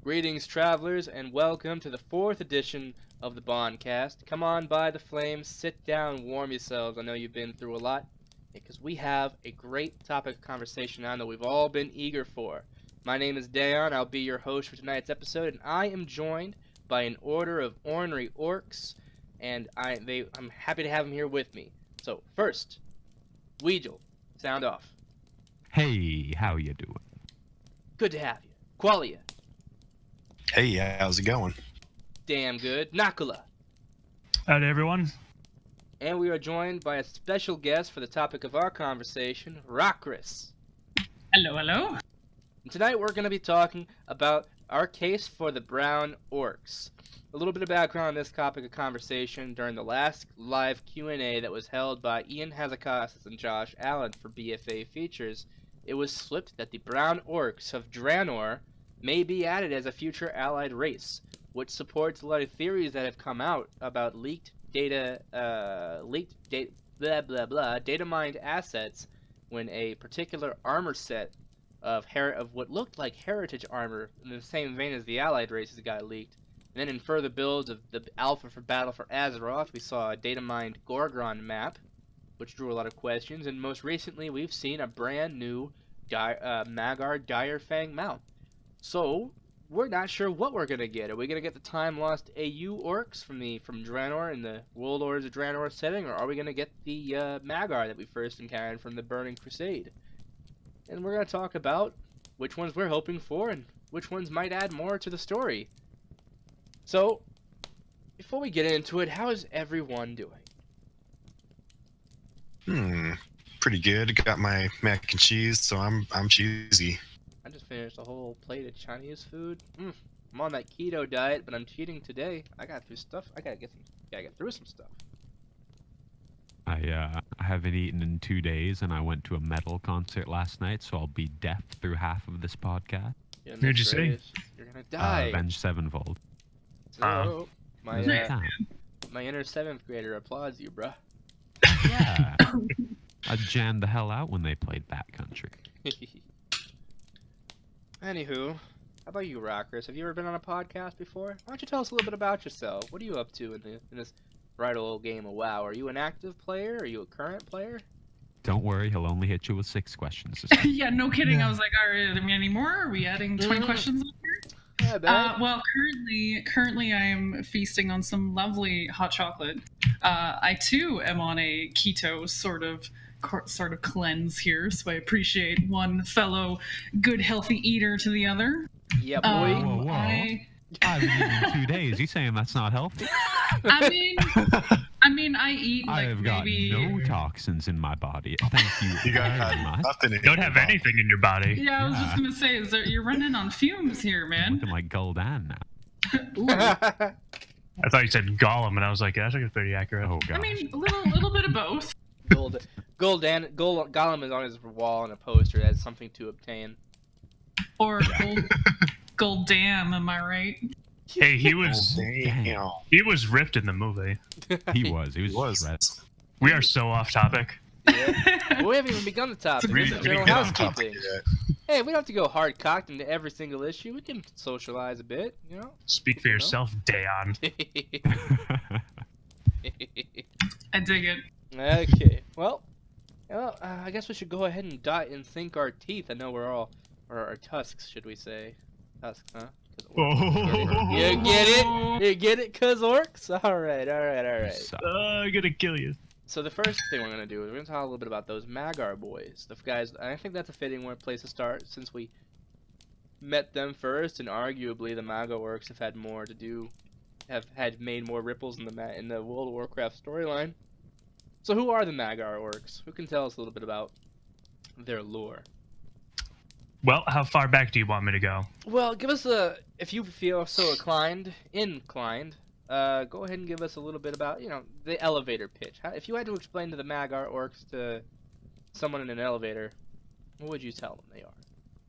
Greetings, travelers, and welcome to the 4th edition of the Boncast. Come on by the flames, sit down, warm yourselves. I know you've been through a lot, because we have a great topic of conversation I know we've all been eager for. My name is Dayon, I'll be your host for tonight's episode, and I am joined by an order of ornery orcs, and I'm happy to have them here with me. So, first, Wheegil, sound off. Hey, how you doing? Good to have you. Qualia. Hey, how's it going? Damn good. Nakula. Howdy, everyone. And we are joined by a special guest for the topic of our conversation, Rahkris. Hello, hello. And tonight we're going to be talking about our case for the brown orcs. A little bit of background on this topic of conversation during the last live Q&A that was held by Ian Hazakassis and Josh Allen for BFA Features. It was slipped that the brown orcs of Draenor may be added as a future allied race, which supports a lot of theories that have come out about data mined assets when a particular armor set of what looked like heritage armor in the same vein as the allied races got leaked. And then in further builds of the alpha for Battle for Azeroth, we saw a data mined Gorgon map, which drew a lot of questions, and most recently we've seen a brand new Magar Direfang mount. So, we're not sure what we're going to get. Are we going to get the time-lost AU orcs from Draenor in the Warlords of Draenor setting, or are we going to get the Magar that we first encountered from the Burning Crusade? And we're going to talk about which ones we're hoping for and which ones might add more to the story. So, before we get into it, how is everyone doing? Pretty good. Got my mac and cheese, so I'm cheesy. I just finished a whole plate of Chinese food. I'm on that keto diet, but I'm cheating today. I got through stuff. I gotta get through some stuff. I haven't eaten in 2 days, and I went to a metal concert last night, so I'll be deaf through half of this podcast. Who'd you see? You're gonna die. Avenged Sevenfold. So, my inner 7th grader applauds you, bruh. Yeah. I jammed the hell out when they played Backcountry. Anywho, how about you, Rahkris? Have you ever been on a podcast before? Why don't you tell us a little bit about yourself? What are you up to in this bright old game of WoW? Are you an active player? Are you a current player? Don't worry, he'll only hit you with 6 questions. Yeah, no kidding. I was like, are there any more? Are we adding 20 questions on here? Yeah, bet. Well, currently I am feasting on some lovely hot chocolate. I too am on a keto sort of cleanse here, so I appreciate one fellow good healthy eater to the other. Yeah, boy. Whoa. I've been eating in 2 days. You saying that's not healthy? I mean, I eat like I've got maybe no toxins in my body. Thank you. You got very much. nothing. You don't have anything in your body. Yeah, I was just gonna say, you're running on fumes here, man. Looking like Gul'dan now. Ooh. I thought you said Gollum, and I was like, yeah, that's like pretty accurate. Oh gosh. I mean, a little bit of both. Gollum is on his wall on a poster. That's something to obtain. Or gold damn, am I right? Hey, he was Damn. he was ripped in the movie. He was shredded. We are so off topic. Yeah. We haven't even begun the topic. We This is didn't general get on topic housekeeping. yet. Hey, we don't have to go hard cocked into every single issue. We can socialize a bit, you know? Speak for yourself, Dayon. I dig it. Okay. Well, I guess we should go ahead and sink our teeth. I know we're all, or our tusks, should we say? Tusks, huh? You get it? You get it? 'Cause orcs? Alright. I'm gonna kill you. So the first thing we're going to do is we're going to talk a little bit about those Magar boys. The guys, I think that's a fitting place to start since we met them first, and arguably the Magar orcs have had more to do, have made more ripples in the World of Warcraft storyline. So who are the Magar orcs? Who can tell us a little bit about their lore? Well, how far back do you want me to go? Well, give us if you feel so inclined, go ahead and give us a little bit about, the elevator pitch. If you had to explain to the Magar orcs to someone in an elevator, what would you tell them they are?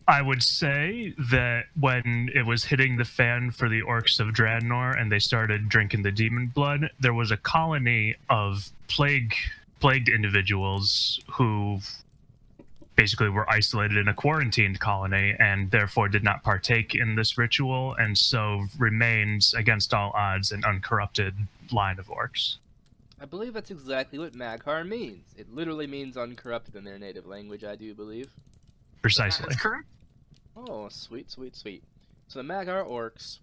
I would say that when it was hitting the fan for the orcs of Draenor and they started drinking the demon blood, there was a colony of plagued individuals who basically were isolated in a quarantined colony and therefore did not partake in this ritual, and so remains against all odds an uncorrupted line of orcs. I believe that's exactly what Maghar means. It literally means uncorrupted in their native language, I do believe. Precisely. That's correct. Oh, sweet, sweet, sweet. So the Maghar Orcs,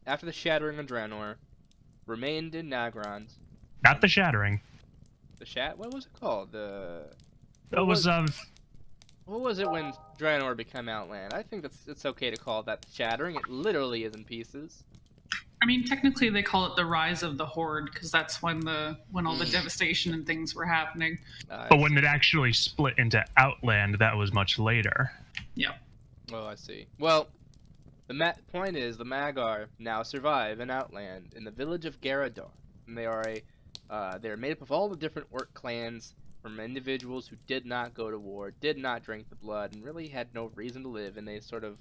after the shattering of Draenor, remained in Nagrand. Not the shattering. What was it called? It was What was it when Draenor became Outland? I think it's okay to call that shattering. It literally is in pieces. I mean, technically they call it the rise of the Horde, because that's when all the devastation and things were happening. But when it actually split into Outland, that was much later. Yep. Oh, I see. Well, the point is, the Maghar now survive in Outland, in the village of Garadar. And they are made up of all the different orc clans, from individuals who did not go to war, did not drink the blood, and really had no reason to live. And they sort of,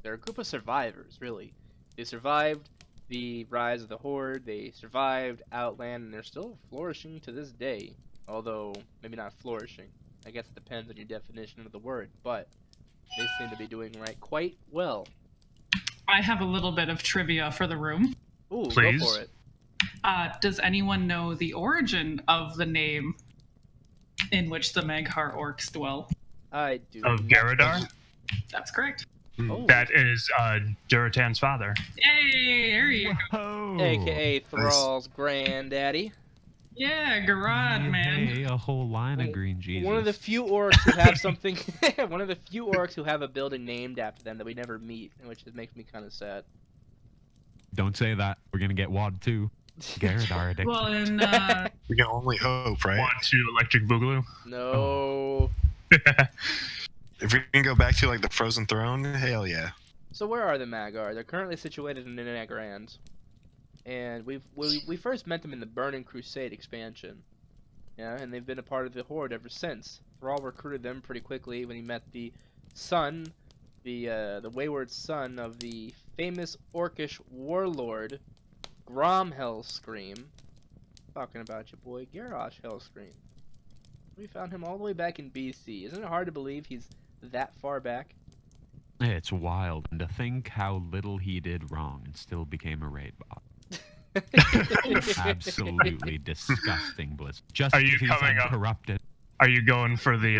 they're a group of survivors, really. They survived the rise of the Horde, they survived Outland, and they're still flourishing to this day. Although, maybe not flourishing. I guess it depends on your definition of the word, but they seem to be doing quite well. I have a little bit of trivia for the room. Ooh, Please. go for it. Does anyone know the origin of the name in which the Maghar Orcs dwell? I do. Of Garadar? That's correct. Oh. That is Duratan's father. Yay! There you go. Whoa. AKA Thrall's granddaddy. Yeah, Garad, man. Hey, a whole line of green Jesus. One of the few orcs who have something. One of the few orcs who have a building named after them that we never meet, which makes me kind of sad. Don't say that. We're gonna get WOD too. Garadar addiction. Well, and We can only hope, right? Want to Electric Boogaloo? No. If we can go back to like the Frozen Throne, hell yeah. So where are the Maghar? They're currently situated in Nagrand, and we first met them in the Burning Crusade expansion. Yeah, and they've been a part of the Horde ever since. Thrall recruited them pretty quickly when he met the son, the wayward son of the famous Orcish warlord, Grom Hellscream. Talking about your boy Garrosh Hellscream. We found him all the way back in BC. Isn't it hard to believe he's that far back? It's wild, and to think how little he did wrong and still became a raid bot. Absolutely disgusting, Blizz. Just Are you because he's coming up? uncorrupted. Are you going for the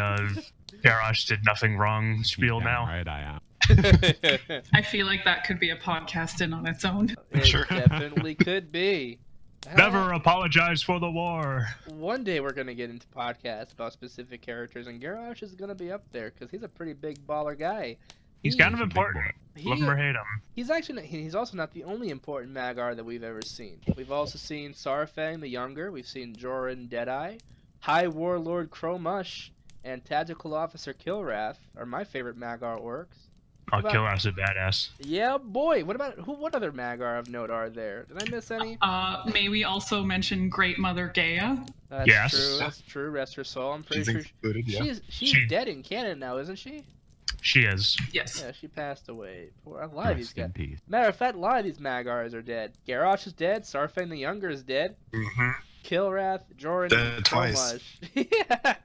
Garrosh did nothing wrong spiel Damn now? right I am. I feel like that could be a podcast in on its own. It Sure. definitely could be. Never apologize for the war. One day we're going to get into podcasts about specific characters, and Garrosh is going to be up there, because he's a pretty big baller guy. He's kind of important. he- Love him or hate him. He's also not the only important Maghar that we've ever seen. We've also seen Sarfang the Younger, we've seen Joran Deadeye, High Warlord Crowmush, and Tactical Officer Kilrath are my favorite Maghar orcs. I'll about- kill us a badass. Yeah, boy. What other Maghar of note are there? Did I miss any? May we also mention Great Mother Gaia? That's Yes. true. That's true. Rest her soul. I'm pretty She's sure included, yeah. she's She- dead in canon now, isn't she? She is. Yes. Yeah, she passed away. Poor, a lot of these Rest in guys. peace. Matter of fact, a lot of these Maghars are dead. Garrosh is dead. Sarfang the Younger is dead. Mm-hmm. Kilrath, Joran, Dead twice. Crowmush. Yeah.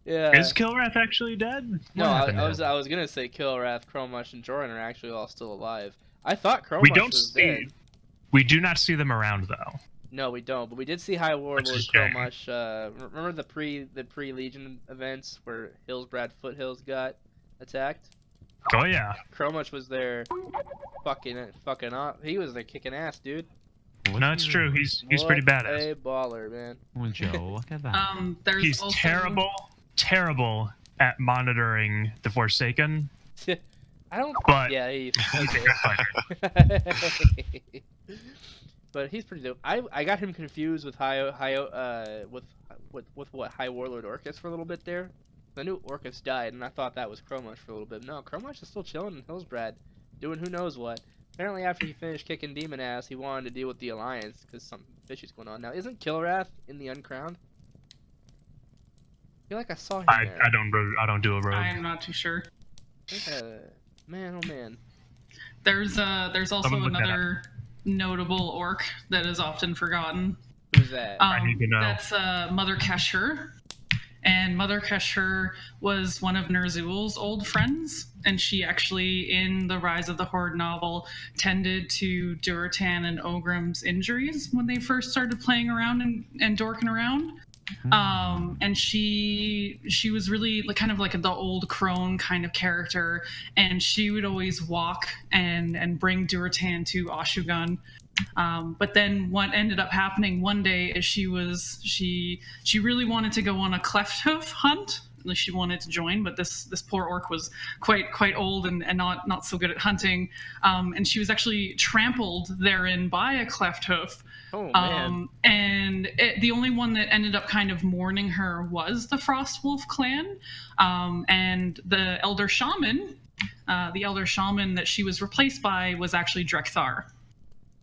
Yeah. Is Kilrath actually dead? No, What I happened to was him? I was gonna say Kilrath, Crowmush, and Joran are actually all still alive. I thought Crowmush We don't was see. dead. We do not see them around though. No, we don't. But we did see High Warlord Which is a shame. Crowmush. Remember the pre Legion events where Hillsbrad Foothills got attacked? Oh yeah. Crowmush was there, fucking up. He was there kicking ass, dude. No, it's true. He's pretty What badass. a baller, man. Well, Joe, look at that. There's He's also... terrible at monitoring the Forsaken. I don't. But- Yeah, he's. He's a good fighter. But he's pretty dope. I got him confused with with what High Warlord Orcus for a little bit there. I knew Orcus died, and I thought that was Crowmush for a little bit. No, Crowmush is still chilling in Hillsbrad, doing who knows what. Apparently, after he finished kicking demon ass, he wanted to deal with the Alliance because something fishy's going on. Now, isn't Kilrath in the Uncrowned? I feel like I saw him there. I don't do a rogue. I'm not too sure. Man, oh man. There's also Someone look that another notable orc that is often forgotten. Who's that? I need to know. That's Mother Kashur. And Mother Kesher was one of Ner'zhul's old friends, and she actually, in the Rise of the Horde novel, tended to Durotan and Ogrim's injuries when they first started playing around and dorking around. And she was really kind of like the old crone kind of character, and she would always walk and bring Durotan to Ashugan. But then what ended up happening one day is she really wanted to go on a cleft-hoof hunt. She wanted to join, but this poor orc was quite old and not so good at hunting, and she was actually trampled therein by a cleft-hoof. Oh, man. And the only one that ended up kind of mourning her was the Frostwolf clan, and the elder shaman that she was replaced by was actually Drekthar.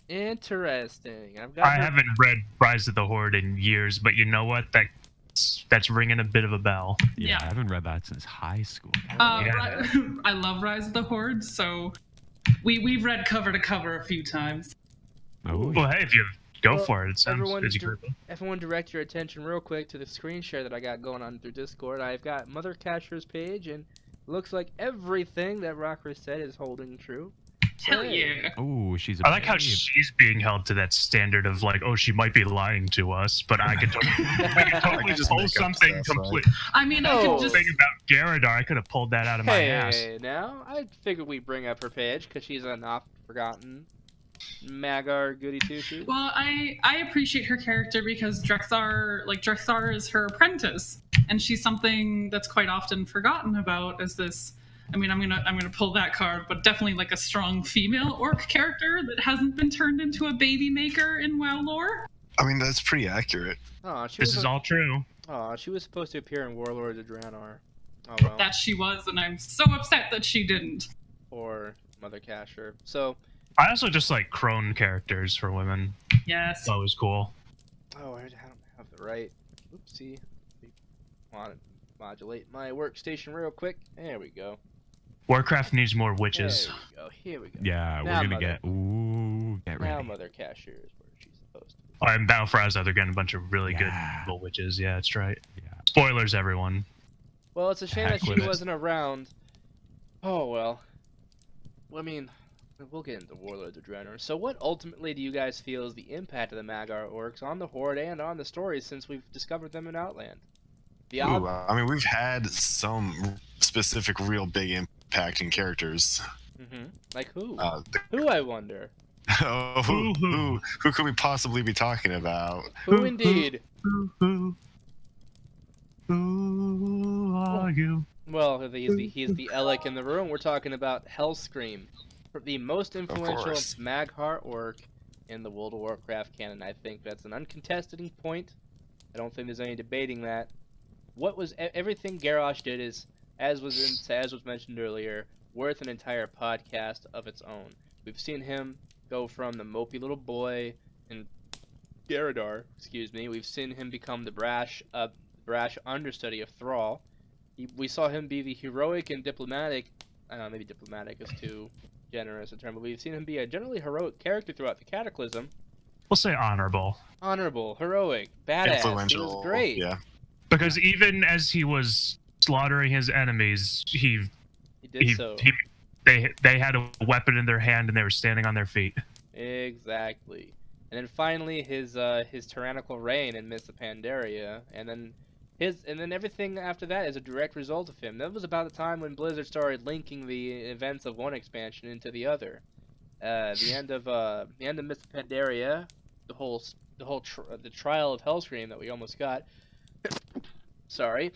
Interesting. I haven't read Rise of the Horde in years, but you know what? That's ringing a bit of a bell. Yeah, I haven't read that since high school. I love Rise of the Horde, so we've read cover to cover a few times. Oh, Well, hey, if you go for it, it sounds Everyone direct your attention real quick to the screen share that I got going on through Discord. I've got Mother Kesher's page, and it looks like everything that Rahkris said is holding true. Hell yeah. Oh, she's. I like how she's being held to that standard of like, oh, she might be lying to us, but I could totally just pull make up something stuff, complete. I mean, I could just Thing about Garadar, I could have pulled that out of my ass. Hey, now I figured we'd bring up her page because she's an oft-forgotten Magar goody two-shoes. Well, I appreciate her character because Drekthar is her apprentice, and she's something that's quite often forgotten about as this. I mean, I'm gonna pull that card, but definitely like a strong female orc character that hasn't been turned into a baby maker in WoW lore. I mean, that's pretty accurate. Oh, This is all true. Oh, she was supposed to appear in Warlords of Draenor. Oh well. That she was, and I'm so upset that she didn't. Or Mother Kesher. So. I also just like crone characters for women. Yes. It's always cool. Oh, I don't have the right. Oopsie. Want to modulate my workstation real quick. There we go. Warcraft needs more witches. There we go. Here we go. Yeah, Now, we're gonna Mother. get. Ooh, get Now ready. Mother Kesher is where she's supposed to be. Oh, and Battle for Azeroth, they're getting a bunch of really good Yeah. evil witches. Yeah, that's right. Yeah. Spoilers, everyone. Well, it's a shame Heck that with she it. wasn't around. Oh well. I mean, we'll get into Warlords of Draenor. So, what ultimately do you guys feel is the impact of the Magar Orcs on the Horde and on the stories since we've discovered them in Outland? The Ooh, I mean, we've had some specific, real big impacting characters. Like who? The Who, I wonder? Oh, who could we possibly be talking about? Who indeed? Who are you? Well, he's the Elec in the room. We're talking about Hellscream, the most influential course. Mag'har orc in the World of Warcraft canon. I think that's an uncontested point. I don't think there's any debating that. What was everything Garrosh did is, as was mentioned earlier, worth an entire podcast of its own. We've seen him go from the mopey little boy in Garadar, We've seen him become the brash understudy of Thrall. We saw him be the heroic and diplomatic. I don't know, maybe diplomatic is too generous a term, but we've seen him be a generally heroic character throughout the Cataclysm. We'll say honorable. Honorable, heroic, badass. Influential. He was great. Yeah. Because even as he was slaughtering his enemies, He did so. They had a weapon in their hand and they were standing on their feet. Exactly. And then finally his tyrannical reign in Mists of Pandaria, and then everything after that is a direct result of him. That was about the time when Blizzard started linking the events of one expansion into the other. The end of Mists of Pandaria, the trial of Hellscream that we almost got. Sorry.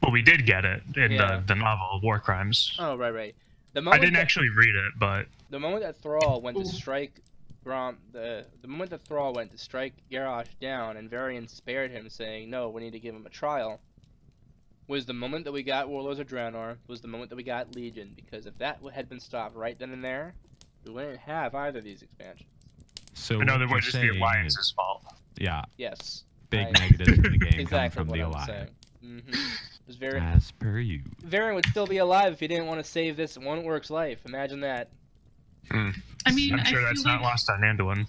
Well, we did get it in Yeah. the novel War Crimes. Oh, right. The I moment didn't that- actually read it, but The moment that Thrall went to strike the moment that Thrall went to strike Garrosh down and Varian spared him, saying, "No, we need to give him a trial," was the moment that we got Warlords of Draenor, was the moment that we got Legion, because if that had been stopped right then and there, we wouldn't have either of these expansions. So in other what words, you're it's the saying Alliance's is- fault. Yeah, Yes. big I- negatives in the game Exactly come from what the I'm Alliance. saying. It was very. As per you. Varian would still be alive if he didn't want to save this one orc's life. Imagine that. I mean, I'm sure I that's feel not like lost on Anduin.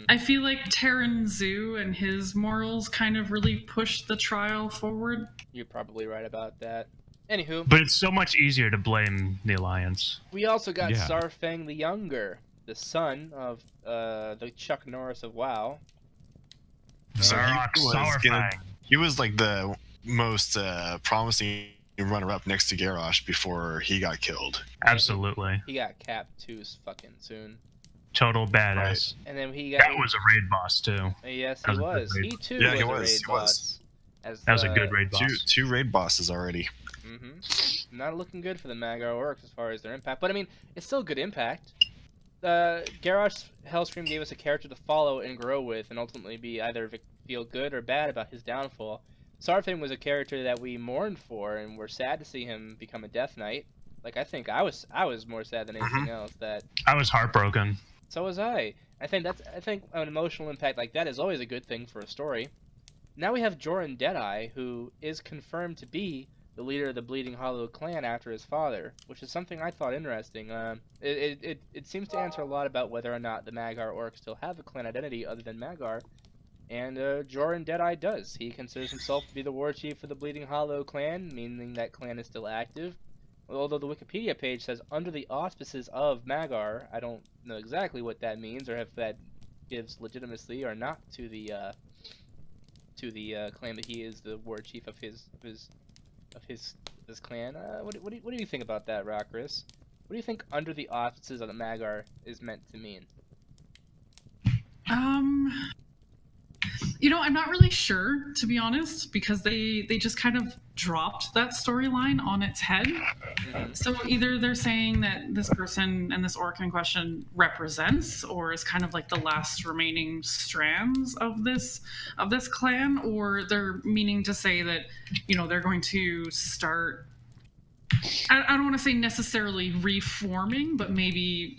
I feel like Terran Zoo and his morals kind of really pushed the trial forward. You're probably right about that. Anywho, But it's so much easier to blame the Alliance. we also got Yeah. Sarfang the Younger, the son of the Chuck Norris of WoW. So Zarok Sourfang. he was like the most promising runner-up next to Garrosh before he got killed. Absolutely. He got capped too fucking soon. Total badass. And then he got... That was a raid boss, too. Yes, that he was a good was. raid He boss. too Yeah, was he a was, raid he boss. was. As, That was a good raid boss. Two raid bosses already. Not looking good for the Magar Orcs as far as their impact, but I mean, it's still good impact. Garrosh Hellscream gave us a character to follow and grow with, and ultimately be either feel good or bad about his downfall. Sarfang was a character that we mourned for, and we're sad to see him become a Death Knight. Like, I think I was more sad than anything else. That I was heartbroken. so was I. I think an emotional impact like that is always a good thing for a story. Now we have Joran Deadeye, who is confirmed to be the leader of the Bleeding Hollow clan after his father, which is something I thought interesting. It seems to answer a lot about whether or not the Magar Orcs still have a clan identity other than Magar, and Joran Deadeye does. He considers himself to be the war chief for the Bleeding Hollow clan, meaning that clan is still active. Although the Wikipedia page says under the auspices of Magar, I don't know exactly what that means or if that gives legitimacy or not to the claim that he is the war chief of his clan. What do you think about that, Rahkris? What do you think under the auspices of the Magar is meant to mean? I'm not really sure, to be honest, because they just kind of dropped that storyline on its head. So either they're saying that this person and this orc in question represents, or is kind of like the last remaining strands of this clan, or they're meaning to say that, they're going to start, I don't want to say necessarily reforming, but maybe,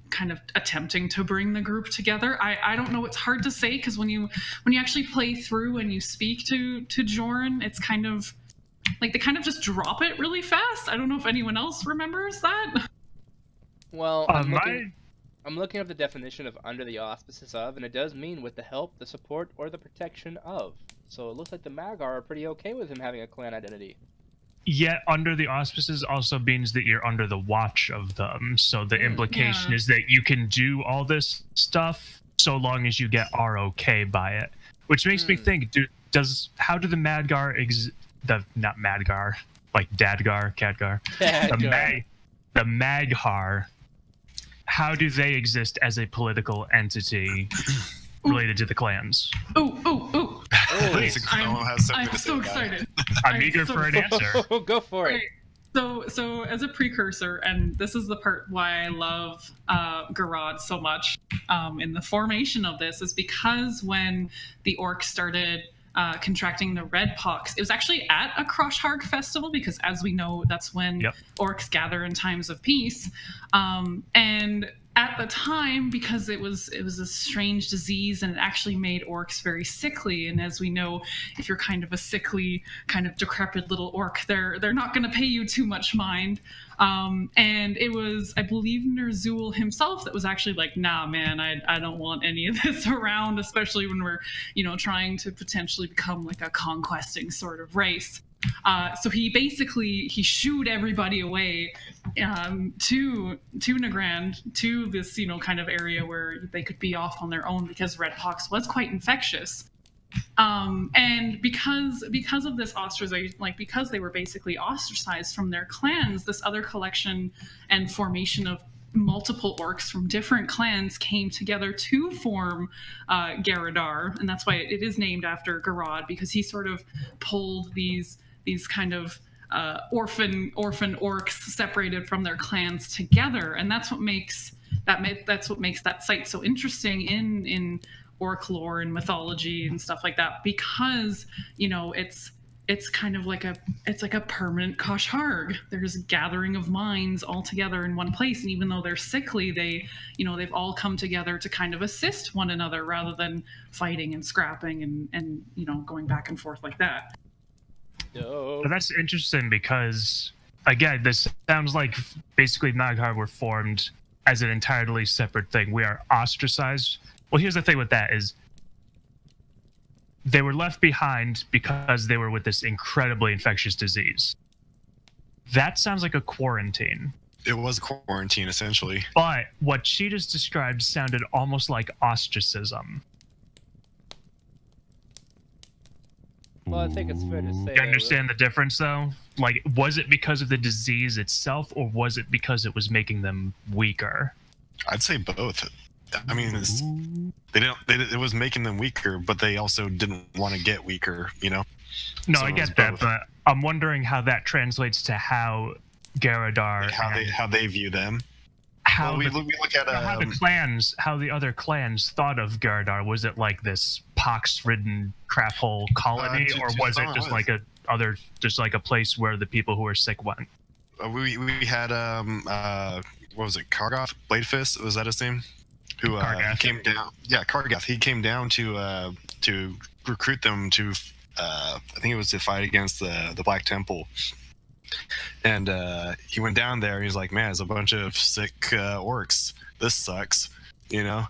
kind of attempting to bring the group together. I don't know. It's hard to say, because when you actually play through and you speak to Joran, it's kind of like they kind of just drop it really fast. I don't know if anyone else remembers that. Well, I'm looking up the definition of under the auspices of, and it does mean with the help, the support, or the protection of. So it looks like the Magar are pretty okay with him having a clan identity. Yet under the auspices also means that you're under the watch of them. So the implication is that you can do all this stuff so long as you get ROK by it. Which makes me think, how do the Madgar not Madgar, like Dadgar, Khadgar. The Maghar, how do they exist as a political entity related to the clans? Oh. Please, I'm so excited. I'm eager for an answer. Go for it. So as a precursor, and this is the part why I love Garad so much in the formation of this, is because when the orcs started contracting the red pox, it was actually at a Kroshharg festival, because as we know, that's when orcs gather in times of peace. And at the time, because it was a strange disease and it actually made orcs very sickly, and as we know, if you're kind of a sickly, kind of decrepit little orc, they're not going to pay you too much mind. And it was, I believe, Ner'zhul himself that was actually like, nah, man, I don't want any of this around, especially when we're, trying to potentially become like a conquesting sort of race. So he shooed everybody away to Nagrand, to this kind of area where they could be off on their own, because redpox was quite infectious. And because of this ostracization, because they were basically ostracized from their clans, this other collection and formation of multiple orcs from different clans came together to form Garadar, and that's why it is named after Garad, because he sort of pulled these kind of orphan orcs separated from their clans together, and that's what makes that site so interesting in orc lore and mythology and stuff like that, because it's kind of like a permanent Koshharg. There's a gathering of minds all together in one place, and even though they're sickly, they've all come together to kind of assist one another rather than fighting and scrapping and going back and forth like that. But that's interesting, because again, this sounds like basically Maghar were formed as an entirely separate thing. We are ostracized Well, here's the thing with that is they were left behind because they were with this incredibly infectious disease. That sounds like a quarantine. It was quarantine, essentially. But what she just described sounded almost like ostracism. Well, I think it's fair to say. You understand the difference, though? Like, was it because of the disease itself, or was it because it was making them weaker? I'd say both. I mean, it was making them weaker, but they also didn't want to get weaker, you know? No, So I it was get that, both. but I'm wondering how that translates to how Garadar, Like how they view them. how, Well, we the, look at how the other clans thought of Garadar. Was it like this pox-ridden crap hole colony, or was it just like a place where the people who were sick went? we had what was it, Kargoth? Bladefist, was that his name? Who Kargath. came down? Yeah, Kargoth. He came down to recruit them to I think it was to fight against the Black Temple. And he went down there and he's like, man, it's a bunch of sick orcs. This sucks, you know?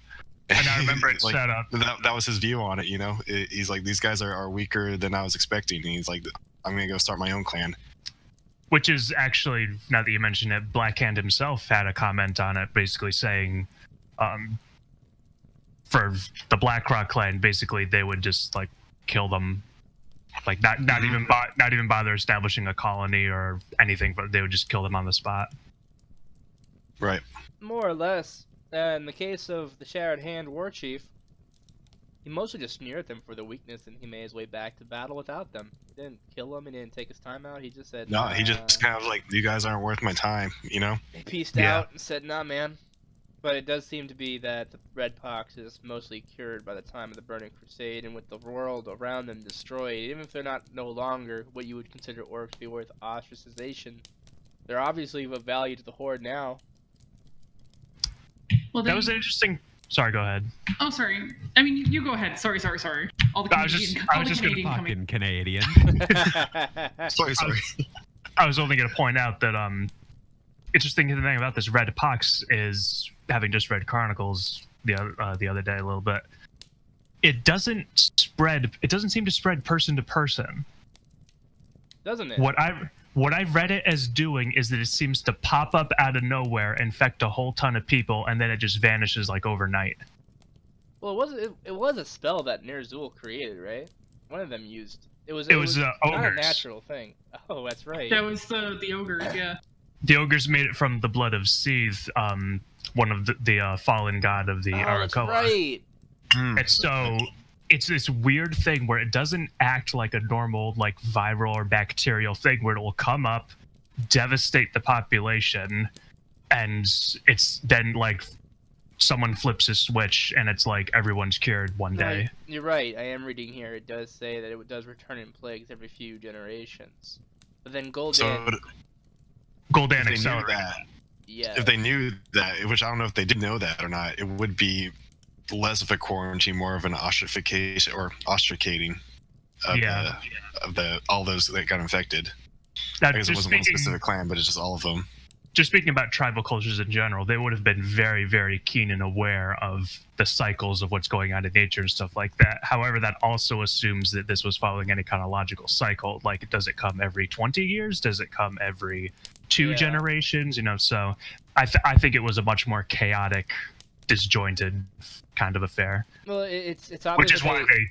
And I remember it like, set up. that was his view on it, you know? He's like, these guys are weaker than I was expecting. And he's like, I'm going to go start my own clan. Which is actually, now that you mention it, Blackhand himself had a comment on it, basically saying, for the Blackrock clan, basically they would just like kill them, like not even bother establishing a colony or anything, but they would just kill them on the spot. Right. More or less. In the case of the Shattered Hand War Chief, he mostly just sneered at them for their weakness, and he made his way back to battle without them. He didn't kill them, he didn't take his time out, he just said... No, he just kind of like, you guys aren't worth my time, you know? He pieced Yeah. out and said, nah, man. But it does seem to be that the Red Pox is mostly cured by the time of the Burning Crusade, and with the world around them destroyed, even if they're no longer what you would consider orcs to be worth ostracization, they're obviously of value to the Horde now. Well, That was an interesting. Sorry, go ahead. Oh, sorry. I mean, you go ahead. Sorry. All the I was just gonna Canadian coming. Fucking Canadian. Sorry. I was only going to point out that interesting thing about this Red Pox is, having just read Chronicles the other day a little bit, it doesn't seem to spread person to person. Doesn't it? What I've read it as doing is that it seems to pop up out of nowhere, infect a whole ton of people, and then it just vanishes like overnight. Well, it was a spell that Ner'zhul created, right? One of them used. It was Ogres. not a natural thing. Oh, that's right. That was the ogres, yeah. The ogres made it from the blood of Seath, one of the fallen god of the that's Arakoa. right. And so it's this weird thing where it doesn't act like a normal, like, viral or bacterial thing where it will come up, devastate the population, and it's then like someone flips a switch and it's like everyone's cured one day. Right. You're right. I am reading here. It does say that it does return in plagues every few generations. But then Gul'dan, Gul'dan if they knew accelerated. that, yeah. if they knew that, which I don't know if they did know that or not, it would be less of a quarantine, more of an ostracification or ostracating of all those that got infected. Now, I guess it just wasn't one speaking- specific clan, but it's just all of them. Just speaking about tribal cultures in general, they would have been very, very keen and aware of the cycles of what's going on in nature and stuff like that. However, that also assumes that this was following any kind of logical cycle. Like, does it come every 20 years? Does it come every two generations? You know, so I think it was a much more chaotic, disjointed kind of affair. Well, it's obvious. Which is that why they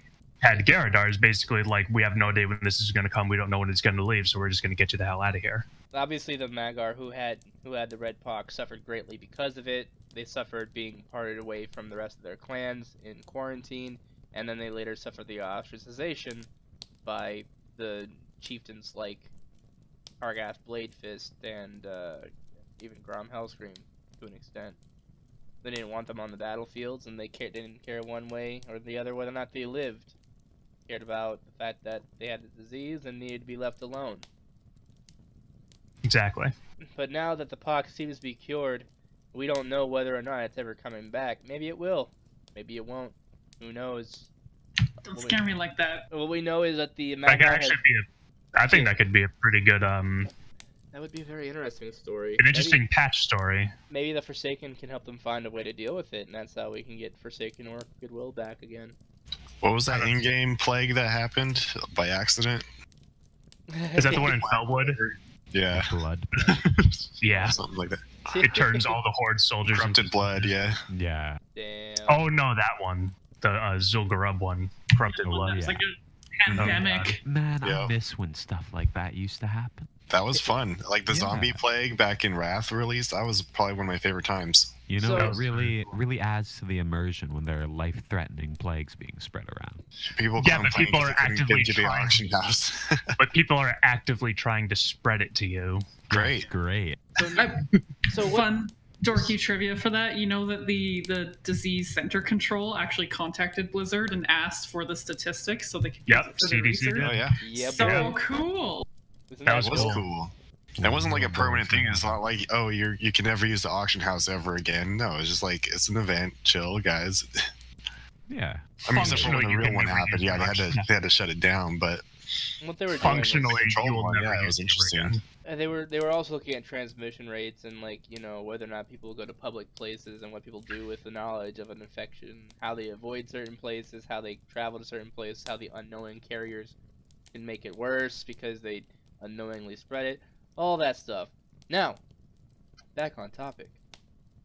had Garadar, is basically like, we have no idea when this is going to come. We don't know when it's going to leave, so we're just going to get you the hell out of here. Obviously, the Magar who had the Red Pox suffered greatly because of it. They suffered being parted away from the rest of their clans in quarantine, and then they later suffered the ostracization by the chieftains like Argath Bladefist and even Grom Hellscream to an extent. They didn't want them on the battlefields, and they didn't care one way or the other whether or not they lived. Cared about the fact that they had the disease and needed to be left alone. Exactly. But now that the pox seems to be cured, we don't know whether or not it's ever coming back. Maybe it will. Maybe it won't. Who knows? Don't scare me like that. What we know is that the That could Magar actually be I think that could be a pretty good That would be a very interesting story. An interesting patch story. Maybe the Forsaken can help them find a way to deal with it, and that's how we can get Forsaken or Goodwill back again. What was that in-game plague that happened by accident? Is that the one in Felwood? Yeah. Blood. Yeah. Something like that. It turns all the Horde soldiers Corrupted into blood, yeah. Yeah. Damn. Oh no, that one. The Zul'Gurub one. Corrupted blood. It's yeah. like a pandemic. Man, Yeah. I miss when stuff like that used to happen. That was fun. Like the Yeah. zombie plague back in Wrath release, that was probably one of my favorite times. You know, So- it really adds to the immersion when there are life-threatening plagues being spread around. People Yeah, but complained people because are they couldn't actively get to the trying. auction house. But people are actively trying to spread it to you. Great. That's great. So what? Fun dorky trivia for that. You know that the Disease Center Control actually contacted Blizzard and asked for the statistics so they could use Yep, it for their CDC research. did. Oh yeah, Yeah, So boy. cool. Isn't That it was cool. That wasn't like a permanent thing. It's not like, oh, you can never use the auction house ever again. No, it's just like it's an event. Chill, guys. Yeah. I mean, except for when the Functionally, you real can one never happened. use Yeah, the auction house. they had to shut it down. But What they were doing was, Functionally, Control you will one, never yeah, it use was it interesting. again. they were also looking at transmission rates and like whether or not people go to public places and what people do with the knowledge of an infection, how they avoid certain places, how they travel to certain places, how the unknowing carriers can make it worse because they unknowingly spread it, all that stuff. Now, back on topic.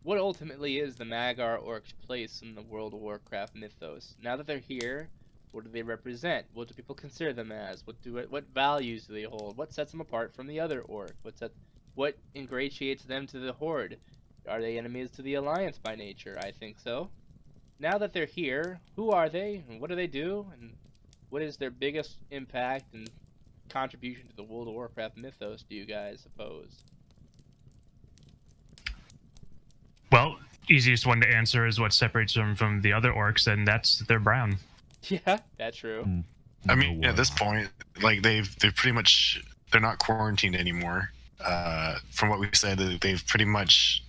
What ultimately is the Mag'har Orcs' place in the World of Warcraft mythos? Now that they're here, what do they represent? What do people consider them as? What values do they hold? What sets them apart from the other orc? What ingratiates them to the Horde? Are they enemies to the Alliance by nature? I think so. Now that they're here, who are they and what do they do and what is their biggest impact and contribution to the World of Warcraft mythos, do you guys suppose? Well, easiest one to answer is what separates them from the other orcs, and that's they're brown. Yeah, that's true. I mean, No at this warlock. point, like they're pretty much they're not quarantined anymore. From what we said, they've pretty much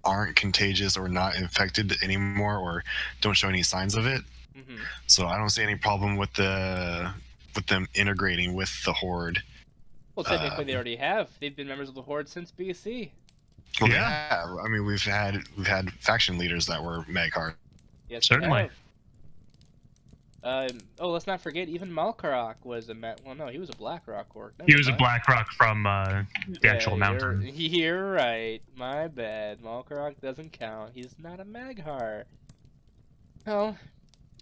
aren't contagious or not infected anymore, or don't show any signs of it. Hmm. So I don't see any problem with them integrating with the Horde. Well, technically they already have. They've been members of the Horde since BC. Well, Yeah. yeah. I mean, we've had faction leaders that were Mag'har. Yes, Certainly. they have. Let's not forget, even Malkarok was well, no, he was a Blackrock orc. He was a Never mind. Blackrock from the actual mountain. You're right. My bad. Malkarok doesn't count. He's not a Mag'har. Well,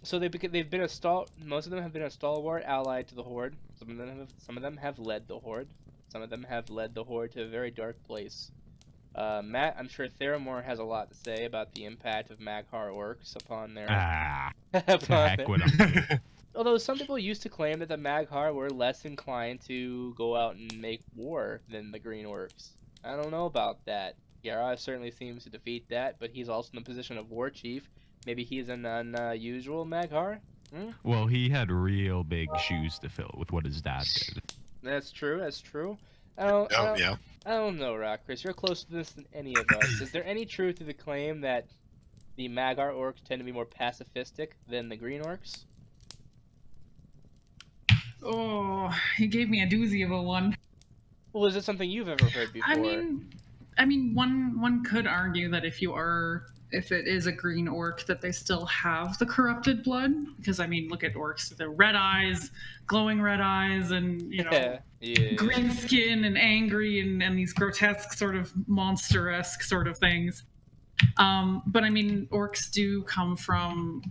so they've been most of them have been a stalwart ally to the Horde. Some of them have led the Horde. Some of them have led the Horde to a very dark place. Matt, I'm sure Theramore has a lot to say about the impact of Mag'har orcs upon their. To upon heck their- with them. Although some people used to claim that the Mag'har were less inclined to go out and make war than the Green Orcs. I don't know about that. Yara certainly seems to defeat that, but he's also in the position of war chief. Maybe he's an unusual Mag'har? Well, he had real big shoes to fill with what his dad did. That's true, that's true. Oh, yeah. I don't know, Rahkris. You're closer to this than any of us. Is there any truth to the claim that the Mag'har orcs tend to be more pacifistic than the Green Orcs? Oh, he gave me a doozy of a one. Well, is it something you've ever heard before? I mean, one could argue that if it is a green orc, that they still have the corrupted blood. Because I mean, look at orcs; they're red eyes, glowing red eyes, and yeah. green skin and angry and these grotesque sort of monster-esque sort of things. But I mean, orcs do come from.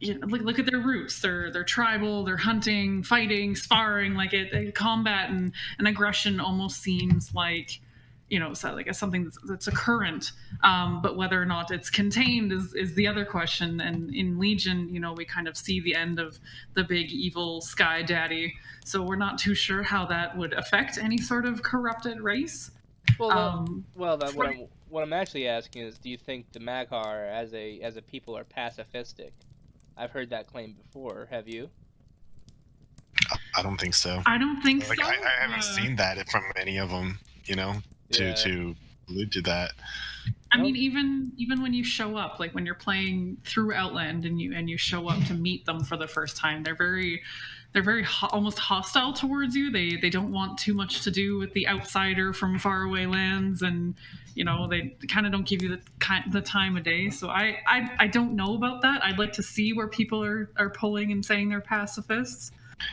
Look at their roots. They're tribal. They're hunting, fighting, sparring. Like combat and aggression almost seems like, so like something that's a current. But whether or not it's contained is the other question. And in Legion, we kind of see the end of the big evil Sky Daddy. So we're not too sure how that would affect any sort of corrupted race. What I'm actually asking is, do you think the Mag'har as a people are pacifistic? I've heard that claim before. Have you? I don't think so. I don't think Like so. I haven't seen that from any of them. Yeah. To allude to that. I mean, even when you show up, like when you're playing through Outland and you show up to meet them for the first time, they're very almost hostile towards you. They don't want too much to do with the outsider from faraway lands, and they kind of don't give you the time of day. So I don't know about that. I'd like to see where people are pulling and saying they're pacifists.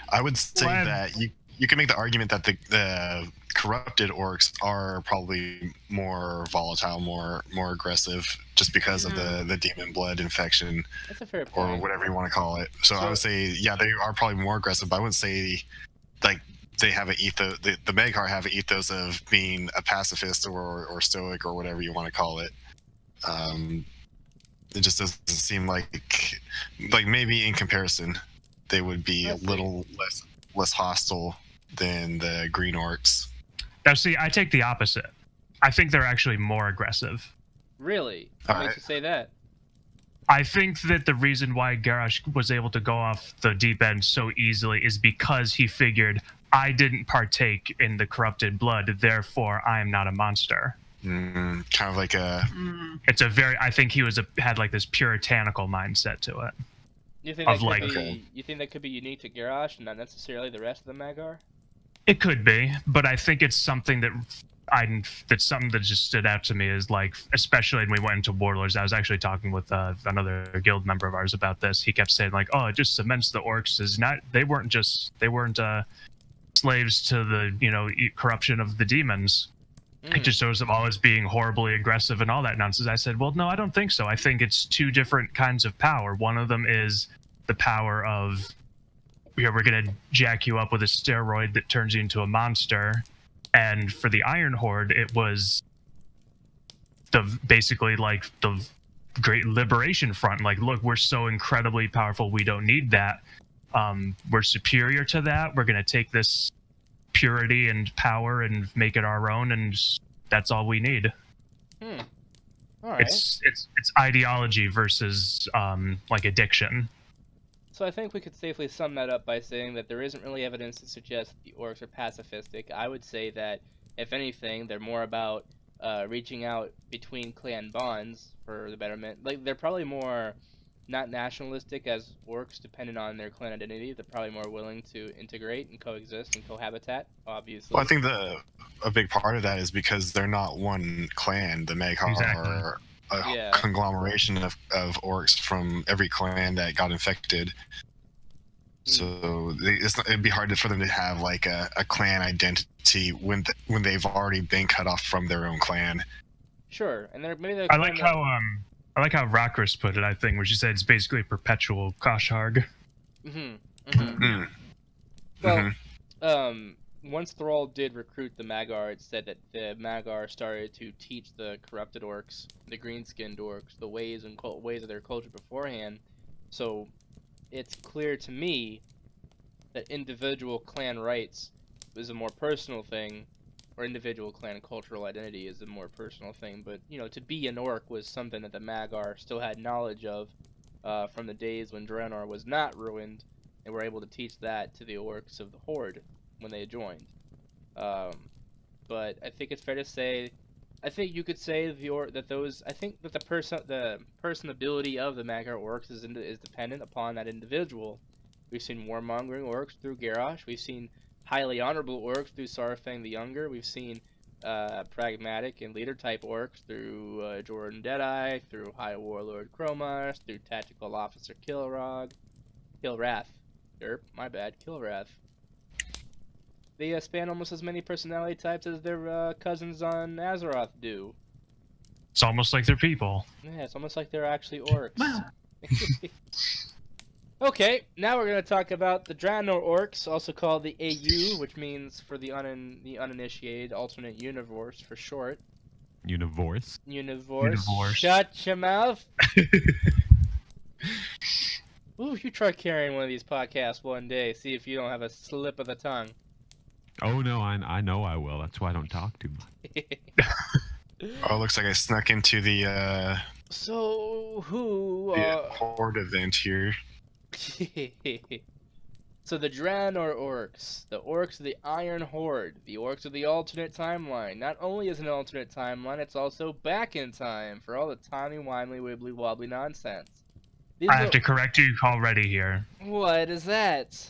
I would say that you can make the argument that the corrupted orcs are probably more volatile, more aggressive, just because of the demon blood infection. That's a fair point. Or whatever you want to call it. So I would say, yeah, they are probably more aggressive, but I wouldn't say like they have an ethos. The Mag'har have an ethos of being a pacifist or stoic or whatever you want to call it. It just doesn't seem like maybe in comparison they would be a little less hostile than the green orcs. Now, see, I take the opposite. I think they're actually more aggressive. Really? What makes you say that? I think that the reason why Garrosh was able to go off the deep end so easily is because he figured, I didn't partake in the corrupted blood, therefore I am not a monster. Kind of like a... It's I think he had like this puritanical mindset to it. You think that could be unique to Garrosh and not necessarily the rest of the Mag'har? It could be, but I think it's something that's something that just stood out to me is like, especially when we went into Warlords. I was actually talking with another guild member of ours about this. He kept saying like, "Oh, it just cements the orcs they weren't slaves to the corruption of the demons. It just shows them all as being horribly aggressive and all that nonsense." I said, "Well, no, I don't think so. I think it's two different kinds of power. One of them is the power of we're going to jack you up with a steroid that turns you into a monster." And for the Iron Horde, it was basically like the Great Liberation Front. Like, look, we're so incredibly powerful, we don't need that. We're superior to that. We're going to take this purity and power and make it our own, and that's all we need. All right. It's ideology versus like addiction. So I think we could safely sum that up by saying that there isn't really evidence to suggest that the orcs are pacifistic. I would say that, if anything, they're more about reaching out between clan bonds for the betterment. Like, they're probably more not nationalistic as orcs, depending on their clan identity. They're probably more willing to integrate and coexist and cohabitat, obviously. Well, I think a big part of that is because they're not one clan. The Mag'har are a conglomeration of orcs from every clan that got infected. So it'd be hard for them to have like a clan identity when they've already been cut off from their own clan. Sure, and I like how Rahkris put it. I think where she said it's basically a perpetual Kosharg. Well, once Thrall did recruit the Mag'har, it said that the Mag'har started to teach the corrupted orcs, the green-skinned orcs, the ways of their culture beforehand. So it's clear to me that individual clan rights is a more personal thing, or individual clan cultural identity is a more personal thing. But to be an orc was something that the Mag'har still had knowledge of from the days when Draenor was not ruined, and were able to teach that to the orcs of the Horde when they joined. But I think it's fair to say, I think you could say I think that the personability of the Mag'har orcs is dependent upon that individual. We've seen warmongering orcs through Garrosh. We've seen highly honorable orcs through Saurfang the Younger. We've seen pragmatic and leader type orcs through Jordan Deadeye, through High Warlord Kromars, through Tactical Officer Kilrath. Kilrath. They span almost as many personality types as their cousins on Azeroth do. It's almost like they're people. Yeah, it's almost like they're actually orcs. Wow. Okay, now we're going to talk about the Draenor Orcs, also called the AU, which means, for the uninitiated, alternate universe for short. Universe. Shut your mouth. Ooh, you try carrying one of these podcasts one day, see if you don't have a slip of the tongue. Oh no, I know I will. That's why I don't talk too much. Oh, looks like I snuck into the So who Horde event here. So the Draenor Orcs, the Orcs of the Iron Horde, the Orcs of the alternate timeline. Not only is it an alternate timeline, it's also back in time for all the timey-wimey, wibbly-wobbly nonsense. I have to correct you already here. What is that?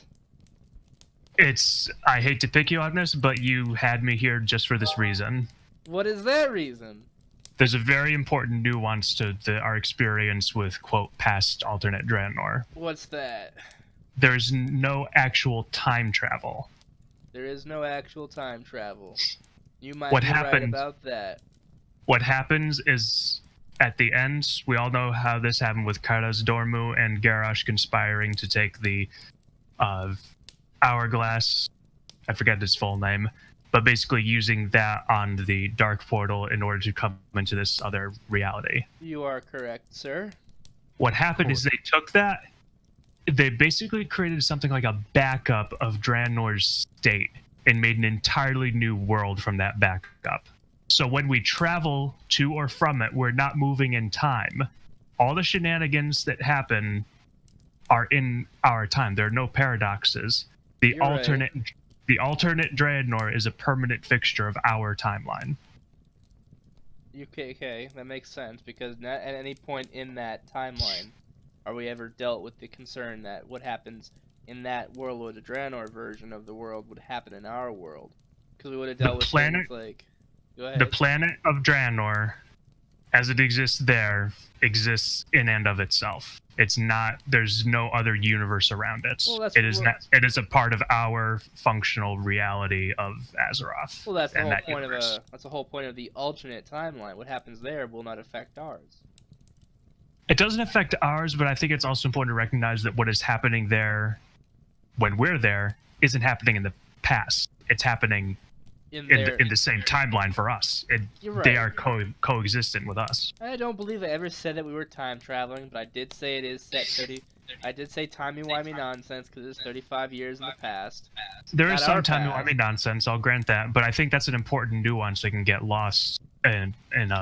I hate to pick you on this, but you had me here just for this reason. What is that reason? There's a very important nuance to our experience with, quote, past alternate Draenor. What's that? There's no actual time travel. There is no actual time travel. You might What be right happens- about that. What happens is, at the end, we all know how this happened with Kara's Dormu and Garrosh conspiring to take the Hourglass, I forget its full name, but basically using that on the Dark Portal in order to come into this other reality. You are correct, sir. What happened is they took that, they basically created something like a backup of Draenor's state and made an entirely new world from that backup. So when we travel to or from it, we're not moving in time. All the shenanigans that happen are in our time. There are no paradoxes. The You're alternate Draenor is a permanent fixture of our timeline. Okay, that makes sense, because not at any point in that timeline are we ever dealt with the concern that what happens in that world or the Draenor version of the world would happen in our world. Because we would have dealt with things like... Go ahead. The planet of Draenor, as it exists there, exists in and of itself. It's not. There's no other universe around it. Well, it is not. It is a part of our functional reality of Azeroth. Well, that's the and whole that point universe. that's the whole point of the alternate timeline. What happens there will not affect ours. It doesn't affect ours, but I think it's also important to recognize that what is happening there, when we're there, isn't happening in the past. It's happening in the same timeline for us. You're right. They are coexistent with us. I don't believe I ever said that we were time traveling, but I did say it is set 30. I did say timey-wimey nonsense because it's 35 years in the past. There is Not our some timey-wimey past. nonsense, I'll grant that, but I think that's an important nuance that can get lost in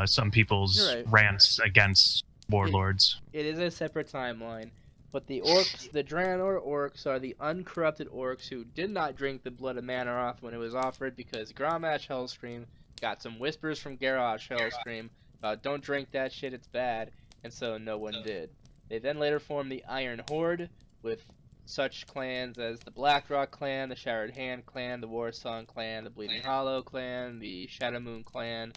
some people's You're right. rants against warlords. It is a separate timeline, but the orcs, the Draenor Orcs, are the uncorrupted orcs who did not drink the blood of Manaroth when it was offered because Grommash Hellscream got some whispers from Garrosh Hellscream about don't drink that shit, it's bad, and so no one did. They then later formed the Iron Horde with such clans as the Blackrock clan, the Shattered Hand clan, the Warsong clan, the Bleeding Hollow clan, the Shadow Moon clan.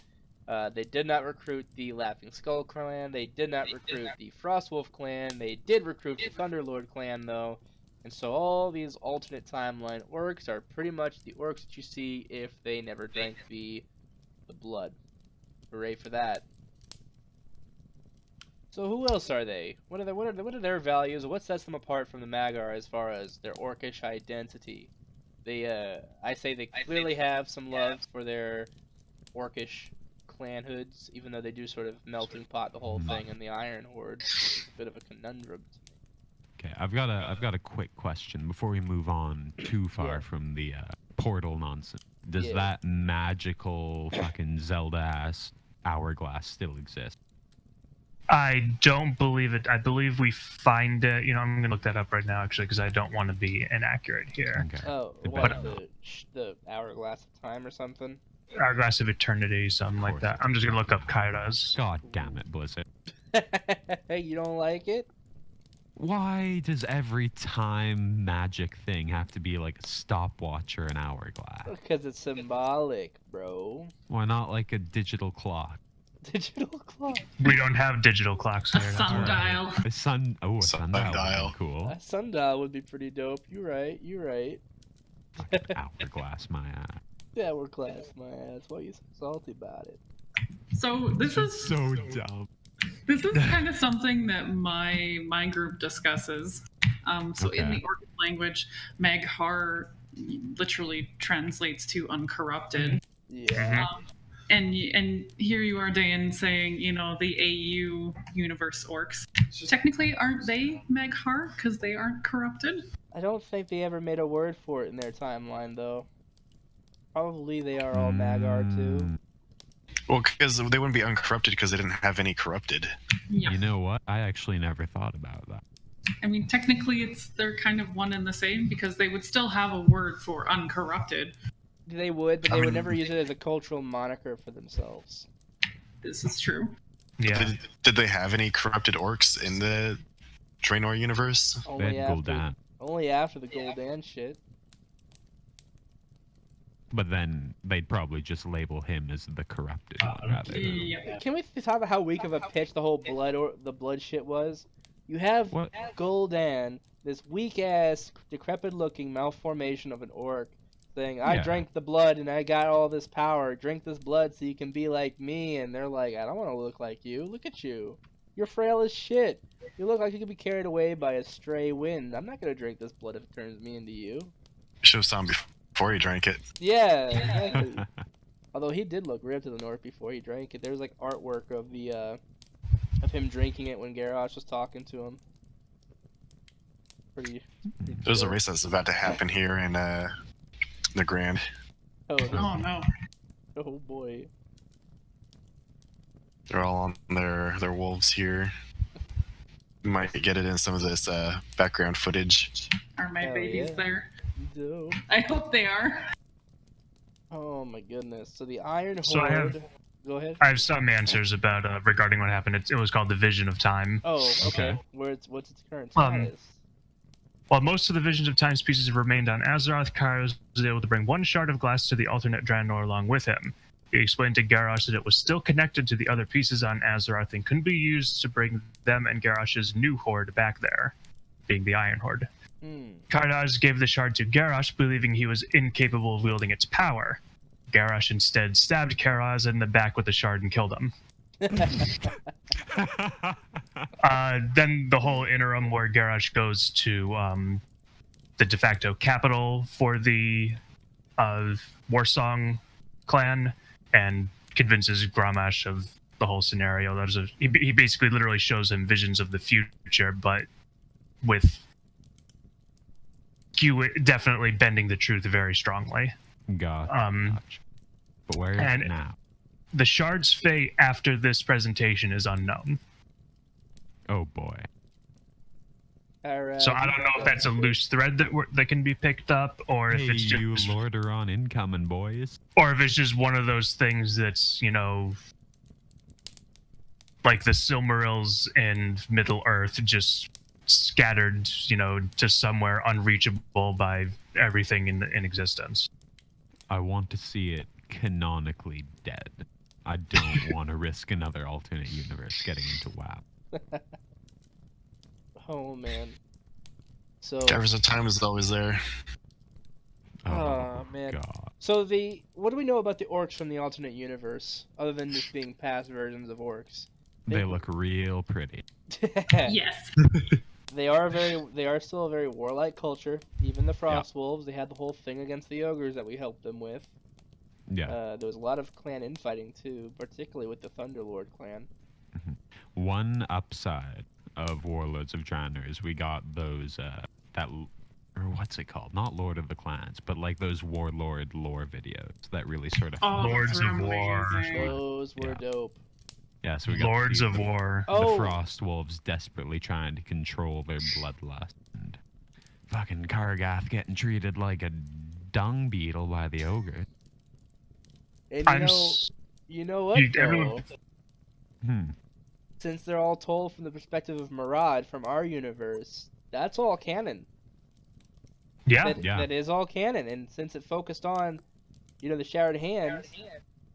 They did not recruit the Laughing Skull clan. They did not recruit the Frostwolf clan. They did recruit the Thunderlord clan, though. And so all these alternate timeline orcs are pretty much the orcs that you see if they never drank the blood. Hooray for that. So who else are they? What are their values? What sets them apart from the Mag'har as far as their orcish identity? I say they clearly have some love for their orcish clanhoods, even though they do sort of melting pot the whole thing in the Iron Horde. It's a bit of a conundrum to me. Okay, I've got a quick question before we move on too far from the portal nonsense. Does that magical fucking Zelda-ass hourglass still exist? I don't believe it. I believe we find it. I'm going to look that up right now, actually, because I don't want to be inaccurate here. Okay. Oh, It what, better the Hourglass of Time or something? Hourglass of Eternity, something like that. I'm just going to look up Kyra's. God damn it, Blizzard. You don't like it? Why does every time magic thing have to be like a stopwatch or an hourglass? Because it's symbolic, bro. Why not like a digital clock? Digital clock. We don't have digital clocks A here. that's all right. sundial. A sundial. Sundial. Would be cool. A sundial would be pretty dope. You're right. Fucking hourglass, my ass. Yeah, we're class, my ass. Why are you so salty about it? So this is So dumb. This is kind of something that my group discusses. So in the Orcish language, Mag'har literally translates to uncorrupted. Yeah. And here you are, Dayon, saying, the AU universe orcs. Technically, aren't they Mag'har because they aren't corrupted? I don't think they ever made a word for it in their timeline, though. Probably they are all Mag'har, too. Well, because they wouldn't be uncorrupted because they didn't have any corrupted. Yeah. You know what? I actually never thought about that. I mean, technically, they're kind of one and the same because they would still have a word for uncorrupted. They would, but they would never use it as a cultural moniker for themselves. This is true. Yeah. Did they have any corrupted orcs in the Draenor universe? They had Gul'dan. Only after the Gul'dan shit. But then they'd probably just label him as the corrupted one rather than... Yeah. Can we talk about how weak of a pitch the whole blood shit was? You have What? Gul'dan, this weak ass, decrepit looking malformation of an orc, saying, I Yeah. drank the blood and I got all this power. Drink this blood so you can be like me. And they're like, I don't want to look like you. Look at you. You're frail as shit. You look like you could be carried away by a stray wind. I'm not going to drink this blood if it turns me into you. Should have saw him before he drank it. Yeah, exactly. Although he did look ripped to the north before he drank it. There was like artwork of the of him drinking it when Garrosh was talking to him. Pretty There's a chill. race that's about to happen here in the Grand. Oh, Oh no. oh boy. They're all on their wolves here. We might get it in some of this background footage. Are my Hell babies yeah. there? Dope. I hope they are. Oh my goodness. So the Iron Horde. So I have- Go ahead. I have some answers about regarding what happened. It was called the Vision of Time. Oh, okay. Okay. What's its current Um, status? While most of the Visions of Time species have remained on Azeroth, Kairos was able to bring one shard of glass to the alternate Draenor along with him. He explained to Garrosh that it was still connected to the other pieces on Azeroth and couldn't be used to bring them and Garrosh's new horde back there, being the Iron Horde. Kairos gave the shard to Garrosh, believing he was incapable of wielding its power. Garrosh instead stabbed Kairos in the back with the shard and killed him. Then the whole interim where Garrosh goes to the de facto capital for the Warsong clan and convinces Grommash of the whole scenario. He basically literally shows him visions of the future, but with Q definitely bending the truth very strongly. Gotcha. But where is and- it now? The shard's fate after this presentation is unknown. Oh boy. So I don't know if that's a loose thread that can be picked up, or if Hey, it's you just, Lordaeron incoming, boys. or if it's just one of those things that's, you know, like the Silmarils in Middle Earth, just scattered, you know, to somewhere unreachable by everything in existence. I want to see it canonically dead. I don't want to risk another alternate universe getting into WoW. Oh man. So. Drivers of Time is always there. Oh, man. God. So what do we know about the orcs from the alternate universe, other than just being past versions of orcs? They look real pretty. Yes. They are still a very warlike culture. Even the Frost Wolves, they had the whole thing against the ogres that we helped them with. Yeah. There was a lot of clan infighting too, particularly with the Thunderlord clan. One upside of Warlords of Draenor is we got those or what's it called? Not Lord of the Clans, but like those Warlord lore videos that really sort of Oh, Lords they're of War. amazing. Those were dope. yeah, so we got Lords the, of War. Oh. the Frost Wolves desperately trying to control their bloodlust and fucking Kargath getting treated like a dung beetle by the ogre. And I'm you know what? though? everyone- Since they're all told from the perspective of Murad from our universe, that's all canon. Yeah. That is all canon, and since it focused on, the Shattered Hand,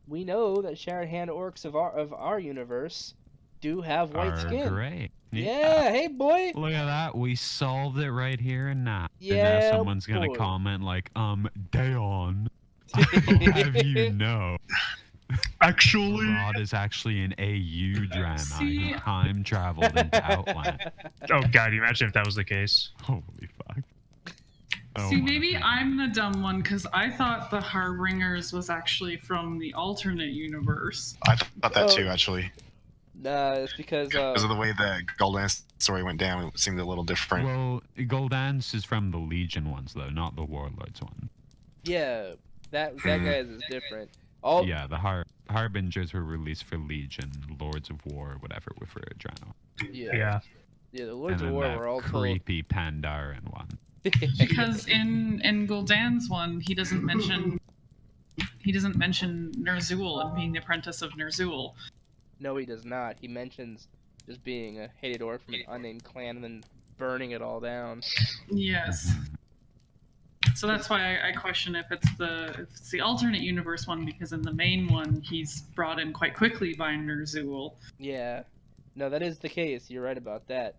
we know that Shattered Hand orcs of our universe do have white Are skin. great. Yeah, hey boy. Look at that. We solved it right here and now. And Yeah, now someone's gonna boy. comment like, Dayon. I'll have you know. Actually, Rod is actually an AU Draenor See? who time traveled into Outland. oh god, imagine if that was the case. Holy fuck. Oh See, my maybe God. I'm the dumb one because I thought the Harbingers was actually from the alternate universe. I thought that Oh. too, actually. Nah, it's because Because of the way the Gul'dan story went down, it seemed a little different. Well, Gul'dan's is from the Legion ones though, not the Warlords one. yeah, that guy's is different. Yeah, the Harbingers were released for Legion, Lords of War, whatever, were for Draenor. yeah. Yeah. Yeah, the Lords and of then War that were all told. creepy Pandaren one. Because in Gul'dan's one, he doesn't mention Ner'zhul and being the apprentice of Ner'zhul. No, he does not. He mentions just being a hated orc from an unnamed clan and then burning it all down. Yes. So that's why I question if it's the alternate universe one, because in the main one he's brought in quite quickly by Ner'zhul. Yeah. No, that is the case. You're right about that.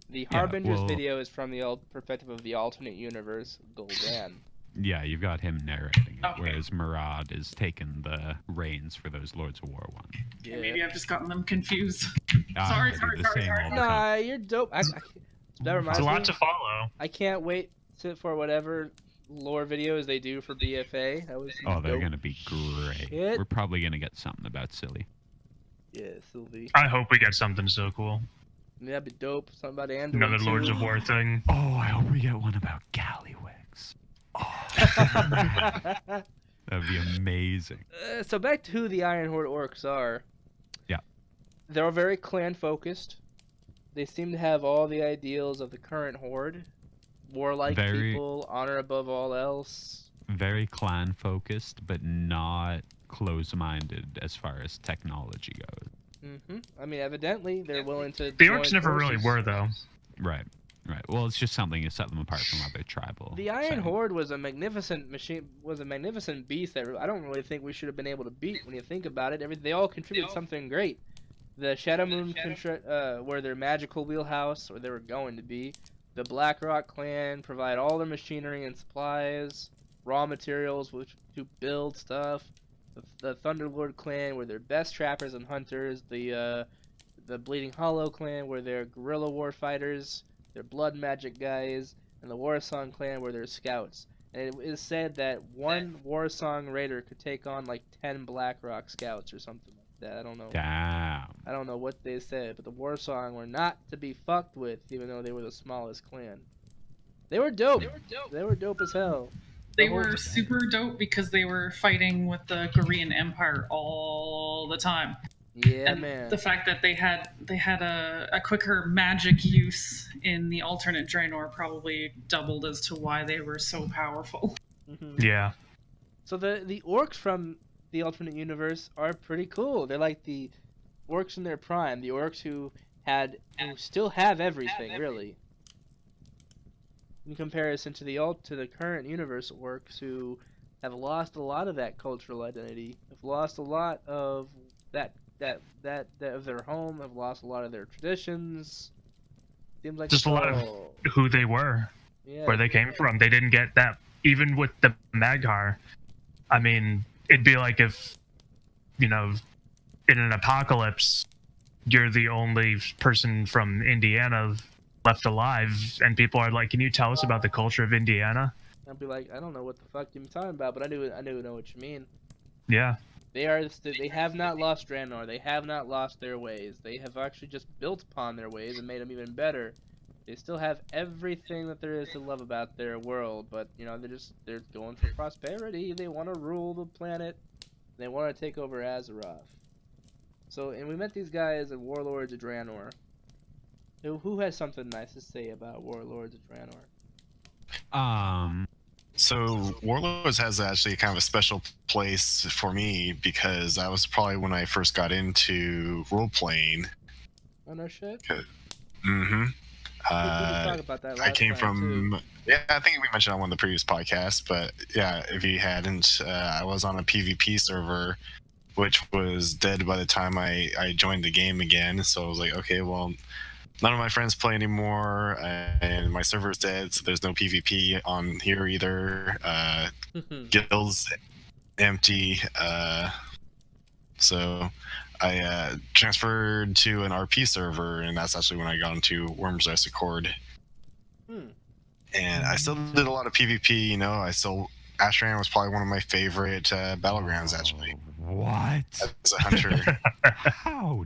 The Yeah, Harbinger's well- video is from the perspective of the alternate universe, Gul'dan. Yeah, you've got him narrating it, Okay. whereas Murad is taking the reins for those Lords of War ones. Yeah. Maybe I've just gotten them confused. I Sorry, do sorry, the sorry, same sorry. all the time. Nah, you're dope. That reminds It's a lot me. to follow. I can't wait for whatever lore videos they do for BFA. That was Oh, they're dope. gonna be great. Shit. We're probably gonna get something about Silly. Yeah, Sylvie. I hope we get something so cool. That'd be dope. Something about Anduin Another Lords too. of War thing. Oh, I hope we get one about Gallywix. Oh, that'd be amazing. So back to who the Iron Horde orcs are. Yeah. They're very clan focused. They seem to have all the ideals of the current horde. Warlike Very- people, honor above all else. Very clan focused, but not close-minded as far as technology goes. I mean, evidently they're willing to. The join orcs never really forces. were, though. Right. Well, it's just something to set them apart from other tribal. The Iron settings. Horde was a magnificent machine. Was a magnificent beast that I don't really think we should have been able to beat. When you think about it, they all contribute something great. The Shadow Moon were their magical wheelhouse, or they were going to be. The Blackrock clan provide all their machinery and supplies, raw materials to build stuff. The Thunderlord clan were their best trappers and hunters. The Bleeding Hollow clan were their guerrilla war fighters, their blood magic guys, and the Warsong clan were their scouts. And it is said that one Warsong raider could take on like 10 Blackrock scouts or something like that. I don't know. Damn. I don't know what they said, but the Warsong were not to be fucked with, even though they were the smallest clan. They were dope. They were dope as hell. They were super dope because they were fighting with the Korean Empire all the time. Yeah, And man. the fact that they had a quicker magic use in the alternate Draenor probably doubled as to why they were so powerful. Yeah. So the orcs from the alternate universe are pretty cool. They're like the orcs in their prime, the orcs who still have everything, really. In comparison to the current universe orcs who have lost a lot of that cultural identity, have lost a lot of that of their home, have lost a lot of their traditions. Seems like Just a lot of who they were, where they came from. They didn't get that. Even with the Mag'har, I mean, it'd be like if, in an apocalypse, you're the only person from Indiana left alive, and people are like, "Can you tell us about the culture of Indiana?" I'd be like, I don't know what the fuck you're talking about, but I do know what you mean. Yeah. They have not lost Draenor. They have not lost their ways. They have actually just built upon their ways and made them even better. They still have everything that there is to love about their world, but they're going for prosperity. They want to rule the planet. They want to take over Azeroth. And we met these guys at Warlords of Draenor. Who has something nice to say about Warlords of Draenor? So Warlords has actually kind of a special place for me because that was probably when I first got into role playing. Oh no shit. Mm-hmm. We talked about that last I came time, from too. yeah, I think we mentioned on one of the previous podcasts, but yeah, if you hadn't, I was on a PvP server, which was dead by the time I joined the game again. So I was like, okay, well, none of my friends play anymore, and my server's dead, so there's no PvP on here either. Guilds empty, so I transferred to an RP server, and that's actually when I got into Wyrmrest Accord. And I still did a lot of PvP. Ashran was probably one of my favorite battlegrounds, actually. What? As a hunter. How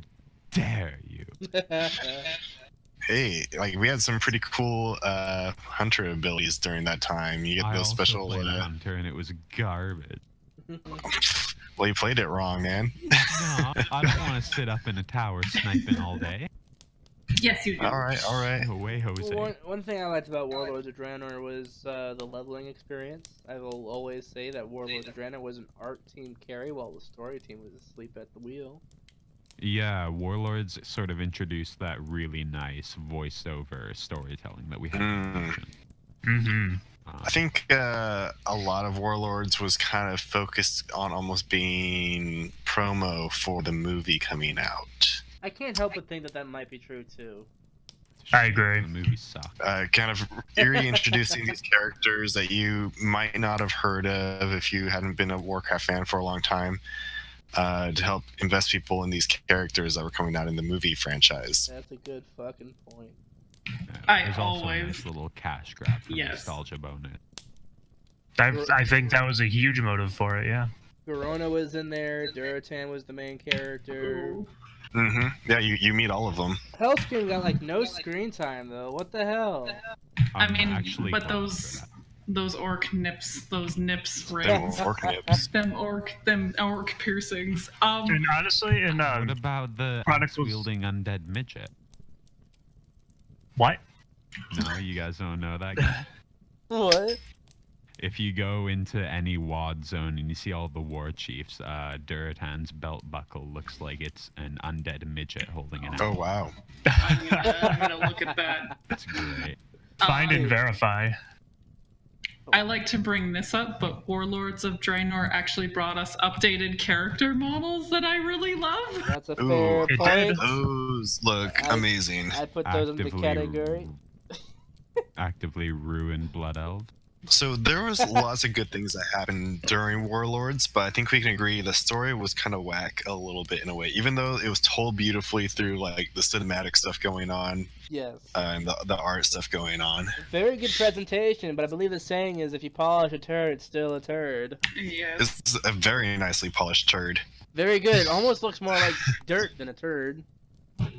dare you? Hey, we had some pretty cool hunter abilities during that time. You get I those also special. played Hunter, and it was garbage. Well, you played it wrong, man. No, I don't want to sit up in a tower sniping all day. Yes, you do. All right. Away, Jose. One thing I liked about Warlords of Draenor was the leveling experience. I will always say that Warlords of Draenor was an art team carry while the story team was asleep at the wheel. Yeah, Warlords sort of introduced that really nice voiceover storytelling that we had. Mm-hmm. I think a lot of Warlords was kind of focused on almost being promo for the movie coming out. I can't help but think that that might be true too. I agree. The movie sucked. Kind of reintroducing these characters that you might not have heard of if you hadn't been a Warcraft fan for a long time, to help invest people in these characters that were coming out in the movie franchise. That's a good fucking point. I There's also a always- nice little cash grab for Yes. nostalgia bonus. I think that was a huge motive for it. Yeah. Verona was in there. Duratan was the main character. Ooh. Mm-hmm. Yeah, you meet all of them. Hellscream got like no screen time though. What the hell? I I'm mean, actually but glad for those orc nips, those nips, right? Them orc nips. them orc piercings. And honestly, in that. What about the Chronicles- wielding undead midget? what? No, you guys don't know that guy? What? If you go into any WAD zone and you see all the war chiefs, Duratan's belt buckle looks like it's an undead midget holding an Oh apple. wow. I'm gonna look at that. That's great. Find and verify. I like to bring this up, but Warlords of Draenor actually brought us updated character models that I really love. That's a Ooh, fair it did. point. Those look I- amazing. I put those in the category. Actively ruin Blood Elves. So there was lots of good things that happened during Warlords, but I think we can agree the story was kind of whack a little bit in a way. Even though it was told beautifully through like the cinematic stuff going on Yes. and the art stuff going on. Very good presentation, but I believe the saying is if you polish a turd, it's still a turd. Yes. It's a very nicely polished turd. Very good. It almost looks more like dirt than a turd.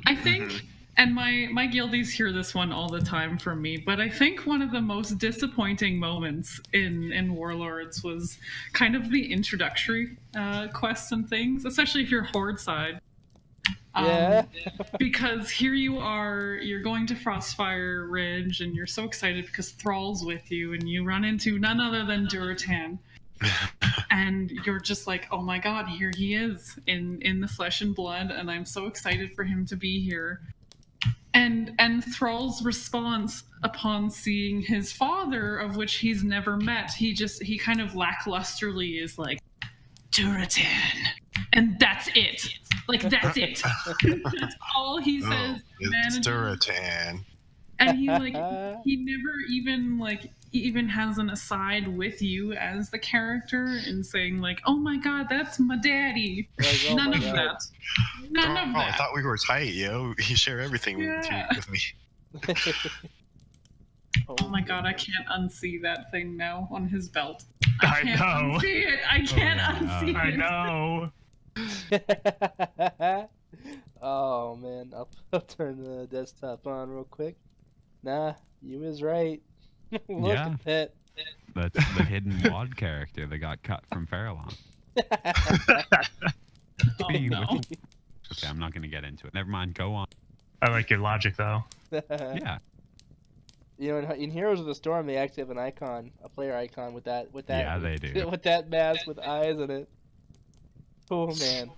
I think, and my guildies hear this one all the time from me, but I think one of the most disappointing moments in Warlords was kind of the introductory quests and things, especially if you're Horde side. Yeah. Because here you are, you're going to Frostfire Ridge, and you're so excited because Thrall's with you, and you run into none other than Duratan. And you're just like, oh my god, here he is in the flesh and blood, and I'm so excited for him to be here. And Thrall's response upon seeing his father, of which he's never met, he kind of lacklusterly is like, Duratan. And that's it. Like, that's it. That's all he says. It's manages. Duratan. And he he never even has an aside with you as the character and saying like, oh my god, that's my daddy. Like, oh None my of God. that. None of Oh, I that. thought we were tight, yo. You share everything Yeah. with me. Oh my god, I can't unsee that thing now on his belt. I can't know. unsee it. I can't yeah. unsee I it. know. Oh man, I'll turn the desktop on real quick. Nah, you was right. Look Yeah. at that. That's the hidden WAD character that got cut from Farallon. Oh no. Okay, I'm not going to get into it. Never mind, go on. I like your logic though. Yeah. You know, in Heroes of the Storm, they actually have an icon, a player icon with that. Yeah, they do. With that mask with eyes in it. Oh man.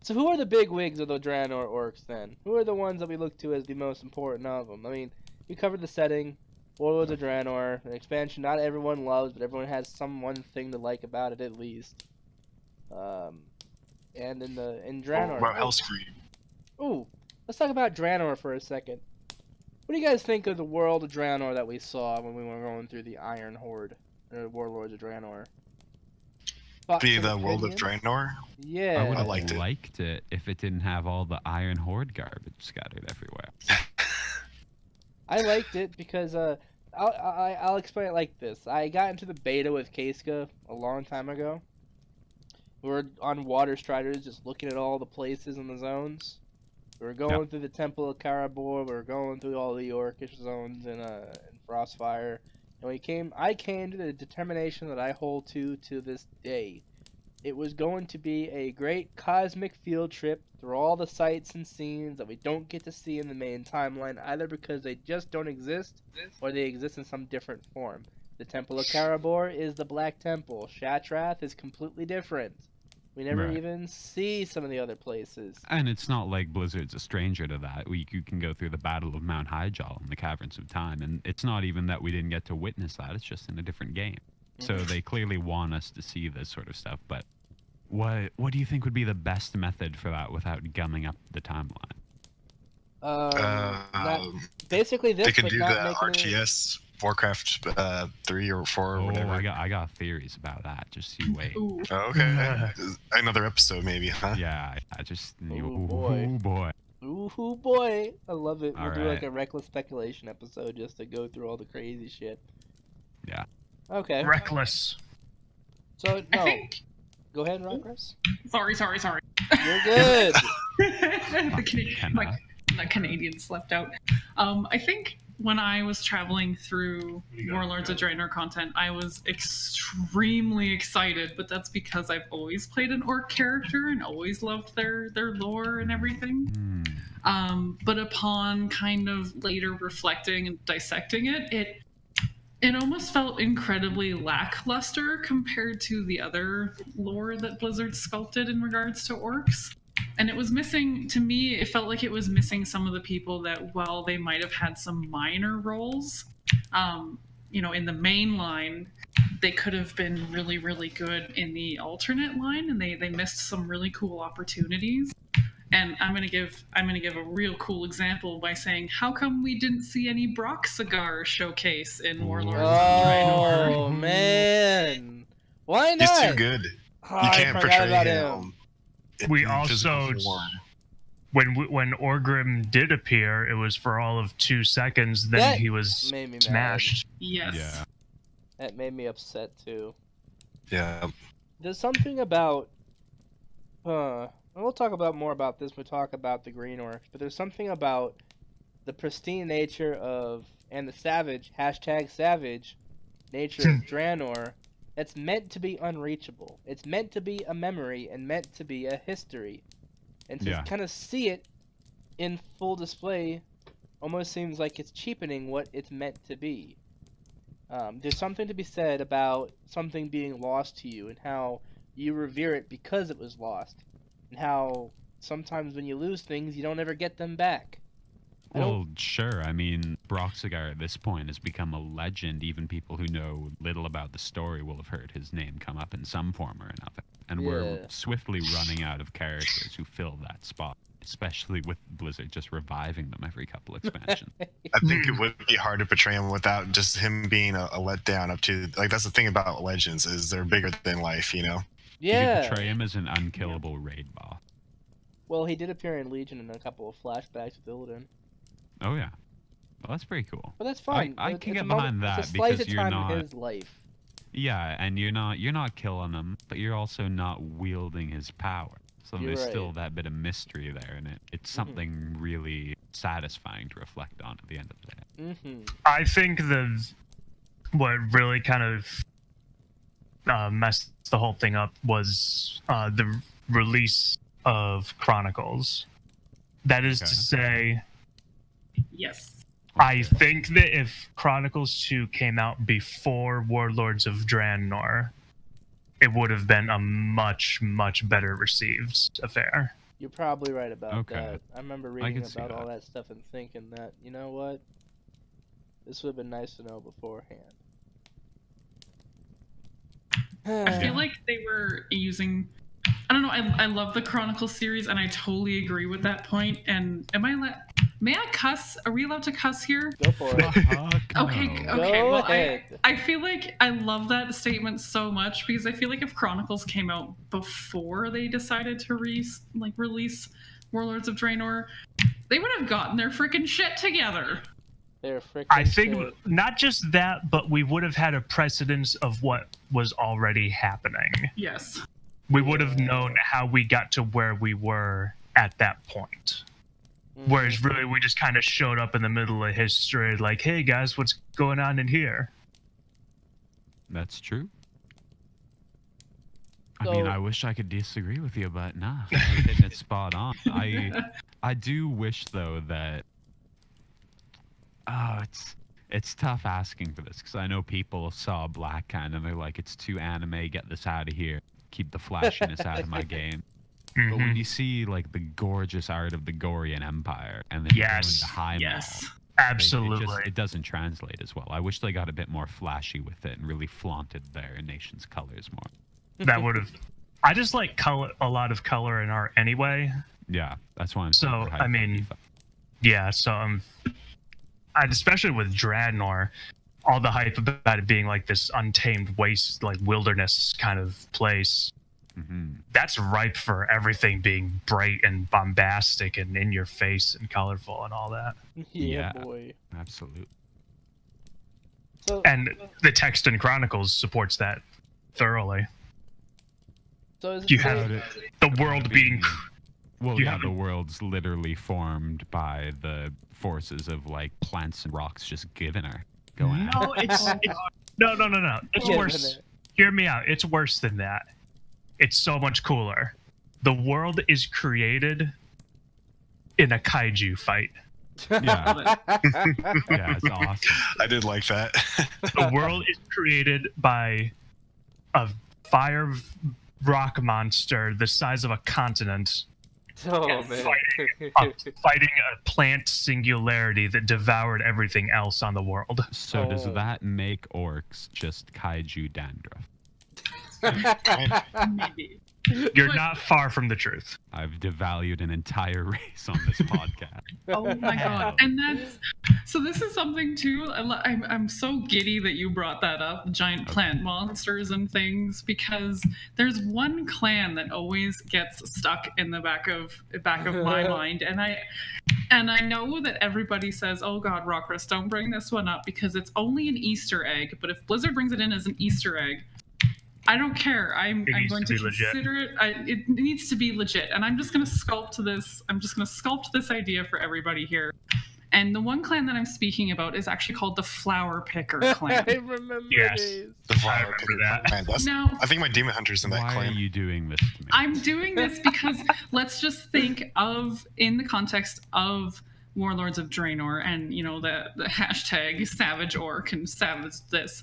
So who are the big wigs of the Draenor Orcs then? Who are the ones that we look to as the most important of them? I mean, we covered the setting, Warlords of Draenor, an expansion not everyone loves, but everyone has some one thing to like about it at least. And in Draenor. What about Hellscream? Ooh, let's talk about Draenor for a second. What do you guys think of the world of Draenor that we saw when we were going through the Iron Horde, or Warlords of Draenor? Thoughts The and world of opinions? Draenor? Yeah. I would have liked liked it. it if it didn't have all the Iron Horde garbage scattered everywhere. I liked it because I'll explain it like this. I got into the beta with Keiska a long time ago. We were on Water Striders, just looking at all the places in the zones. We were going through the Temple of Karabor. We were going through all the Orcish zones in Frostfire, and I came to the determination that I hold to this day. it was going to be a great cosmic field trip through all the sights and scenes that we don't get to see in the main timeline, either because they just don't exist or they exist in some different form. The Temple of Karabor is the Black Temple. Shatrath is completely different. We never even see some of the other places. And it's not like Blizzard's a stranger to that. You can go through the Battle of Mount Hyjal in the Caverns of Time, and it's not even that we didn't get to witness that. It's just in a different game. So they clearly want us to see this sort of stuff. But what do you think would be the best method for that without gumming up the timeline? Basically this, they could but do not the making RTS Warcraft 3 or 4 or whatever. I got theories about that. Just you wait. Ooh. Oh, okay. Another episode maybe, huh? Yeah, I just... Ooh, boy. Ooh, boy. Ooh, boy. I love it. We'll All do like right. a reckless speculation episode just to go through all the crazy shit. Yeah. Okay. Reckless. So, I no. think. Go ahead, Rahkris. Sorry. You're good. The Canadian slept out. I think when I was traveling through Warlords of Draenor content, I was extremely excited, but that's because I've always played an orc character and always loved their lore and everything. But upon kind of later reflecting and dissecting it almost felt incredibly lackluster compared to the other lore that Blizzard sculpted in regards to orcs. And it was missing, to me, it felt like it was missing some of the people that, while they might have had some minor roles, in the main line, they could have been really, really good in the alternate line, and they missed some really cool opportunities. And I'm gonna give a real cool example by saying, how come we didn't see any Broxigar showcase in Warlords of Draenor? Oh, man. Why not? He's too good. Oh, You I can't forgot portray about him. We in also, physical form. when Orgrim did appear, it was for all of 2 seconds. Then That he was made me smashed. Yes. Yeah. That made me upset, too. Yeah. There's something about... and we'll talk about more about this when we talk about the Green Orcs, but there's something about the pristine nature of, and the savage, #savage, nature of Draenor that's meant to be unreachable. It's meant to be a memory and meant to be a history. And to kind of see it in full display almost seems like it's cheapening what it's meant to be. There's something to be said about something being lost to you and how you revere it because it was lost. And how sometimes when you lose things, you don't ever get them back. Well, sure. I mean, Broxigar at this point has become a legend. Even people who know little about the story will have heard his name come up in some form or another. And we're swiftly running out of characters who fill that spot, especially with Blizzard just reviving them every couple expansions. I think it would be hard to portray him without just him being a letdown up to, like, that's the thing about legends, is they're bigger than life, you know? Yeah. You portray him as an unkillable raid boss. Well, he did appear in Legion in a couple of flashbacks with Illidan. Oh yeah, well that's pretty cool. But that's fine. I can It's get a behind moment, that it's a slice because of you're time not. in his life. Yeah, and you're not killing him, but you're also not wielding his power. So You're there's right. still that bit of mystery there, and it's something really satisfying to reflect on at the end of the day. Mm-hmm. I think what really kind of messed the whole thing up was the release of Chronicles. That is to say, Yes. I think that if Chronicles 2 came out before Warlords of Draenor, it would have been a much, much better received affair. You're probably right about Okay. that. I remember I reading can see about all that. that stuff and thinking that, you know what? This would have been nice to know beforehand. I feel like they were using. I don't know. I love the Chronicles series, and I totally agree with that point. And may I cuss? Are we allowed to cuss here? Go for it. Okay. No. Okay. Go Well, ahead. I feel like I love that statement so much because I feel like if Chronicles came out before they decided to release Warlords of Draenor, they would have gotten their freaking shit together. They're freaking I think shit. not just that, but we would have had a precedence of what was already happening. Yes. We would have known how we got to where we were at that point. Whereas really we just kind of showed up in the middle of history like, hey guys, what's going on in here? That's true. I mean, I wish I could disagree with you, but nah, you're hitting it spot on. I do wish though that it's tough asking for this because I know people saw Black Hand and they're like, it's too anime, get this out of here, keep the flashiness out of my game. But when you see like the gorgeous art of the Gorian Empire and then you go into High Mall, absolutely, it doesn't translate as well. I wish they got a bit more flashy with it and really flaunted their nation's colors more. That would have. I just like color, a lot of color in art anyway. Yeah, that's why I'm so. super hyped I mean, yeah. So especially with Draenor, all the hype about it being like this untamed waste, like wilderness kind of place. That's ripe for everything being bright and bombastic and in your face and colorful and all that. Yeah, boy. Absolutely. So, and the text in Chronicles supports that thoroughly. So is you have the world being. Well, yeah, the world's literally formed by the forces of like plants and rocks just giving her. Going no, it's no. It's worse. Hear me out. It's worse than that. It's so much cooler. The world is created in a kaiju fight. Yeah. Yeah, it's awesome. I did like that. The world is created by a fire rock monster the size of a continent. Oh, man. Fighting a plant singularity that devoured everything else on the world. So does that make orcs just kaiju dandruff? Maybe. You're not far from the truth. I've devalued an entire race on this podcast. Oh my god. And this is something too. I'm so giddy that you brought that up, giant plant monsters and things, because there's one clan that always gets stuck in the back of my mind, and I know that everybody says, oh god, Rahkris, don't bring this one up because it's only an Easter egg, but if Blizzard brings it in as an Easter egg, I don't care. I'm going to consider it. It needs to be legit, and I'm just going to sculpt this. I'm just going to sculpt this idea for everybody here. And the one clan that I'm speaking about is actually called the Flower Picker clan. I remember these. The Flower Picker clan. Now, I think my demon hunter's in that clan. Why are you doing this to me? I'm doing this because let's just think of, in the context of Warlords of Draenor and, you know, the hashtag Savage Orc and Savage this.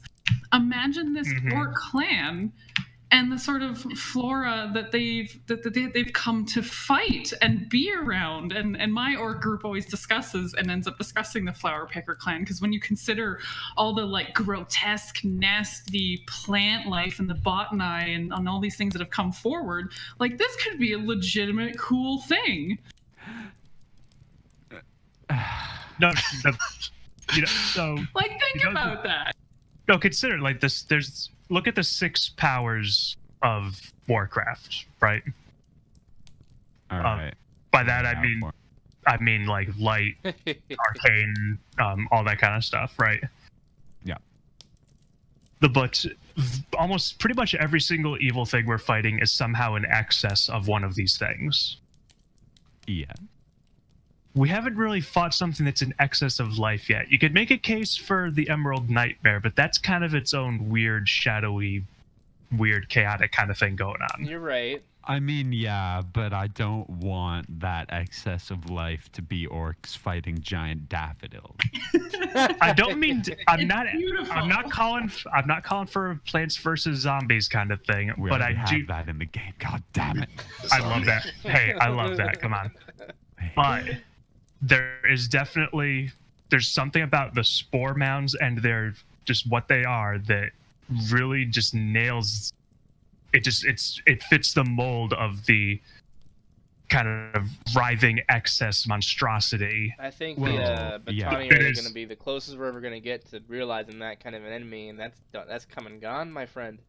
Imagine this orc clan and the sort of flora that they've come to fight and be around. And my orc group always discusses and ends up discussing the Flower Picker clan, because when you consider all the like grotesque, nasty plant life and the botany and all these things that have come forward, like this could be a legitimate cool thing. No, you know, so like think about that. No, consider like this. Look at the 6 powers of Warcraft, right? All right. By that I mean like light, arcane, all that kind of stuff, right? Yeah. But almost pretty much every single evil thing we're fighting is somehow in excess of one of these things. Yeah. We haven't really fought something that's in excess of life yet. You could make a case for the Emerald Nightmare, but that's kind of its own weird, shadowy, weird, chaotic kind of thing going on. You're right. I mean, yeah, but I don't want that excess of life to be orcs fighting giant daffodils. I don't mean I'm not calling for Plants vs Zombies kind of thing, but I do have that in the game. God damn it! I love that. Hey, I love that. Come on, but there is definitely there's something about the spore mounds and they're just what they are that really just nails it. It fits the mold of the kind of writhing excess monstrosity. I think the Battani are going to be the closest we're ever going to get to realizing that kind of an enemy, and that's come and gone, my friend.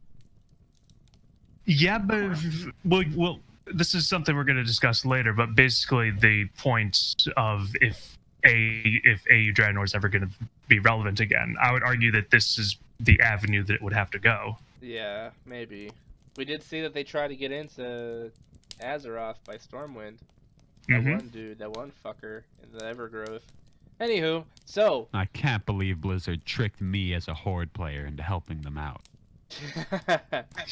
Yeah, but well, this is something we're going to discuss later. But basically, the point of if AU Draenor is ever going to be relevant again, I would argue that this is the avenue that it would have to go. Yeah, maybe. We did see that they tried to get into Azeroth by Stormwind. That one dude, that one fucker in the Evergrowth. Anywho, so I can't believe Blizzard tricked me as a Horde player into helping them out.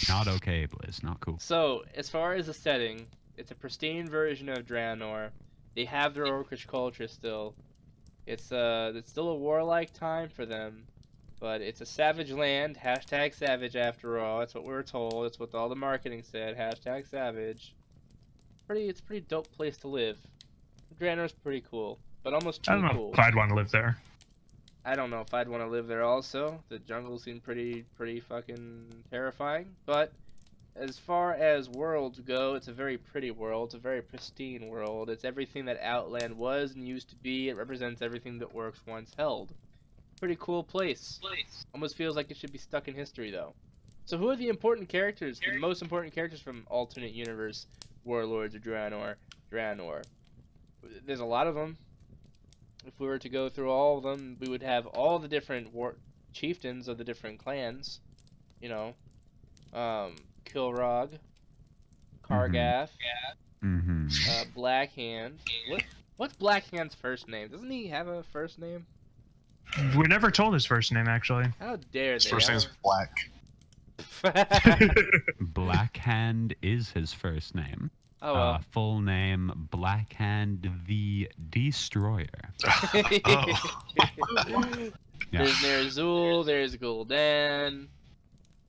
Not okay, Blizz. Not cool. So, as far as the setting, it's a pristine version of Draenor. They have their orcish culture still. It's still a warlike time for them, but it's a savage land. Hashtag savage, after all. That's what we were told. That's what all the marketing said. Hashtag savage. It's a pretty dope place to live. Draenor's pretty cool, but almost too I don't know cool. if I'd want to live there. I don't know if I'd want to live there also. The jungle seemed pretty fucking terrifying. But as far as worlds go, it's a very pretty world. It's a very pristine world. It's everything that Outland was and used to be. It represents everything that Orcs once held. Pretty cool place. Almost feels like it should be stuck in history though. So who are the important characters? The most important characters from alternate universe warlords of Draenor? There's a lot of them. If we were to go through all of them, we would have all the different chieftains of the different clans. You know, Kilrog, Kargath, Blackhand. What's Blackhand's first name? Doesn't he have a first name? We're never told his first name, actually. How dare His they? first name's Black. Blackhand is his first name. Oh well. Full name, Blackhand the Destroyer. There's Ner'zhul, there's Gul'dan.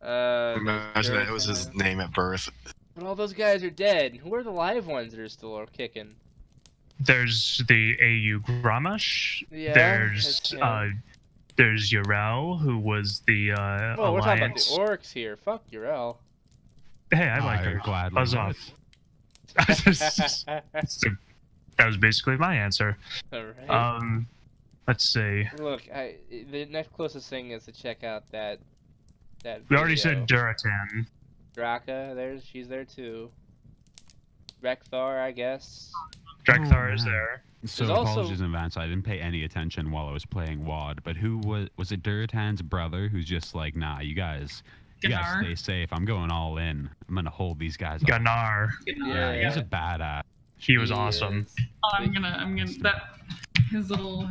Imagine that it was his name at birth. But all those guys are dead. Who are the live ones that are still kicking? There's the AU Gramash. Yeah, There's Yrel, who was the Well, we're talking about the Alliance. orcs here. Fuck Yrel. Hey, I like her. Gladly Buzz would. off. So, that was basically my answer. Alright. Let's see. Look, the next closest thing is to check out that We already video. said Duratan. Draka, she's there too. Rekthar, I guess. Drekthar is man. there. So There's also- apologies in advance. I didn't pay any attention while I was playing WoD. But who was it? Duratan's brother, who's just like, nah, you guys Gunnar. stay safe. I'm going all in. I'm gonna hold these guys. Up. Gunnar. Yeah, He's a badass. He was awesome. is. I'm gonna his little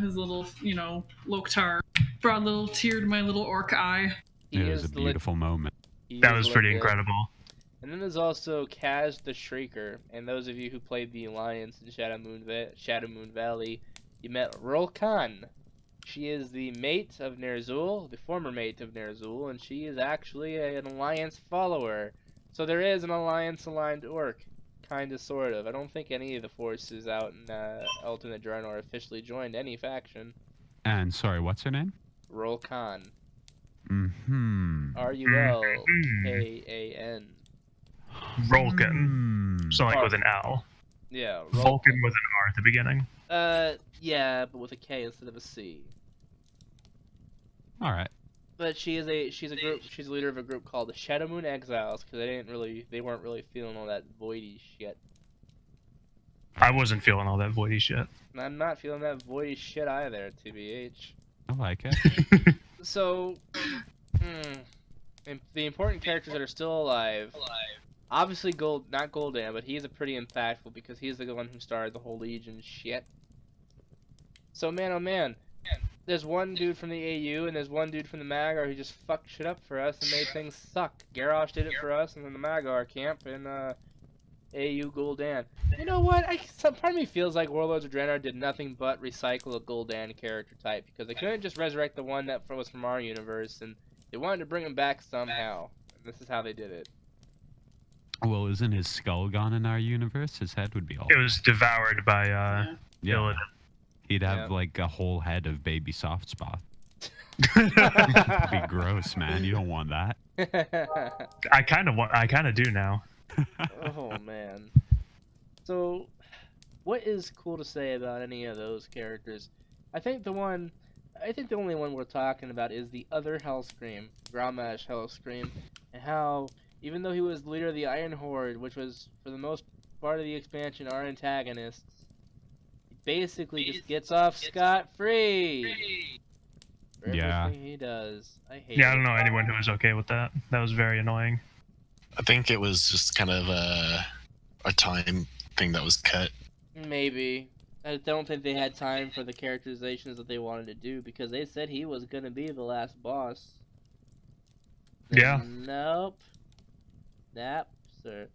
Loktar brought a little tear to my little orc eye. He It was is a beautiful moment. he That is was pretty legit. incredible. And then there's also Kaz the Shrieker, and those of you who played the Alliance in Shadow Moon Valley, you met Rolkan. She is the mate of Ner'zhul, the former mate of Ner'zhul, and she is actually an Alliance follower. So there is an Alliance-aligned orc, kinda, sort of. I don't think any of the forces out in Alternate Draenor officially joined any faction. And sorry, what's her name? Rolkan. Mm-hmm. Rulkan. Rolkan. So like with an L. Yeah, Vulcan with an R at the beginning. Yeah, but with a K instead of a C. All right. But she's a leader of a group called the Shadow Moon Exiles because they weren't really feeling all that voidy shit. I wasn't feeling all that voidy shit. And I'm not feeling that voidy shit either, TBH. I like it. So, and the important characters that are still alive. Obviously, not Gul'dan, but he's a pretty impactful because he's the one who started the whole Legion shit. So, man, oh man, there's one dude from the AU and there's one dude from the Magyar who just fucked shit up for us and made things suck. Garrosh did it for us and then the Magyar camp and AU Gul'dan. You know what? Some part of me feels like Warlords of Draenor did nothing but recycle a Gul'dan character type because they couldn't just resurrect the one that was from our universe and they wanted to bring him back somehow. And this is how they did it. Well, isn't his skull gone in our universe? His head would be all. It was devoured by Yeah. Illidan. He'd have Yeah. like a whole head of baby soft spot. It'd be gross, man. You don't want that. I kind of do now. Oh man. So, what is cool to say about any of those characters? I think the only one we're talking about is the other Hellscream, Gramash Hellscream, and how even though he was the leader of the Iron Horde, which was for the most part of the expansion our antagonists, he basically just gets off scot-free. For Yeah. everything he does. I hate Yeah, I it. don't know anyone who was okay with that. That was very annoying. I think it was just kind of a time thing that was cut. Maybe. I don't think they had time for the characterizations that they wanted to do because they said he was going to be the last boss. Yeah. Nope. Nap, sir.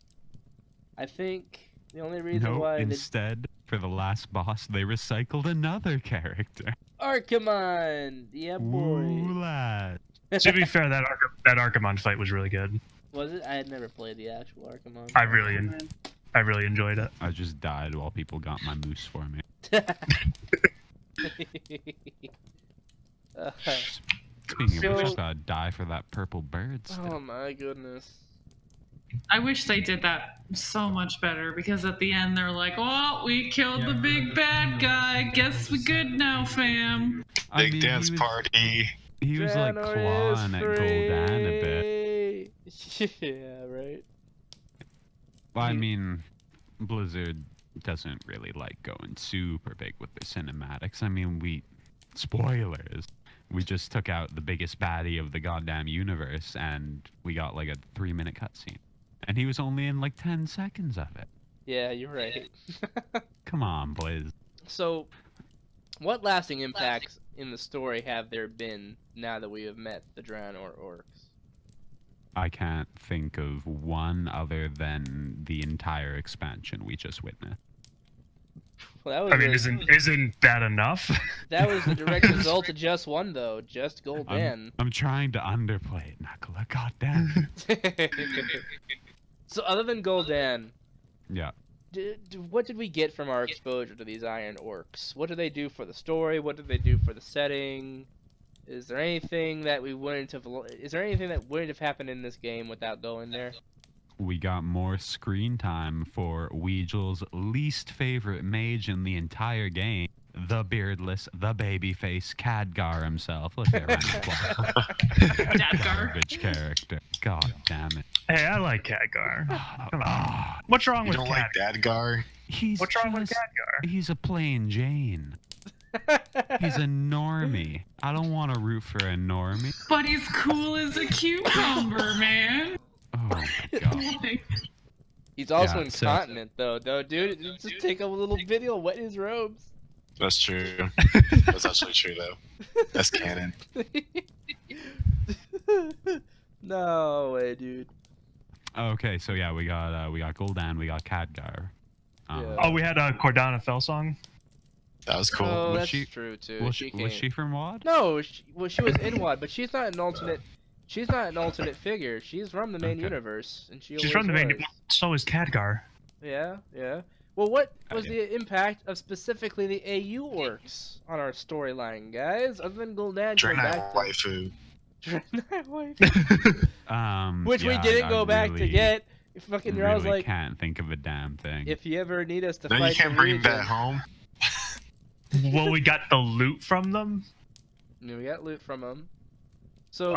I think the only reason No, why instead, for the last boss, they recycled another character. Archimon! Yeah, boy. Ooh, lad. To be fair, that Archimon fight was really good. Was it? I had never played the actual Archimon. I really enjoyed it. I just died while people got my moose for me. Speaking of which, I die for that purple bird still. Oh my goodness. I wish they did that so much better because at the end they're like, "Oh, we killed the big bad guy. Guess we good now, fam." Big dance party. He was like Draenor clawing is at Gul'dan a bit. free. Yeah, right. Well, I mean, Blizzard doesn't really like going super big with their cinematics. I mean, spoilers. We just took out the biggest baddie of the goddamn universe, and we got like a 3-minute cutscene. And he was only in like 10 seconds of it. Yeah, you're right. Come on, Blizz. So, what lasting impacts in the story have there been now that we have met the Draenor Orcs? I can't think of one other than the entire expansion we just witnessed. Well, that was I mean, isn't that enough? that was the direct result of just one, though. Just Gul'dan. I'm trying to underplay it, Nakula. Goddamn. So, other than Gul'dan, Yeah. what did we get from our exposure to these Iron Orcs? What do they do for the story? What do they do for the setting? Is there anything that wouldn't have happened in this game without going there? We got more screen time for Wheegil's least favorite mage in the entire game. The beardless, the babyface, Khadgar himself. Look at Khadgar. garbage character. God damn it. Hey, I like Khadgar. Come on. What's wrong You with don't Khadgar? like Dadgar? What's wrong with Khadgar? He's a plain Jane. He's a normie. I don't want to root for a normie. But he's cool as a cucumber, man. Oh my god. He's also Yeah, incontinent, though, dude. Just take a little video, wet his robes. That's true. That's actually true, though. That's canon. No way, dude. Okay, so yeah, we got Gul'dan, we got Khadgar. Yeah. Oh, we had a Cordana Fell song. That was cool. Oh, Was that's she- true too. Was she from WoD? No, she was in WoD, but she's not an alternate. She's not an alternate figure. She's from the main Okay. universe, and She's from the main. was. So is Khadgar. Yeah, yeah. Well, what was the impact of specifically the AU orcs on our storyline, guys? Other than Gul'dan going Draenor back to waifu. Draenor waifu. Which we Yeah, didn't I go back to really- get. Fucking, I was really like, can't think of a damn thing. if you ever need us to No, fight you can't the bring region, that home. Well, we got the loot from them. Yeah, we got loot from them. So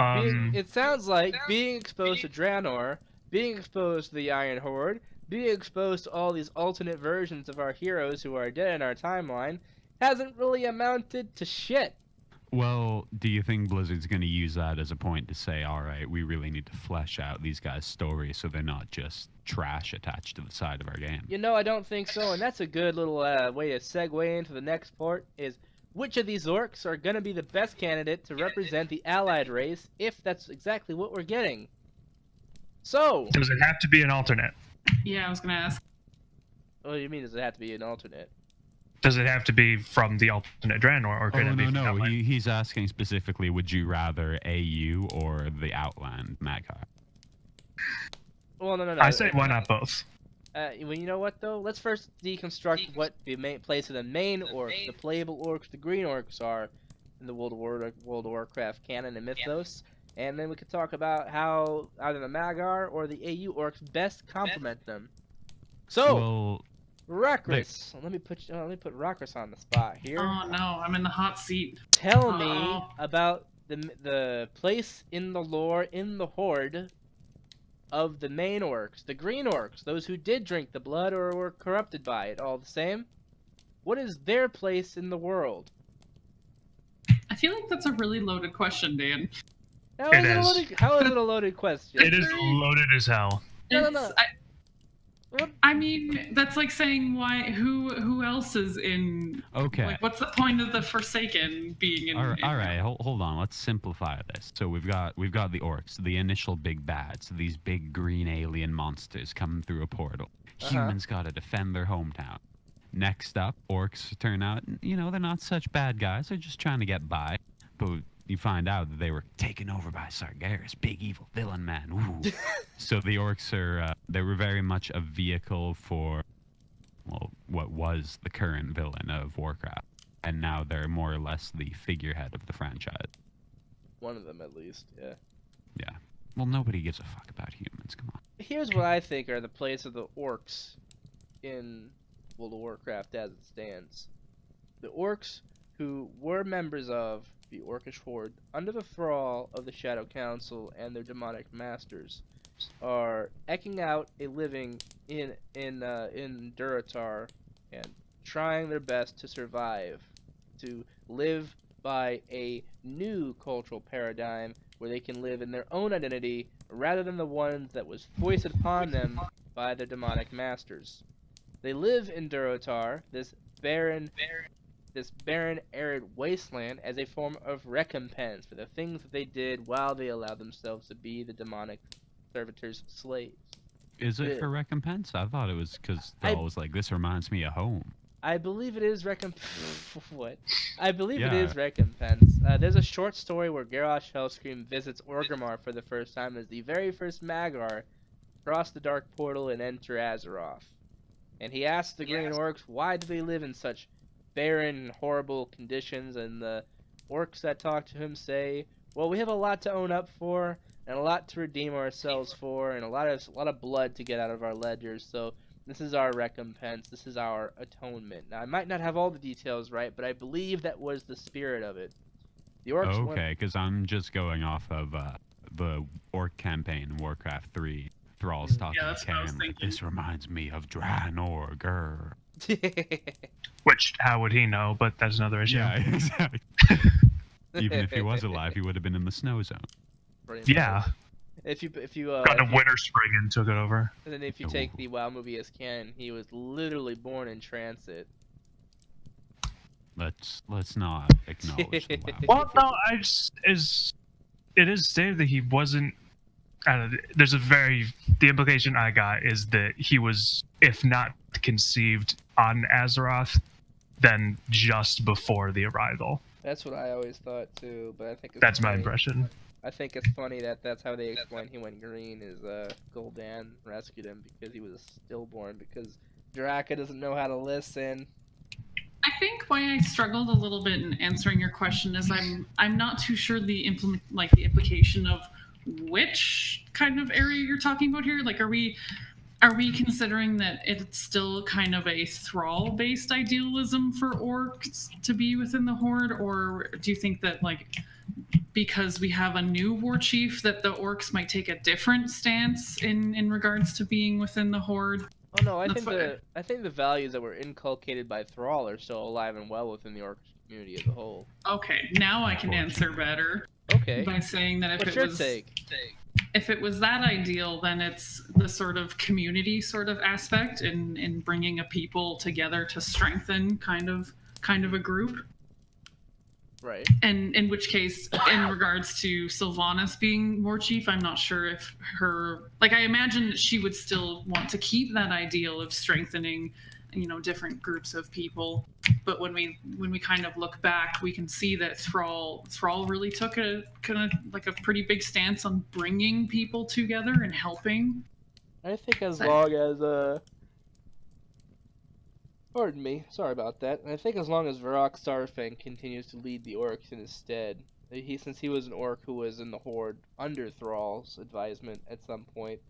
it sounds like being exposed to Draenor, being exposed to the Iron Horde, being exposed to all these alternate versions of our heroes who are dead in our timeline, hasn't really amounted to shit. Well, do you think Blizzard's going to use that as a point to say, all right, we really need to flesh out these guys' stories so they're not just trash attached to the side of our game? You know, I don't think so, and that's a good little way to segue into the next part, is which of these orcs are going to be the best candidate to represent the allied race, if that's exactly what we're getting. So, Does it have to be an alternate? Yeah, I was gonna ask. what do you mean, does it have to be an alternate? Does it have to be from the alternate Draenor, or could Oh, it be from no. Outland? He's asking specifically, would you rather AU or the Outland Magpie? Well, no. I say why not both? Well, you know what, though? Let's first deconstruct what the main place of the main orcs, the playable orcs, the green orcs are in the World of Warcraft canon and mythos. And then we could talk about how either the Magar or the AU orcs best complement them. So, Well, Rahkris. Let me put Rahkris on the spot here. Oh no, I'm in the hot seat. Tell me Uh-oh. about the place in the lore, in the Horde, of the main orcs, the green orcs, those who did drink the blood or were corrupted by it, all the same. What is their place in the world? I feel like that's a really loaded question, Dan. How It is is. How is it a loaded question? It is loaded as hell. No, It's, no. I mean, that's like saying who else is in? Okay. Like, what's the point of the Forsaken being in? All right. Hold on. Let's simplify this. So we've got the orcs, the initial big bads, these big green alien monsters coming through a portal. Humans got to defend their hometown. Next up, orcs turn out, they're not such bad guys. They're just trying to get by. But you find out that they were taken over by Sargeras, big evil villain man. Ooh. So the orcs they were very much a vehicle for, well, what was the current villain of Warcraft. And now they're more or less the figurehead of the franchise. One of them, at least, yeah. Yeah. Well, nobody gives a fuck about humans, come on. Here's what I think are the place of the orcs in World of Warcraft as it stands. The orcs who were members of the Orcish Horde under the thrall of the Shadow Council and their demonic masters are eking out a living in Durotar and trying their best to survive, to live by a new cultural paradigm where they can live in their own identity rather than the one that was foisted upon them by their demonic masters. They live in Durotar, this barren, arid wasteland, as a form of recompense for the things that they did while they allowed themselves to be the demonic servitors' slaves. Is it for recompense? I thought it was because Thrall was like, this reminds me of home. I believe it is recompense. What? I believe it is recompense. There's a short story where Garrosh Hellscream visits Orgrimmar for the first time as the very first Mag'har cross the Dark Portal and enter Azeroth. And he asks the Green Orcs, why do they live in such barren, horrible conditions? And the orcs that talk to him say, well, we have a lot to own up for, and a lot to redeem ourselves for, and a lot of blood to get out of our ledgers, so this is our recompense, this is our atonement. Now, I might not have all the details right, but I believe that was the spirit of it. The orcs okay, because I'm just going off of the orc campaign in Warcraft 3. Thrall's talking to Karen, like, this reminds me of Draenor. Grr. Which, how would he know? But that's another issue. Yeah, exactly. Even if he was alive, he would have been in the snow zone. Yeah. If you got a winter spring and took it over. And then if you take the WoW movie as canon, he was literally born in transit. Let's not acknowledge the WoW. Well, no, it is stated that he wasn't. The implication I got is that he was, if not conceived on Azeroth, then just before the arrival. That's what I always thought too, but I think that's my impression. I think it's funny that that's how they explain he went green, is Gul'dan rescued him because he was stillborn, because Draka doesn't know how to listen. I think why I struggled a little bit in answering your question is I'm not too sure the implication of which kind of area you're talking about here. Like, are we considering that it's still kind of a thrall-based idealism for orcs to be within the Horde, or do you think that, like, because we have a new war chief, that the orcs might take a different stance in regards to being within the Horde? Oh no, I think the values that were inculcated by Thrall are still alive and well within the orc community as a whole. Okay, now I can answer better. Okay. By saying that if it was that ideal, then it's the sort of community sort of aspect in bringing a people together to strengthen kind of a group. Right. And in which case, in regards to Sylvanas being war chief, I'm not sure if I imagine that she would still want to keep that ideal of strengthening, different groups of people. But when we kind of look back, we can see that Thrall really took a kind of like a pretty big stance on bringing people together and helping. I think as long as pardon me, sorry about that. I think as long as Varrock Starfang continues to lead the orcs in his stead, since he was an orc who was in the Horde under Thrall's advisement at some point,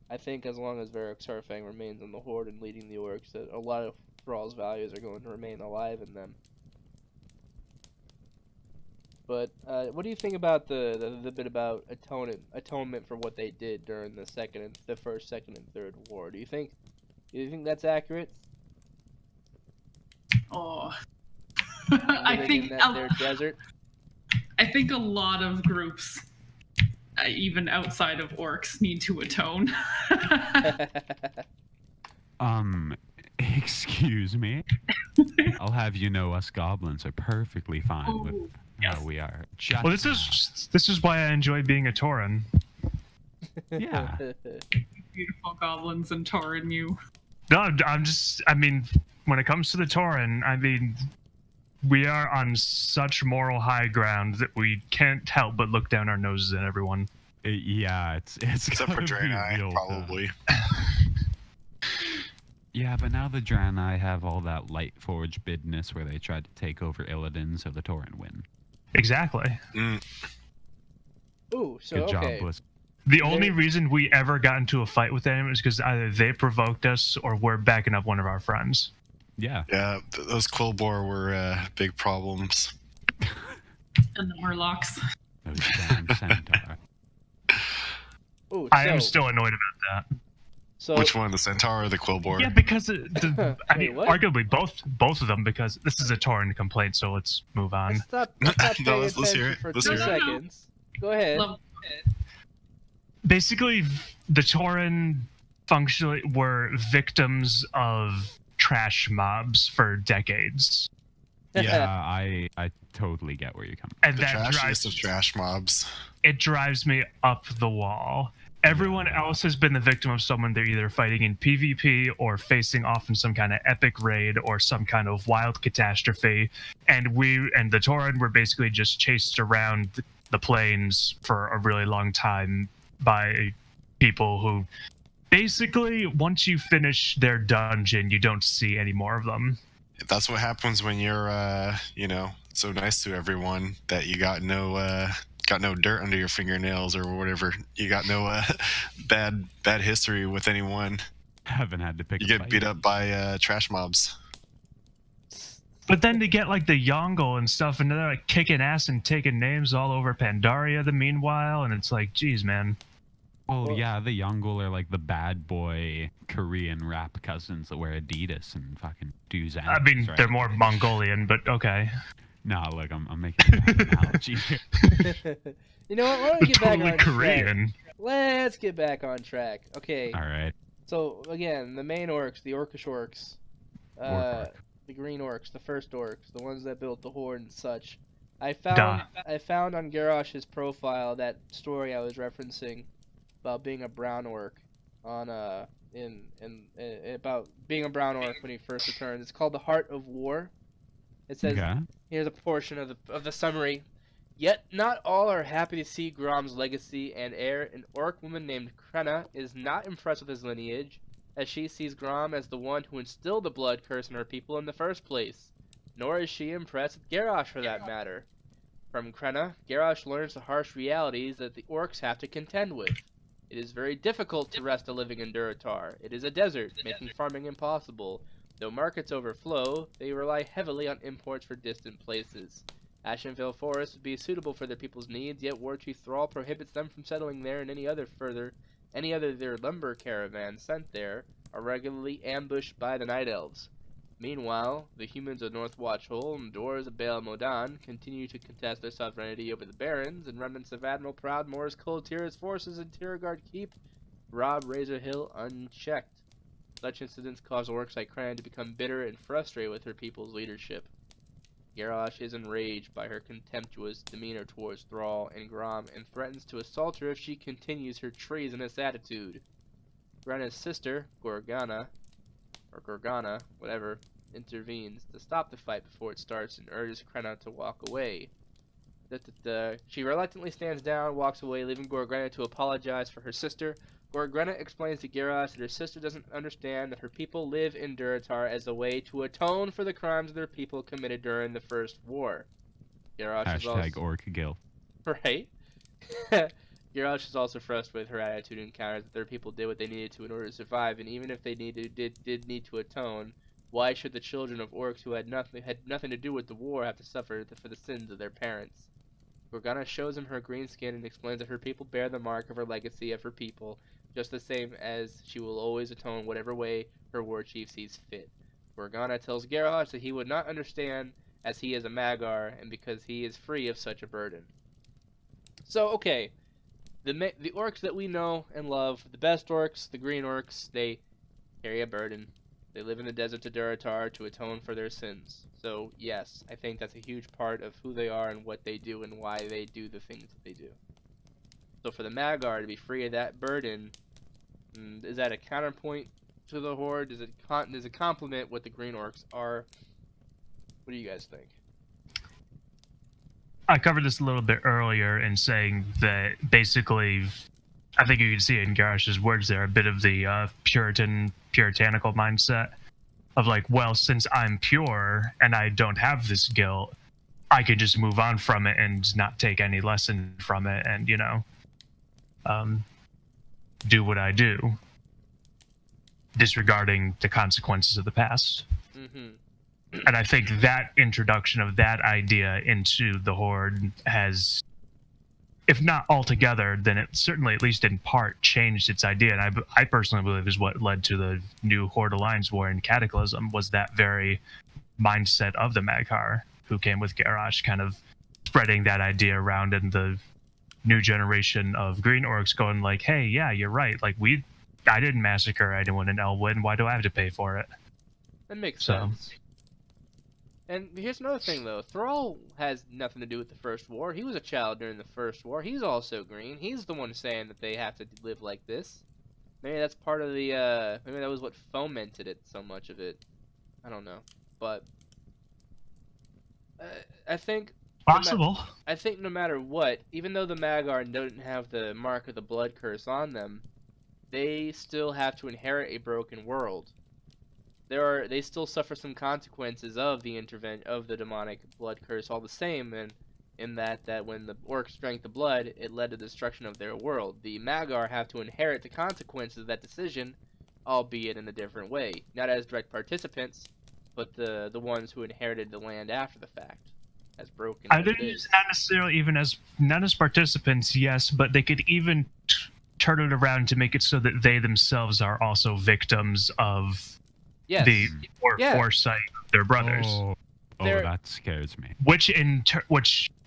I think as long as Varrock Starfang remains in the Horde and leading the orcs, that a lot of Thrall's values are going to remain alive in them. But what do you think about the bit about atonement for what they did during the first, second, and third war? Do you think that's accurate? Oh, I think their desert. I think a lot of groups even outside of orcs, need to atone. Excuse me. I'll have you know, us goblins are perfectly fine with yes. how we are. Just Well, this is why I enjoy being a Tauren. Yeah. Beautiful goblins and Tauren, you. No, I mean, when it comes to the Tauren, I mean, we are on such moral high ground that we can't help but look down our noses at everyone. Yeah, it's Except for gotta be Draenor, real probably. Yeah, but now the Draenor have all that Lightforge business where they tried to take over Illidan, so the Tauren win. Exactly. Ooh, so Good job, okay. Bliss. The only reason we ever got into a fight with them is because either they provoked us or we're backing up one of our friends. Yeah. Yeah, those Quillbor were big problems. And the Murlocs. Those damn Centaur. Ooh, I am still annoyed about that. So Which one, the Centaur or the Quillbor? Yeah, because I Wait, mean, what? arguably both of them. Because this is a Tauren complaint, so let's move on. Stop No, paying let's hear attention it. for Let's 2 hear it. seconds. Go ahead. Love Basically, the Tauren functionally were victims of trash mobs for decades, Yeah, I totally get where you're coming and The that trashiest of trash mobs. it drives me up the wall. Everyone else has been the victim of someone they're either fighting in PvP or facing off in some kind of epic raid or some kind of wild catastrophe. And the Tauren were basically just chased around the plains for a really long time by people who basically, once you finish their dungeon, you don't see any more of them. That's what happens when you're, so nice to everyone that you got no dirt under your fingernails or whatever. You got no bad history with anyone. Haven't had to pick You a get fight. beat up by trash mobs. But then to get like the Yongle and stuff, and they're like kicking ass and taking names all over Pandaria the meanwhile, and it's like, geez, man. Well, yeah, the Yongle are like the bad boy Korean rap cousins that wear Adidas and fucking do Xanax, I mean, right? they're more Mongolian, but okay. Nah, look, I'm making an analogy here. You know what? Why don't we They're get back totally on track? Korean. Let's get back on track. Okay. All right. So again, the main orcs, the Orcish orcs, Orc. the green orcs, the first orcs, the ones that built the horde and such. I found on Garrosh's profile that story I was referencing about being a brown orc on about being a brown orc when he first returned. It's called the Heart of War. It says Okay. here's a portion of the summary. Yet not all are happy to see Grom's legacy and heir. An orc woman named Krenna is not impressed with his lineage, as she sees Grom as the one who instilled the blood curse in her people in the first place. Nor is she impressed with Garrosh for that matter. From Krenna, Garrosh learns the harsh realities that the orcs have to contend with. It is very difficult to rest a living in Durotar. It is a desert, making farming impossible. Though markets overflow, they rely heavily on imports for distant places. Ashenvale Forest would be suitable for their people's needs, yet Warchief Thrall prohibits them from settling there, and any other their lumber caravans sent there are regularly ambushed by the Night Elves. Meanwhile, the humans of North Watchhole and Doors of Baal Modan continue to contest their sovereignty over the Barrens, and remnants of Admiral Proudmoore's Cold-Tyr's forces in Tyrgard Keep rob Razor Hill unchecked. Such incidents cause orcs like Krenna to become bitter and frustrated with her people's leadership. Garrosh is enraged by her contemptuous demeanor towards Thrall and Grom and threatens to assault her if she continues her treasonous attitude. Krenna's sister, Gorgana, intervenes to stop the fight before it starts and urges Krenna to walk away. She reluctantly stands down, walks away, leaving Gorgana to apologize for her sister. Gorgana explains to Garrosh that her sister doesn't understand that her people live in Durotar as a way to atone for the crimes their people committed during the First War. Garrosh is also... #Orcgil. Right? Garrosh is also frustrated with her attitude and counters that their people did what they needed to in order to survive, and even if they did need to atone, why should the children of orcs who had nothing to do with the war have to suffer for the sins of their parents? Gorgana shows him her green skin and explains that her people bear the mark of her legacy of her people, just the same as she will always atone whatever way her war chief sees fit. Gorgana tells Garrosh that he would not understand as he is a Magar and because he is free of such a burden. So, okay, the orcs that we know and love, the best orcs, the green orcs, they carry a burden. They live in the deserts of Durotar to atone for their sins. So yes, I think that's a huge part of who they are and what they do and why they do the things that they do. So for the Magyar to be free of that burden, is that a counterpoint to the Horde? Does it complement what the green orcs are? What do you guys think? I covered this a little bit earlier in saying that basically, I think you can see it in Garish's words there, a bit of the puritanical mindset of like, well, since I'm pure and I don't have this guilt, I can just move on from it and not take any lesson from it and, you know, do what I do, disregarding the consequences of the past. Mm-hmm. And I think that introduction of that idea into the Horde has, if not altogether, then it certainly, at least in part, changed its idea. And I personally believe is what led to the new Horde Alliance war in Cataclysm, was that very mindset of the Magyar, who came with Garrosh, kind of spreading that idea around, and the new generation of Green Orcs going like, hey, yeah, you're right. Like, I didn't massacre anyone in Elwood. Why do I have to pay for it? That makes sense. And here's another thing, though. Thrall has nothing to do with the First War. He was a child during the First War. He's also green. He's the one saying that they have to live like this. Maybe that's part of the, maybe that was what fomented it, so much of it. I don't know. But I think... Possible. I think no matter what, even though the Magyar don't have the mark of the blood curse on them, they still have to inherit a broken world. They still suffer some consequences of the of the demonic blood curse all the same, and in that when the orcs drank the blood, it led to the destruction of their world. The Magyar have to inherit the consequences of that decision, albeit in a different way. Not as direct participants, but the ones who inherited the land after the fact. As broken I didn't use not necessarily even as, not as participants, yes, but they could even turn it around to make it so that they themselves are also victims of the foresight of their brothers. Oh, that scares me. Which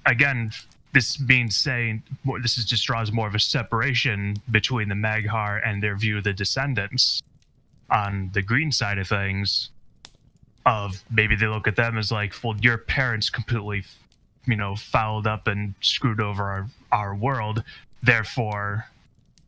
again, this means saying this just draws more of a separation between the Magyar and their view of the descendants on the green side of things. Of maybe they look at them as like, well, your parents completely, you know, fouled up and screwed over our world. Therefore,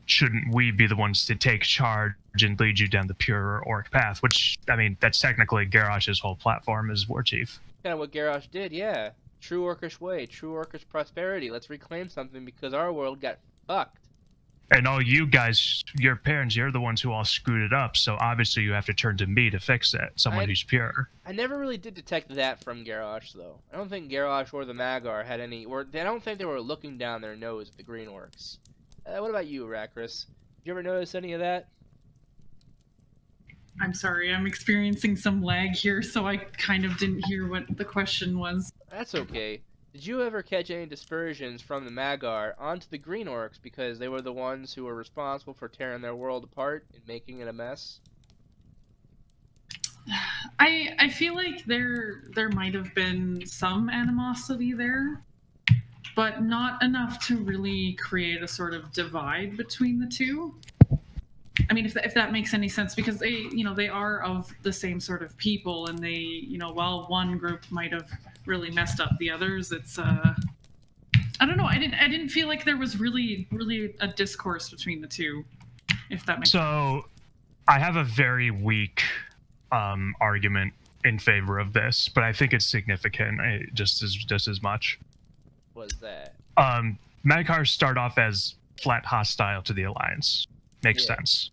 shouldn't we be the ones to take charge and lead you down the pure orc path? Which, I mean, that's technically Garrosh's whole platform as war chief. Kind of what Garrosh did, yeah. True orcish way, true orcish prosperity. Let's reclaim something because our world got fucked. And all you guys, your parents, you're the ones who all screwed it up, so obviously you have to turn to me to fix it, someone who's pure. I never really did detect that from Garrosh, though. I don't think Garrosh or the Magyar had any, or I don't think they were looking down their nose at the Green Orcs. What about you, Rahkris? Did you ever notice any of that? I'm sorry, I'm experiencing some lag here, so I kind of didn't hear what the question was. That's okay. Did you ever catch any dispersions from the Magyar onto the Green Orcs because they were the ones who were responsible for tearing their world apart and making it a mess? I feel like there might have been some animosity there, but not enough to really create a sort of divide between the two. I mean, if that makes any sense, because they are of the same sort of people, and they, while one group might have really messed up the others, it's I don't know. I didn't feel like there was really a discourse between the two, if that makes sense. So, I have a very weak argument in favor of this, but I think it's significant just as much. What's that? Magyars start off as flat hostile to the Alliance. Makes sense.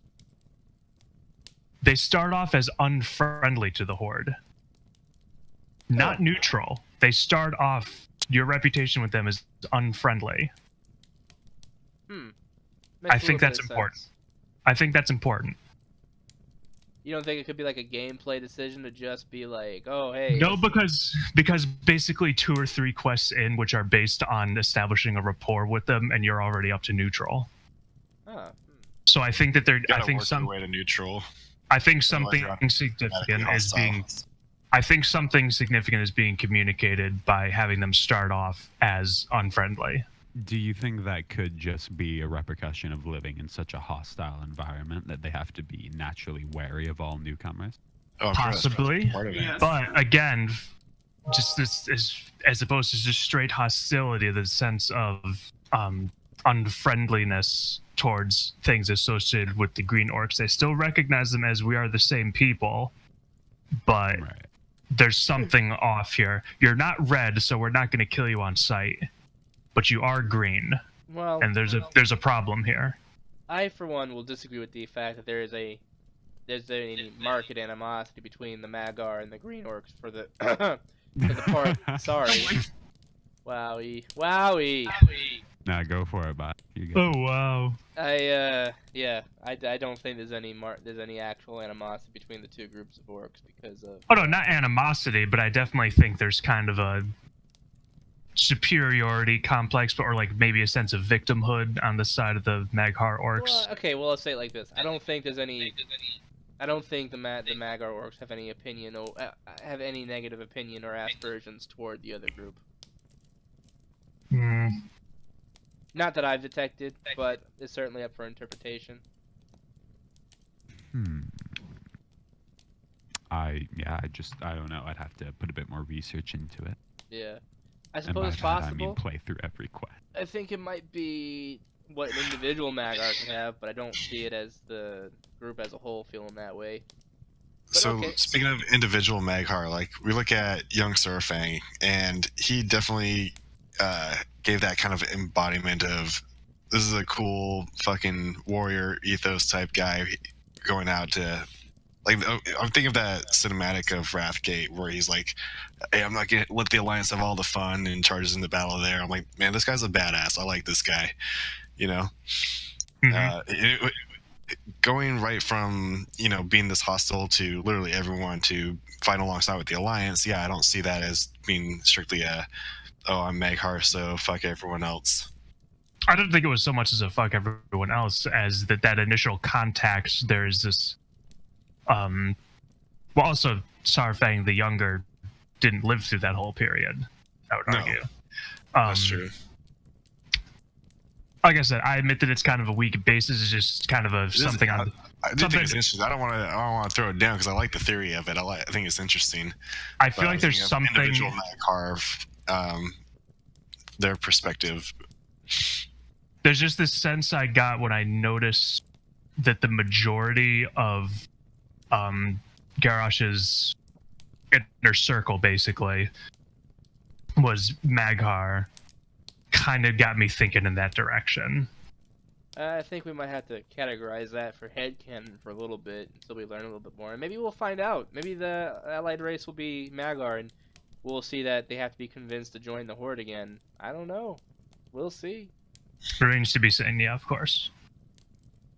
They start off as unfriendly to the Horde. Not neutral. They start off, your reputation with them is unfriendly. I think that's important. I think that's important. You don't think it could be like a gameplay decision to just be like, oh, hey... No, because basically 2 or 3 quests in, which are based on establishing a rapport with them, and you're already up to neutral. So I think that I think some way to neutral. I think something significant is being. I think something significant is being communicated by having them start off as unfriendly. Do you think that could just be a repercussion of living in such a hostile environment that they have to be naturally wary of all newcomers? Oh, Possibly, part of it. Yes. but again, just this is as opposed to just straight hostility, the sense of unfriendliness towards things associated with the Green Orcs. They still recognize them as we are the same people, but Right. there's something off here. You're not red, so we're not going to kill you on sight, but you are green, Well, and there's a problem here. I for one will disagree with the fact that there's any marked animosity between the Magyar and the Green Orcs for the for the part. Sorry. Wowie. Nah, go for it, bot. You go. Oh wow. I don't think there's any actual animosity between the two groups of orcs because of. Oh no, not animosity, but I definitely think there's kind of a superiority complex, or like maybe a sense of victimhood on the side of the Magyar orcs. Well, okay, well let's say it like this. I don't think the Magyar orcs have any opinion or have any negative opinion or aspersions toward the other group. Hmm. Not that I've detected, but it's certainly up for interpretation. I don't know. I'd have to put a bit more research into it. Yeah. I And suppose by it's that, I possible. mean play through every quest. I think it might be what an individual Magyar can have, but I don't see it as the group as a whole feeling that way. But So okay. speaking of individual Mag'har, like we look at young Surfang, and he definitely gave that kind of embodiment of this is a cool fucking warrior ethos type guy going out to like I'm thinking of that cinematic of Wrathgate where he's like, hey, I'm not gonna let the Alliance have all the fun and charges in the battle there. I'm like, man, this guy's a badass. I like this guy, you know. Mhm. Going right from being this hostile to literally everyone to fight alongside with the Alliance, yeah, I don't see that as being strictly I'm Mag'har, so fuck everyone else. I don't think it was so much as a fuck everyone else as that initial contact. There's this, well, also Sarfang the Younger didn't live through that whole period. I would No, argue. That's true. Like I said, I admit that it's kind of a weak basis. It's just kind of a something on. I do think it's interesting. I don't want to throw it down because I like the theory of it. I think it's interesting. I feel But like there's thinking of something. individual Mag'har, their perspective. There's just this sense I got when I noticed that the majority of Garrosh's inner circle basically was Mag'har. Kind of got me thinking in that direction. I think we might have to categorize that for headcanon for a little bit until we learn a little bit more. And maybe we'll find out. Maybe the allied race will be Magyar and we'll see that they have to be convinced to join the Horde again. I don't know. We'll see. Remains to be seen, yeah, of course.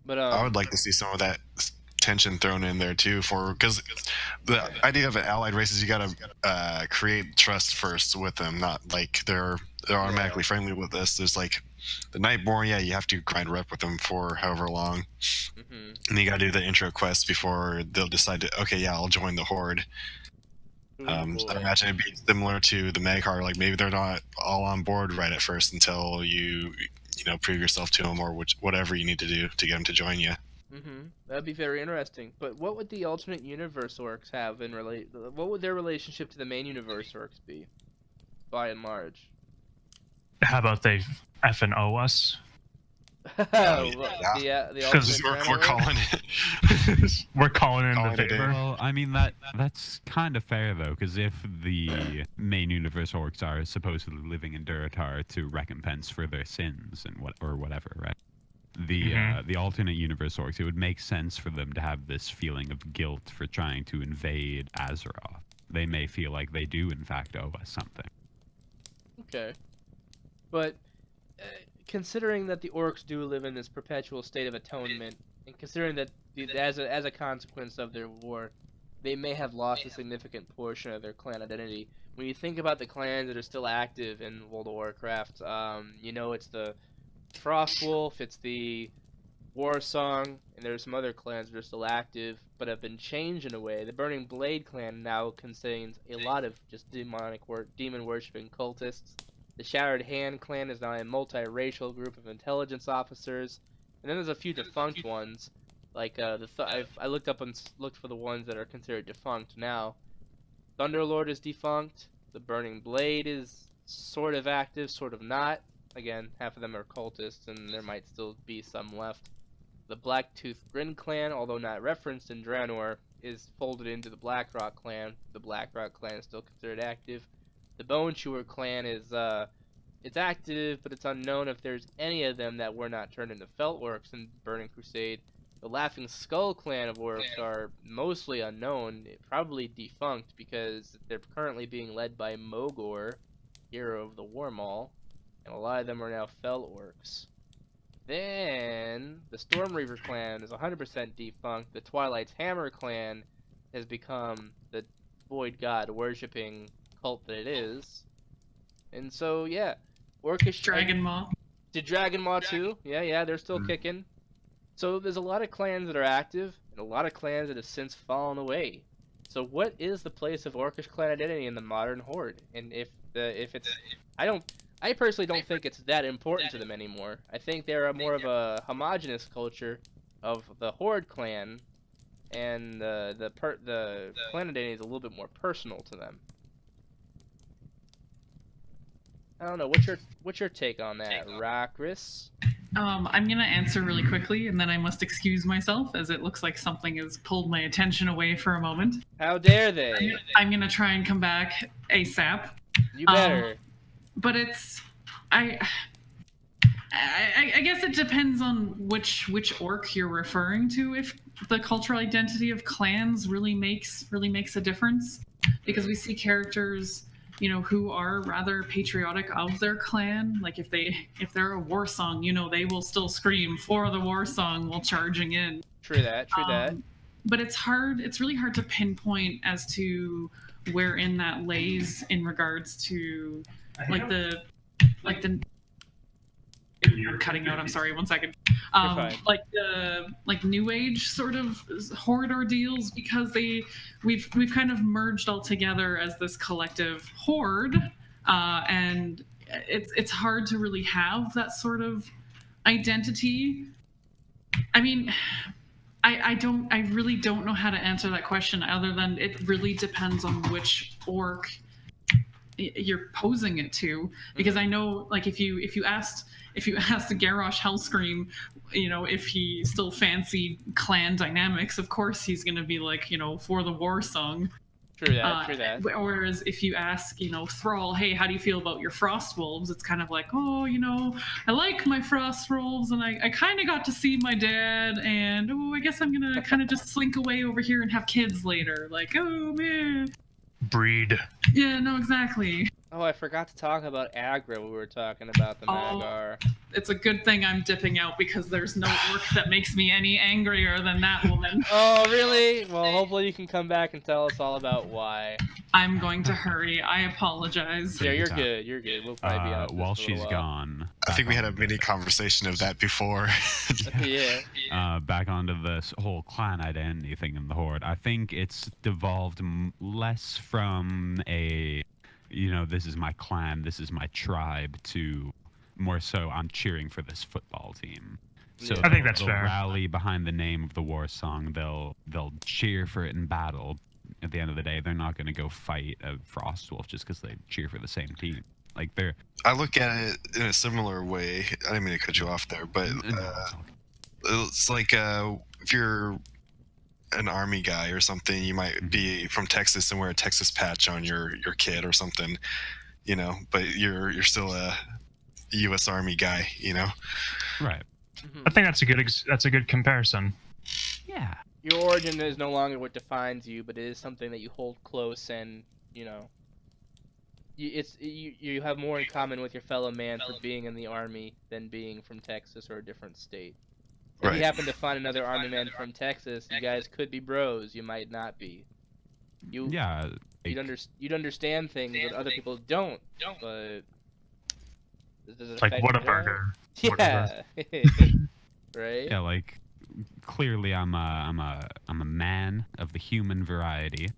But I would like to see some of that tension thrown in there too, because the idea of an allied race is you gotta create trust first with them, not like they're automatically friendly with us. There's like the Nightborn, yeah, you have to grind rep with them for however long, and you gotta do the intro quest before they'll decide to I'll join the Horde. I imagine it'd be similar to the Mag'har, like maybe they're not all on board right at first until you prove yourself to them or whatever you need to do to get them to join you. That'd be very interesting. But what would the alternate universe orcs have what would their relationship to the main universe orcs be, by and large? How about they effing owe us? Because we're calling it. We're calling in the Calling it in. favor. Well, I mean that's kind of fair though, because if the main universe orcs are supposedly living in Durotar to recompense for their sins and whatever, right? The alternate universe orcs, it would make sense for them to have this feeling of guilt for trying to invade Azeroth. They may feel like they do in fact owe us something. Okay. But considering that the orcs do live in this perpetual state of atonement, and considering that as a consequence of their war, they may have lost a significant portion of their clan identity. When you think about the clans that are still active in World of Warcraft, it's the Frostwolf, it's the War Song, and there's some other clans that are still active, but have been changed in a way. The Burning Blade clan now contains a lot of just demon worshipping cultists. The Shattered Hand clan is now a multiracial group of intelligence officers, and then there's a few defunct ones, like I looked up and looked for the ones that are considered defunct now. Thunderlord is defunct. The Burning Blade is sort of active, sort of not. Again, half of them are cultists, and there might still be some left. The Blacktooth Grin clan, although not referenced in Draenor, is folded into the Blackrock clan. The Blackrock clan is still considered active. The Bone Chewer clan is it's active, but it's unknown if there's any of them that were not turned into Felt Orcs in Burning Crusade. The Laughing Skull clan of orcs are mostly unknown, probably defunct, because they're currently being led by Mogor, hero of the War Maul, and a lot of them are now Fell Orcs. Then, the Storm Reaver clan is 100% defunct. The Twilight's Hammer clan has become the void god worshipping cult that it is. And so, yeah, Orcish... Dragon Maw. Did Dragon Maw too? Yeah, they're still kicking. So there's a lot of clans that are active, and a lot of clans that have since fallen away. So what is the place of Orcish clan identity in the modern Horde? And if it's... I personally don't think it's that important to them anymore. I think they're more of a homogenous culture of the Horde clan, and the clan identity is a little bit more personal to them. I don't know. What's your take on that, Rahkris? I'm gonna answer really quickly, and then I must excuse myself, as it looks like something has pulled my attention away for a moment. How dare they? I'm gonna try and come back ASAP. You better. But it's, I guess it depends on which orc you're referring to. If the cultural identity of clans really makes a difference, because we see characters, you know, who are rather patriotic of their clan. Like if they're a war song, you know, they will still scream for the war song while charging in. True that. But it's really hard to pinpoint as to wherein that lays in regards to I'm cutting out, I'm sorry, 1 second. Like New Age sort of Horde ordeals, because we've kind of merged all together as this collective Horde, and it's hard to really have that sort of identity. I mean, I really don't know how to answer that question, other than it really depends on which orc you're posing it to, because I know, like, if you asked Garrosh Hellscream, you know, if he still fancied clan dynamics, of course he's gonna be like, you know, for the war song. True that. Whereas if you ask, you know, Thrall, hey, how do you feel about your Frost Wolves? It's kind of like, oh, you know, I like my Frost Wolves, and I kind of got to see my dad, and I guess I'm gonna kind of just slink away over here and have kids later. Like, oh man. Breed. Yeah, no, exactly. Oh, I forgot to talk about aggro when we were talking about the Magar. It's a good thing I'm dipping out, because there's no orc that makes me any angrier than that woman. Oh, really? Well, hopefully you can come back and tell us all about why. I'm going to hurry. I apologize. Yeah, you're good. We'll probably be out while she's while. Gone. I think we had a mini conversation of that before. Yeah. Back onto this whole clan identity thing in the Horde. I think it's devolved less from a, you know, this is my clan, this is my tribe, to more so I'm cheering for this football team. So I think that's they'll fair. rally behind the name of the war song. They'll cheer for it in battle. At the end of the day, they're not going to go fight a Frostwolf just because they cheer for the same team. Like I look at it in a similar way. I didn't mean to cut you off there, but it's like if you're an army guy or something, you might be from Texas and wear a Texas patch on your kid or something, you know, but you're still a U.S. Army guy, you know. Right. I think that's a good comparison. Yeah. Your origin is no longer what defines you, but it is something that you hold close, and you know, you have more in common with your fellow man for being in the army than being from Texas or a different state. If Right. you happen to find another army man from Texas, you guys could be bros. You might not be. You'd understand things that other people don't. But does it Like affect you at all? Whataburger. Yeah. Right. Yeah, like clearly I'm a man of the human variety,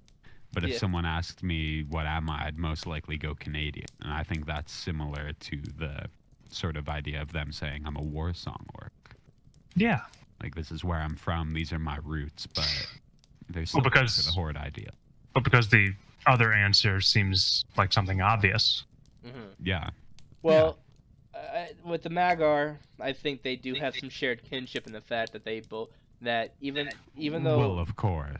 But if Yeah. someone asked me what am I, I'd most likely go Canadian. And I think that's similar to the sort of idea of them saying I'm a war song orc. Yeah. Like, this is where I'm from, these are my roots, but there's still because- the horde idea. But because the other answer seems like something obvious. Yeah. Well, with the Magyar, I think they do have some shared kinship in the fact that they both even though Well, of course.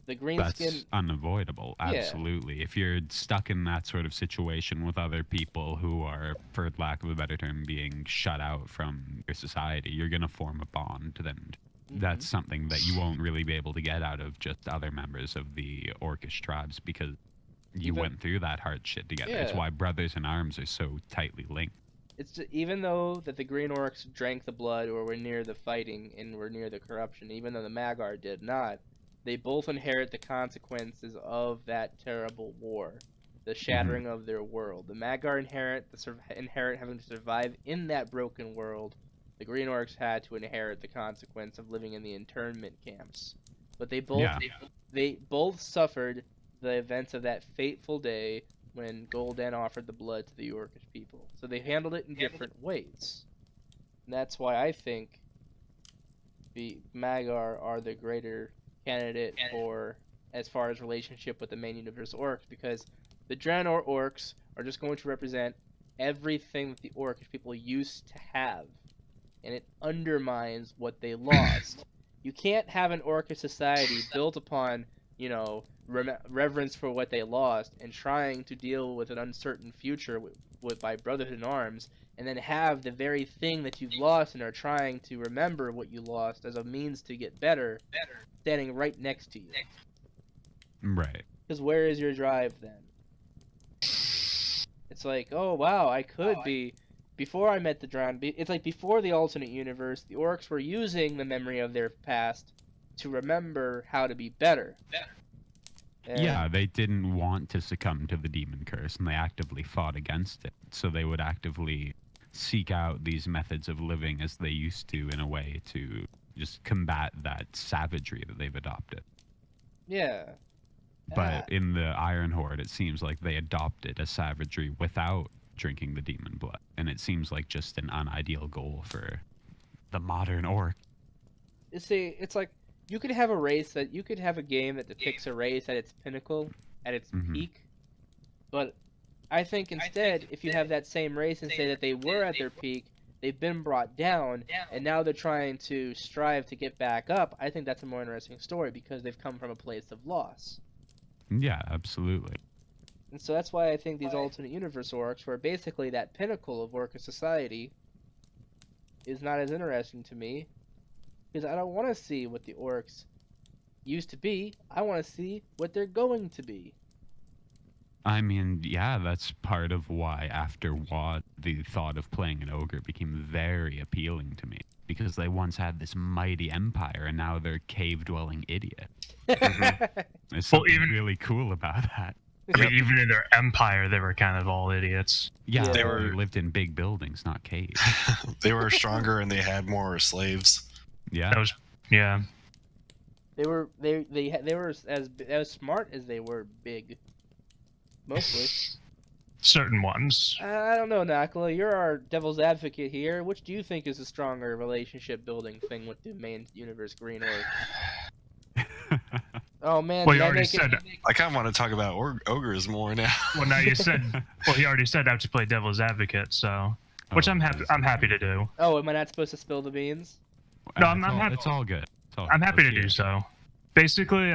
the green That's skin, unavoidable. Yeah. Absolutely. If you're stuck in that sort of situation with other people who are, for lack of a better term, being shut out from your society, you're going to form a bond. And that's something that you won't really be able to get out of just other members of the Orcish tribes because you went through that hard shit together. It's Yeah. why brothers in arms are so tightly linked. it's even though that the green orcs drank the blood or were near the fighting and were near the corruption, even though the Magyar did not, they both inherit the consequences of that terrible war, the shattering of their world. The Magyar inherit having to survive in that broken world. The green orcs had to inherit the consequence of living in the internment camps. But they both suffered the events of that fateful day when Gul'dan offered the blood to the Orcish people. So they handled it in different ways. And that's why I think the Magyar are the greater candidate for as far as relationship with the main universe orcs, because the Draenor Orcs are just going to represent everything that the Orcish people used to have, and it undermines what they lost. You can't have an Orcish society built upon, reverence for what they lost and trying to deal with an uncertain future by brotherhood in arms, and then have the very thing that you've lost and are trying to remember what you lost as a means to get better standing right next to you. Right. Because where is your drive then? It's like, oh wow, I could be... Before I met the Drowned, it's like before the alternate universe, the orcs were using the memory of their past to remember how to be better. And Yeah, they didn't want to succumb to the demon curse, and they actively fought against it. So they would actively seek out these methods of living as they used to in a way to just combat that savagery that they've adopted. Yeah. But in the Iron Horde, it seems like they adopted a savagery without drinking the demon blood. And it seems like just an unideal goal for the modern orc. See, it's like, you could have a game that depicts a race at its pinnacle, at its peak, but I think instead, if you have that same race and say that they were at their peak, they've been brought down, and now they're trying to strive to get back up, I think that's a more interesting story, because they've come from a place of loss. Yeah, absolutely. And so that's why I think these alternate universe orcs, who are basically that pinnacle of orcish society, is not as interesting to me. Because I don't want to see what the orcs used to be. I want to see what they're going to be. I mean, yeah, that's part of why after WoD, the thought of playing an ogre became very appealing to me. Because they once had this mighty empire, and now they're cave-dwelling idiots. There's something really cool about that. I mean, even in their empire, they were kind of all idiots. Yeah, They they were- lived in big buildings, not caves. They were stronger and they had more slaves. Yeah. That was, yeah. They were as smart as they were big. Mostly. Certain ones. I don't know, Nakula. You're our devil's advocate here. Which do you think is a stronger relationship building thing with the main universe Green Orc? Oh man, Well, did you I already make it- said. I kind of want to talk about ogres more now. Well, now you said. Well, he already said I have to play devil's advocate, so which Oh, I'm happy. I'm happy to do. Oh, am I not supposed to spill the beans? No, I'm happy. It's all good. It's all I'm good. happy to Let's hear do it. so. Basically,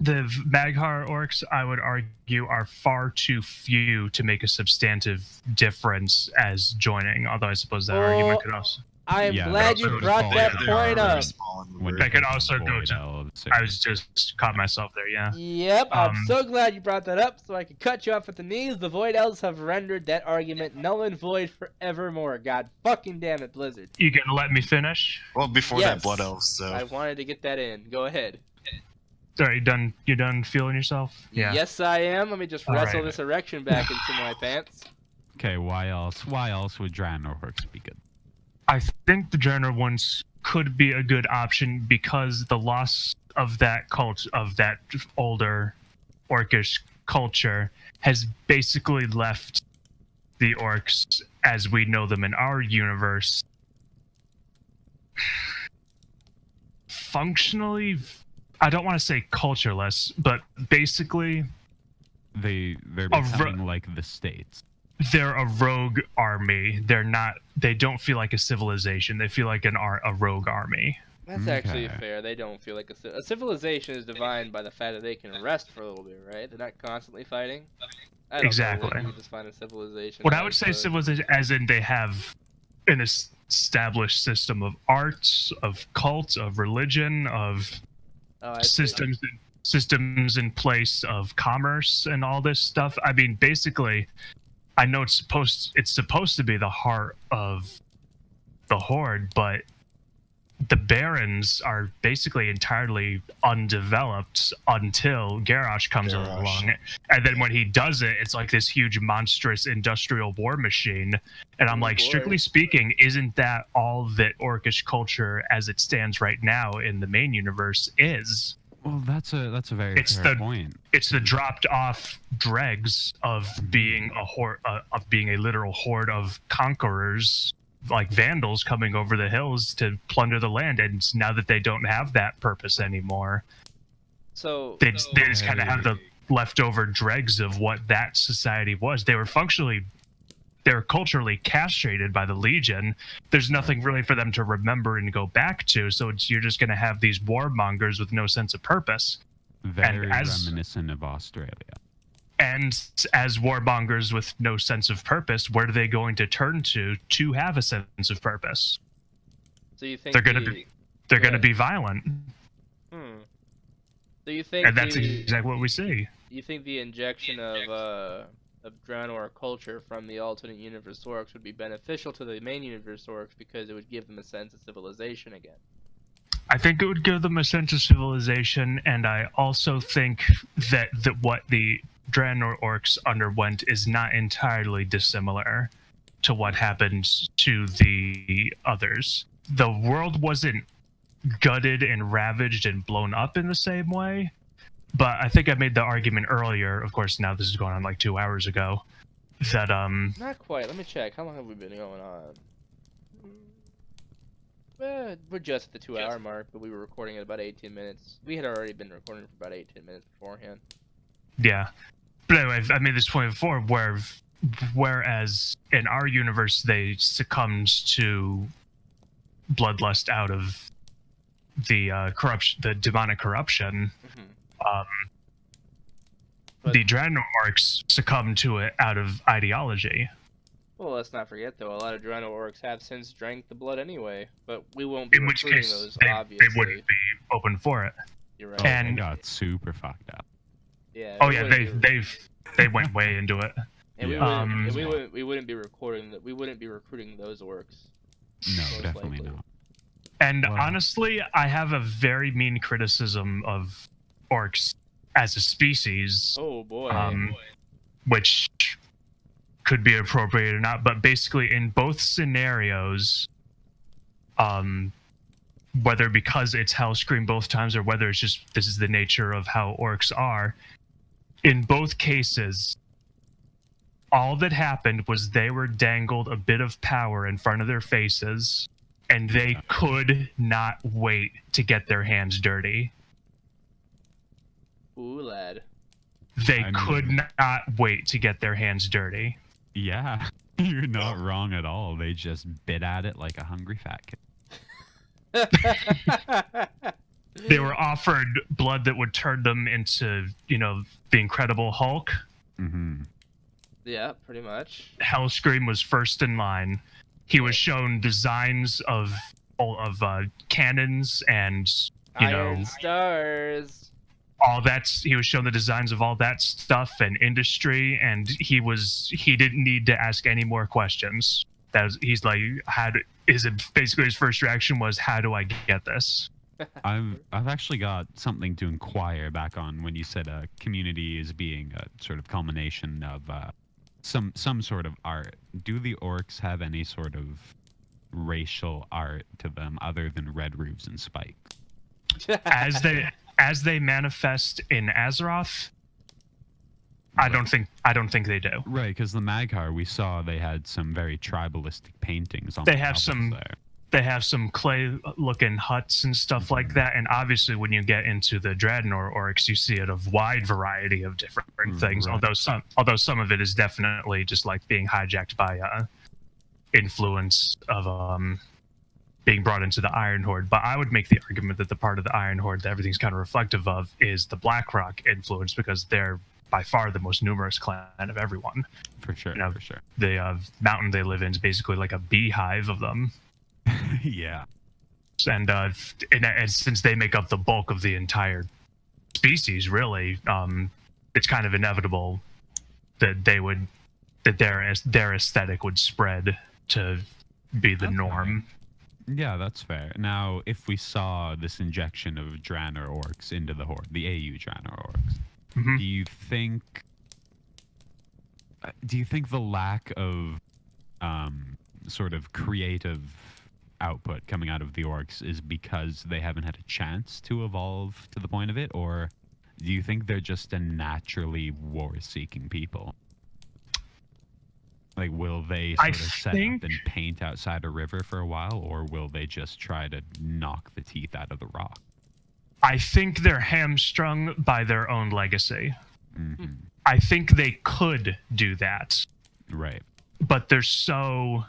the Magyar orcs, I would argue, are far too few to make a substantive difference as joining. Although I suppose that argument could also. I am Yeah, glad they you also brought fall that down. They are point very up. small in When number. That could also go Void to- elves, I was just caught myself there. Yeah. Yep, I'm Um, so glad you brought that up so I could cut you off at the knees. The Void Elves have rendered that argument null and void forevermore. God fucking damn it, Blizzard. You gonna let me finish? Well, before Yes. that, blood elves. So I wanted to get that in. Go ahead. Sorry, you done? You done feeling yourself? Yeah. Yes, I am. Let me just All wrestle right. this erection back into my pants. Okay, why else? Why else would Draenor Orcs be good? I think the Draenor ones could be a good option because the loss of that older orcish culture has basically left the orcs as we know them in our universe functionally, I don't want to say cultureless, but basically they're becoming like the states. They're a rogue army. They don't feel like a civilization. They feel like a rogue army. That's actually fair. They don't feel like a civilization is defined by the fact that they can rest for a little bit, right? They're not constantly fighting. I don't Exactly. know what you define a civilization. What I would say civilization, as in they have an established system of arts, of cult, of religion, of systems in place, of commerce, and all this stuff. I mean, basically, I know it's supposed to be the heart of the Horde, but the Barrens are basically entirely undeveloped until Garrosh comes along. And then when he does it, it's like this huge, monstrous industrial war machine. And I'm like, strictly speaking, isn't that all that Orcish culture as it stands right now in the main universe is? Well, that's a very fair point. It's the dropped off dregs of being a horde, of being a literal horde of conquerors, like vandals coming over the hills to plunder the land, and now that they don't have that purpose anymore, so they just kind of have the leftover dregs of what that society was. They were culturally castrated by the Legion. There's nothing really for them to remember and go back to, so you're just going to have these warmongers with no sense of purpose. Very reminiscent of Australia. And as warmongers with no sense of purpose, where are they going to turn to have a sense of purpose? So you think they're going to be violent? So you think, and that's exactly what we see. You think the injection of Draenor culture from the alternate universe orcs would be beneficial to the main universe orcs because it would give them a sense of civilization again? I think it would give them a sense of civilization, and I also think that what the Draenor Orcs underwent is not entirely dissimilar to what happened to the others. The world wasn't gutted and ravaged and blown up in the same way, but I think I made the argument earlier, of course now this is going on like 2 hours ago, that Not quite, let me check. How long have we been going on? We're just at the 2 hour mark, but we were recording at about 18 minutes. We had already been recording for about 18 minutes beforehand. Yeah. But anyway, I made this point before whereas in our universe they succumbed to bloodlust out of the corruption, the demonic corruption. The Draenor Orcs succumbed to it out of ideology. Well, let's not forget, though, a lot of Draenor Orcs have since drank the blood anyway, but we won't be recruiting those, obviously. They wouldn't be open for it. You're right. And they got super fucked up. Yeah. They went way into it. And we wouldn't be recruiting those orcs. No, definitely not. And honestly, I have a very mean criticism of orcs as a species. Oh boy. Which could be appropriate or not, but basically in both scenarios, whether because it's Hellscream both times or whether it's just this is the nature of how orcs are, in both cases, all that happened was they were dangled a bit of power in front of their faces, and they could not wait to get their hands dirty. Ooh, lad. They could not wait to get their hands dirty. Yeah, you're not wrong at all. They just bit at it like a hungry fat kid. They were offered blood that would turn them into, the Incredible Hulk. Mm-hmm. Yeah, pretty much. Hellscream was first in line. He was shown designs of cannons and, Iron stars. All he was shown the designs of all that stuff and industry, and he didn't need to ask any more questions. He's like, basically his first reaction was, how do I get this? I've actually got something to inquire back on when you said a community is being a sort of culmination of some sort of art. Do the orcs have any sort of racial art to them other than red roofs and spikes? as they manifest in Azeroth, I don't think they do. Right, because the Mag'har, we saw they had some very tribalistic paintings on They the have levels some- there. They have some clay-looking huts and stuff like that, and obviously when you get into the Draenor Orcs, you see it a wide variety of different things. Right. Although some of it is definitely just like being hijacked by influence of being brought into the Iron Horde. But I would make the argument that the part of the Iron Horde that everything's kind of reflective of is the Blackrock influence, because they're by far the most numerous clan of everyone. For sure, You know, for sure. The mountain they live in is basically like a beehive of them. Yeah. And since they make up the bulk of the entire species, really, it's kind of inevitable that their aesthetic would spread to be the Okay. norm. Yeah, that's fair. Now, if we saw this injection of Draenor Orcs into the Horde, the AU Draenor Orcs, Mhm. do you think the lack of sort of creative output coming out of the Orcs is because they haven't had a chance to evolve to the point of it, or do you think they're just a naturally war-seeking people? Like, will they I sort of set think- up and paint outside a river for a while, or will they just try to knock the teeth out of the rock? I think they're hamstrung by their own legacy. Hmm. I think they could do that, Right. but they're so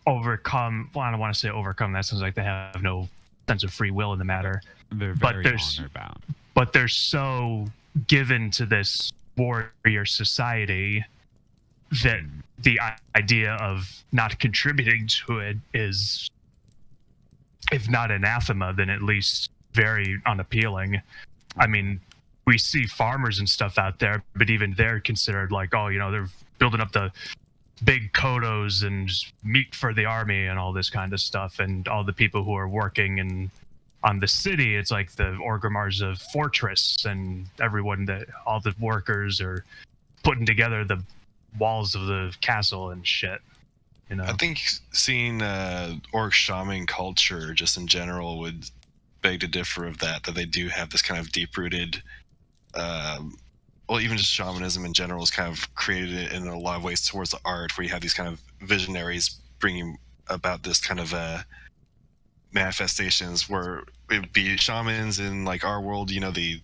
overcome. Well, I don't want to say overcome. That sounds like they have no sense of free will in the matter. They're But very there's- honor-bound. But they're so given to this warrior society that the idea of not contributing to it is, if not anathema, then at least very unappealing. I mean, we see farmers and stuff out there, but even they're considered like, oh, you know, they're building up the big kodos and meat for the army and all this kind of stuff. And all the people who are working on the city, it's like the Orgrimmar's a fortress, and all the workers are putting together the walls of the castle and shit. You know, I think seeing orc shaman culture just in general would beg to differ of that they do have this kind of deep-rooted, well, even just shamanism in general is kind of created in a lot of ways towards the art, where you have these kind of visionaries bringing about this kind of manifestations, where it would be shamans in like our world, you know, they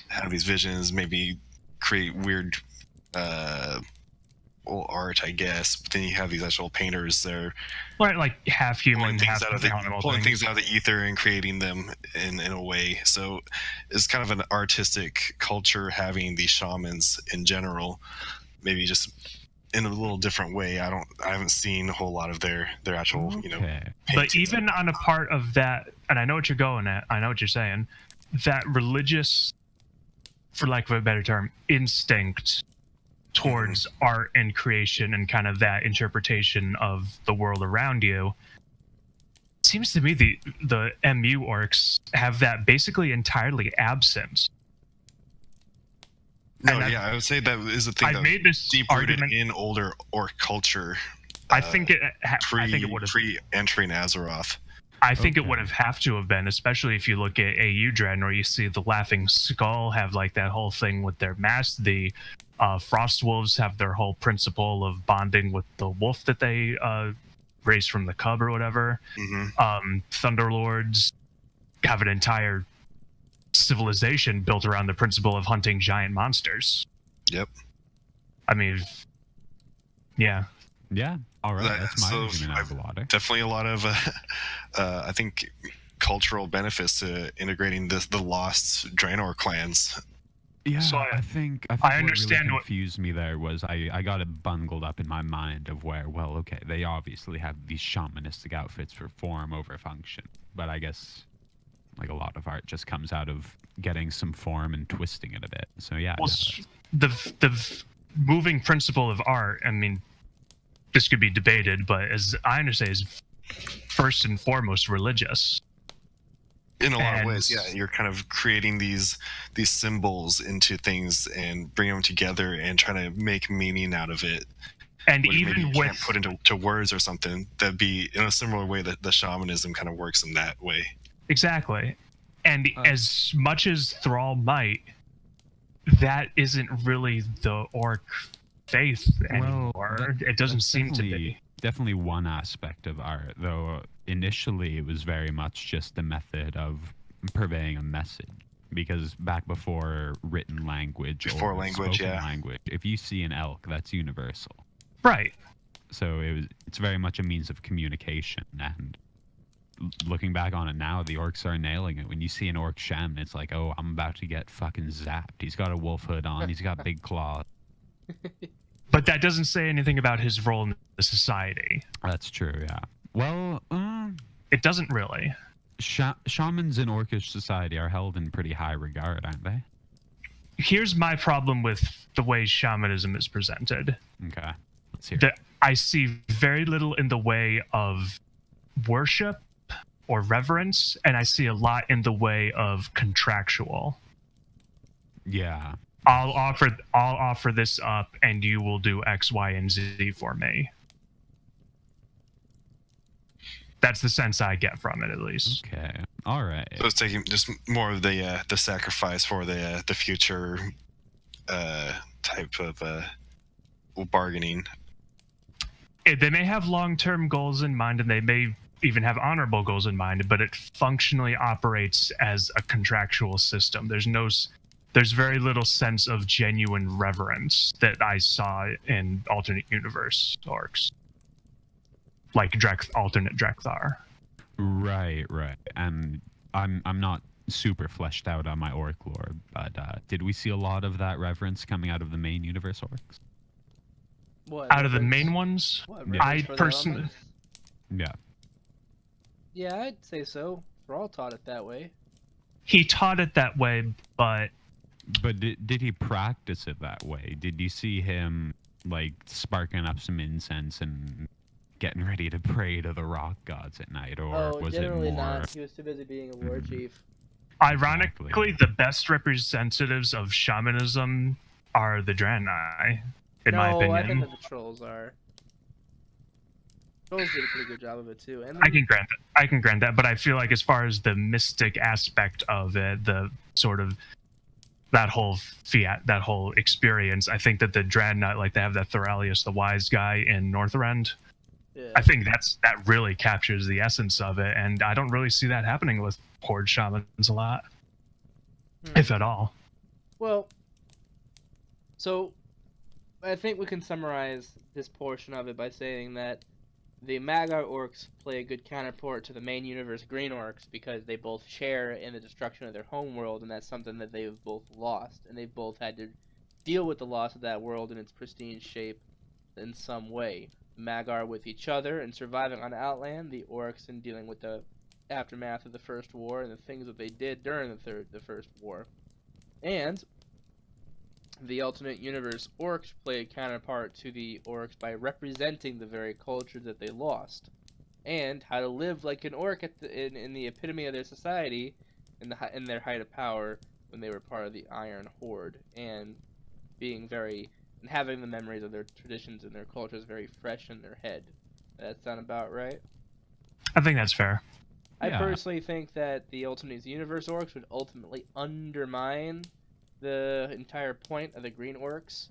have these visions, maybe create weird art, I guess, but then you have these actual painters there like half human, pulling things half out of the animal pulling things. things out of the ether and creating them in a way. So it's kind of an artistic culture having these shamans in general, maybe just in a little different way. I haven't seen a whole lot of their actual, you know, Okay. But paintings. even on a part of that, and I know what you're going at, I know what you're saying, that religious, for lack of a better term, instinct towards art and creation and kind of that interpretation of the world around you, seems to me the MU orcs have that basically entirely absent. No, and yeah, I would say that is a thing I've that made this deep rooted argument. in older orc culture. I think it would have. Pre entering Azeroth. I think it Okay. would have to have been, especially if you look at AU Draenor, you see the Laughing Skull have like that whole thing with their mask. The Frost Wolves have their whole principle of bonding with the wolf that they raised from the cub or whatever. Hmm. Thunderlords have an entire civilization built around the principle of hunting giant monsters. Yep. I mean, yeah. Yeah. All right. That's my So opinion out of the water. Definitely a lot of, I think, cultural benefits to integrating the lost Draenor clans. Yeah, So I think I understand what what- really confused me there was I got it bungled up in my mind of where, well, okay, they obviously have these shamanistic outfits for form over function, but I guess like a lot of art just comes out of getting some form and twisting it a bit. So yeah, Well, no, the moving principle of art, I mean, this could be debated, but as I understand, is first and foremost religious. In a lot of And- ways, yeah, you're kind of creating these symbols into things and bringing them together and trying to make meaning out of it. And Which maybe even you with can't put into words or something. That'd be in a similar way that the shamanism kind of works in that way. exactly, And as much as Thrall might, that isn't really the orc faith anymore. It doesn't seem to be. Definitely one aspect of art, though initially it was very much just the method of purveying a message. Because back before written language Before or language, spoken yeah. language, if you see an elk, that's universal. Right. So it's very much a means of communication, and looking back on it now, the orcs are nailing it. When you see an orc shaman, it's like, oh, I'm about to get fucking zapped. He's got a wolf hood on, he's got big claws. But that doesn't say anything about his role in the society. That's true, yeah. Well, It doesn't really. Shamans in orcish society are held in pretty high regard, aren't they? Here's my problem with the way shamanism is presented. Okay, let's hear it. I see very little in the way of worship or reverence, and I see a lot in the way of contractual. Yeah. I'll offer this up, and you will do X, Y, and Z for me. That's the sense I get from it, at least. Okay. All right. So it's taking just more of the sacrifice for the future type of bargaining. They may have long-term goals in mind, and they may even have honorable goals in mind, but it functionally operates as a contractual system. There's very little sense of genuine reverence that I saw in alternate universe orcs, like alternate Drekthar. Right. And I'm not super fleshed out on my orc lore, but did we see a lot of that reverence coming out of the main universe orcs? What, Out of the main ones, I personally, Yeah, I'd say so. Thrall taught it that way. he taught it that way, but did he practice it that way? Did you see him like sparking up some incense and getting ready to pray to the rock gods at night, or was it more? Not. He was too busy being a war chief. Ironically, the best representatives of shamanism are the Draenor, in my opinion. I think that the trolls are. Trolls did a pretty good job of it too. And I can grant that, but I feel like as far as the mystic aspect of it, the sort of that whole experience, I think that the Draenor, like they have that Thoralius, the wise guy in Northrend. Yeah. I think that really captures the essence of it, and I don't really see that happening with horde shamans a lot, if at all. Well, so I think we can summarize this portion of it by saying that the Magar Orcs play a good counterpart to the main universe Green Orcs because they both share in the destruction of their home world, and that's something that they've both lost, and they've both had to deal with the loss of that world in its pristine shape in some way. The Magar with each other and surviving on Outland, the Orcs in dealing with the aftermath of the First War and the things that they did during the First War. And the alternate universe orcs play a counterpart to the orcs by representing the very culture that they lost, and how to live like an orc in the epitome of their society, in their height of power when they were part of the Iron Horde, and having the memories of their traditions and their cultures very fresh in their head. Does that sound about right? I think that's fair. I personally think that the alternate universe orcs would ultimately undermine the entire point of the Green Orcs,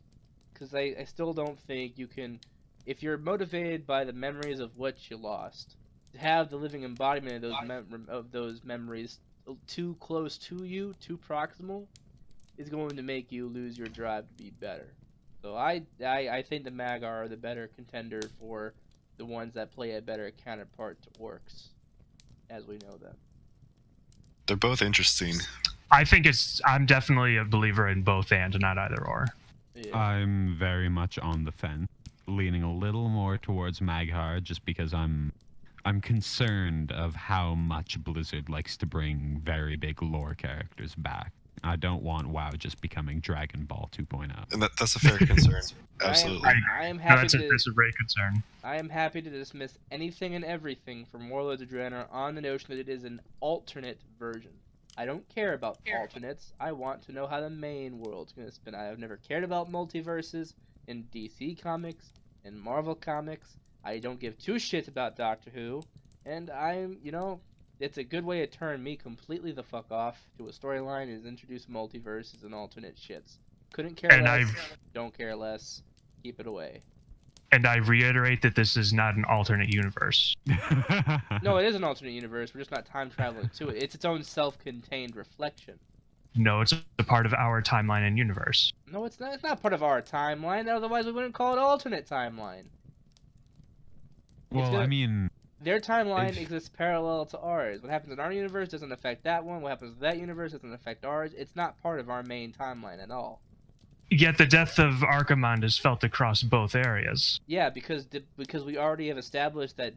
because I still don't think you can, if you're motivated by the memories of what you lost, to have the living embodiment of those memories too close to you, too proximal, is going to make you lose your drive to be better. So I think the Magar are the better contender for the ones that play a better counterpart to orcs, as we know them. They're both interesting. I'm definitely a believer in both and not either or. Yeah. I'm very much on the fence, leaning a little more towards Maghar, just because I'm concerned of how much Blizzard likes to bring very big lore characters back. I don't want WoW just becoming Dragon Ball 2.0. And that's a fair concern. Absolutely. I am happy That's a great concern. I am happy to dismiss anything and everything from Warlords of Draenor on the notion that it is an alternate version. I don't care about alternates. I want to know how the main world's going to spin. I have never cared about multiverses in DC Comics and Marvel Comics. I don't give two shits about Doctor Who. And I'm, it's a good way to turn me completely the fuck off to a storyline is introduce multiverses and alternate shits. Couldn't care less. Don't care less. Keep it away. And I reiterate that this is not an alternate universe. No, it is an alternate universe. We're just not time traveling to it. It's its own self-contained reflection. No, it's a part of our timeline and universe. No, it's not. It's not part of our timeline. Otherwise, we wouldn't call it alternate timeline. Well, I mean, their timeline exists parallel to ours. What happens in our universe doesn't affect that one. What happens in that universe doesn't affect ours. It's not part of our main timeline at all. Yet the death of Archimonde is felt across both areas. Yeah, because we already have established that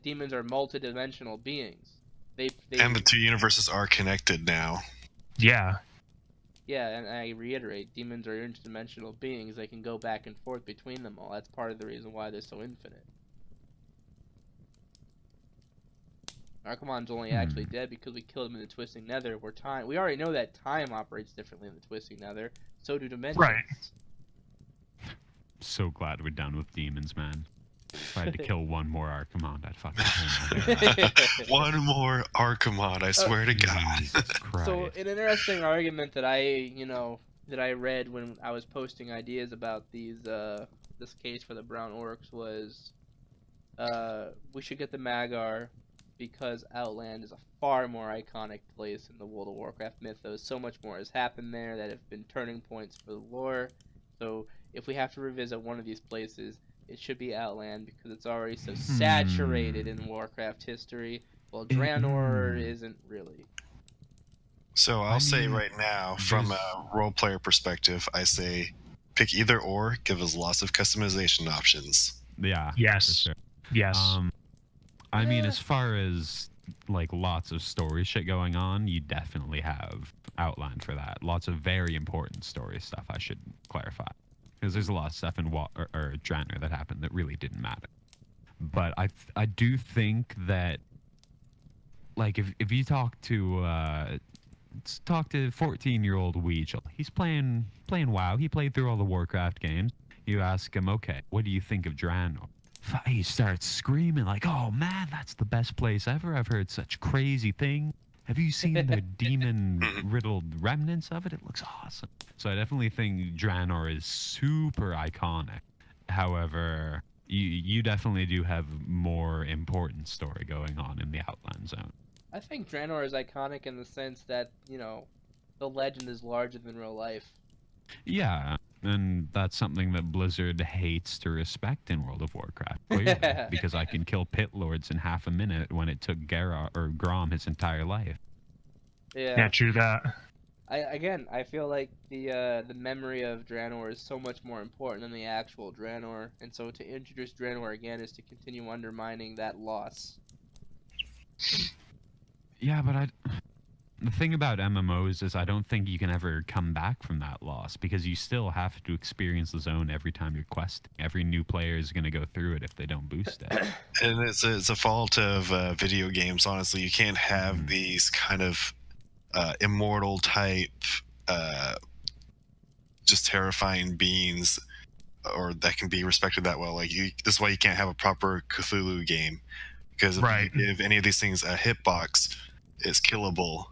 demons are multidimensional beings. And the two universes are connected now. Yeah. Yeah, and I reiterate, demons are interdimensional beings. They can go back and forth between them all. That's part of the reason why they're so infinite. Archimonde's only actually dead because we killed him in the Twisting Nether, where time... We already know that time operates differently in the Twisting Nether. So do dimensions. Right. So glad we're done with demons, man. If I had to kill one more Archimonde, I'd fucking kill him. One more Archimonde, I swear to God. Jesus Christ. So, an interesting argument that I read when I was posting ideas about this case for the Brown Orcs was, we should get the Magar because Outland is a far more iconic place in the World of Warcraft mythos. So much more has happened there that have been turning points for the lore. So, if we have to revisit one of these places, it should be Outland because it's already so saturated in Warcraft history. Well, Draenor isn't really. So I'll say right now, from a role player perspective, I say pick either or, give us lots of customization options. Yeah. Yes. For sure. Yes. I mean, as far as like lots of story shit going on, you definitely have Outland for that. Lots of very important story stuff, I should clarify. Because there's a lot of stuff in Draenor that happened that really didn't matter. But I do think that, like, if you talk to 14-year-old Wheegil, he's playing WoW. He played through all the Warcraft games. You ask him, okay, what do you think of Draenor? He starts screaming like, "Oh man, that's the best place ever! I've heard such crazy things. Have you seen the demon-riddled remnants of it? It looks awesome." So I definitely think Draenor is super iconic. However, you definitely do have more important story going on in the Outland zone. I think Draenor is iconic in the sense that, the legend is larger than real life. Yeah, and that's something that Blizzard hates to respect in World of Warcraft, clearly, because I can kill pit lords in half a minute when it took Grom his entire life. Yeah, true that. I feel like the memory of Draenor is so much more important than the actual Draenor, and so to introduce Draenor again is to continue undermining that loss. Yeah, but the thing about MMOs is I don't think you can ever come back from that loss, because you still have to experience the zone every time you're questing. Every new player is going to go through it if they don't boost it. And it's a fault of video games, honestly. You can't have these kind of immortal type, just terrifying beings, or that can be respected that well. Like this is why you can't have a proper Cthulhu game, because if you give any of these things a hitbox, it's killable.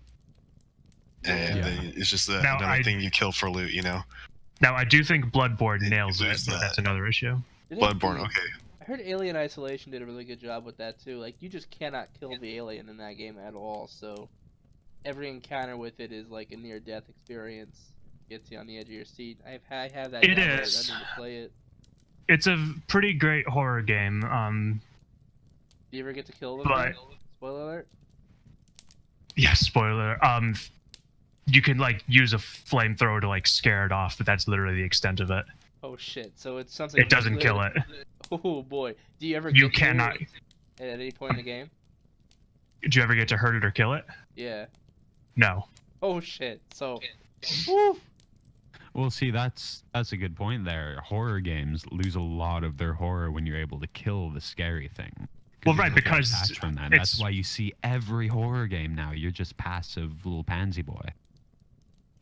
And it's just another thing you kill for loot, Now, I do think Bloodborne nails it, but that's another issue. Bloodborne, okay. I heard Alien Isolation did a really good job with that, too. Like, you just cannot kill the alien in that game at all, so every encounter with it is like a near-death experience. Gets you on the edge of your seat. I have that. It is. I need to play it. It's a pretty great horror game. Do you ever get to kill them? But... Spoiler alert? Yeah, spoiler. You can use a flamethrower to scare it off, but that's literally the extent of it. Oh shit! So it's something. It doesn't kill it. Oh boy! Do you ever? You cannot. At any point in the game? Did you ever get to hurt it or kill it? Yeah. No. Oh shit! So. Woo! Well, see, that's a good point there. Horror games lose a lot of their horror when you're able to kill the scary thing. Well, right, because from that. That's why you see every horror game now. You're just passive little pansy boy.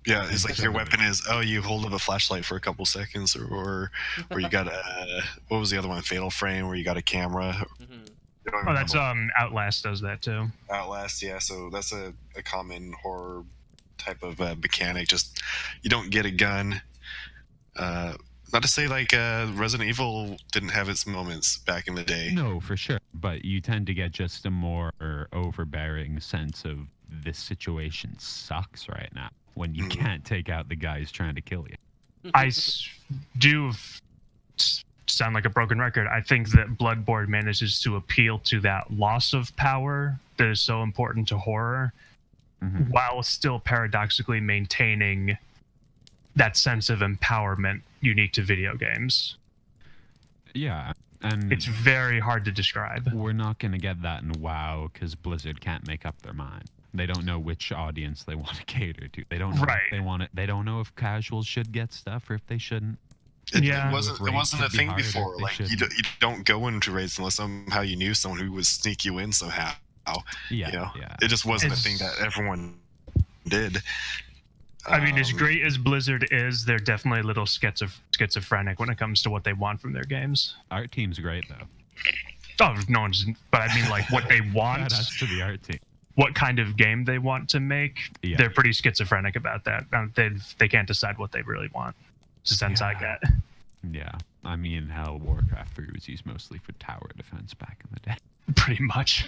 Yeah, it's like your weapon is, you hold up a flashlight for a couple seconds, or you got what was the other one? Fatal Frame, where you got a camera. Mm-hmm. Oh, that's Outlast does that too. Outlast, yeah. So that's a common horror type of mechanic. Just you don't get a gun. Not to say like Resident Evil didn't have its moments back in the day. No, for sure. But you tend to get just a more overbearing sense of this situation sucks right now when you can't take out the guys trying to kill you. Do sound like a broken record. I think that Bloodborne manages to appeal to that loss of power that is so important to horror, while still paradoxically maintaining that sense of empowerment unique to video games. Yeah, and it's very hard to describe. We're not going to get that in WoW because Blizzard can't make up their mind. They don't know which audience they want to cater to. They don't know if they want it. They don't know if casuals should get stuff or if they shouldn't. It wasn't a thing before. Like you don't go into raids unless somehow you knew someone who would sneak you in somehow. Yeah. It just wasn't a thing that everyone did. I mean, as great as Blizzard is, they're definitely a little schizophrenic when it comes to what they want from their games. Our team's great though. Oh, no one's. But I mean, like what they want. That's to the art team. What kind of game they want to make? Yeah. They're pretty schizophrenic about that. They can't decide what they really want. It's the sense I get. Yeah, I mean, hell, Warcraft 3 was used mostly for tower defense back in the day. Pretty much.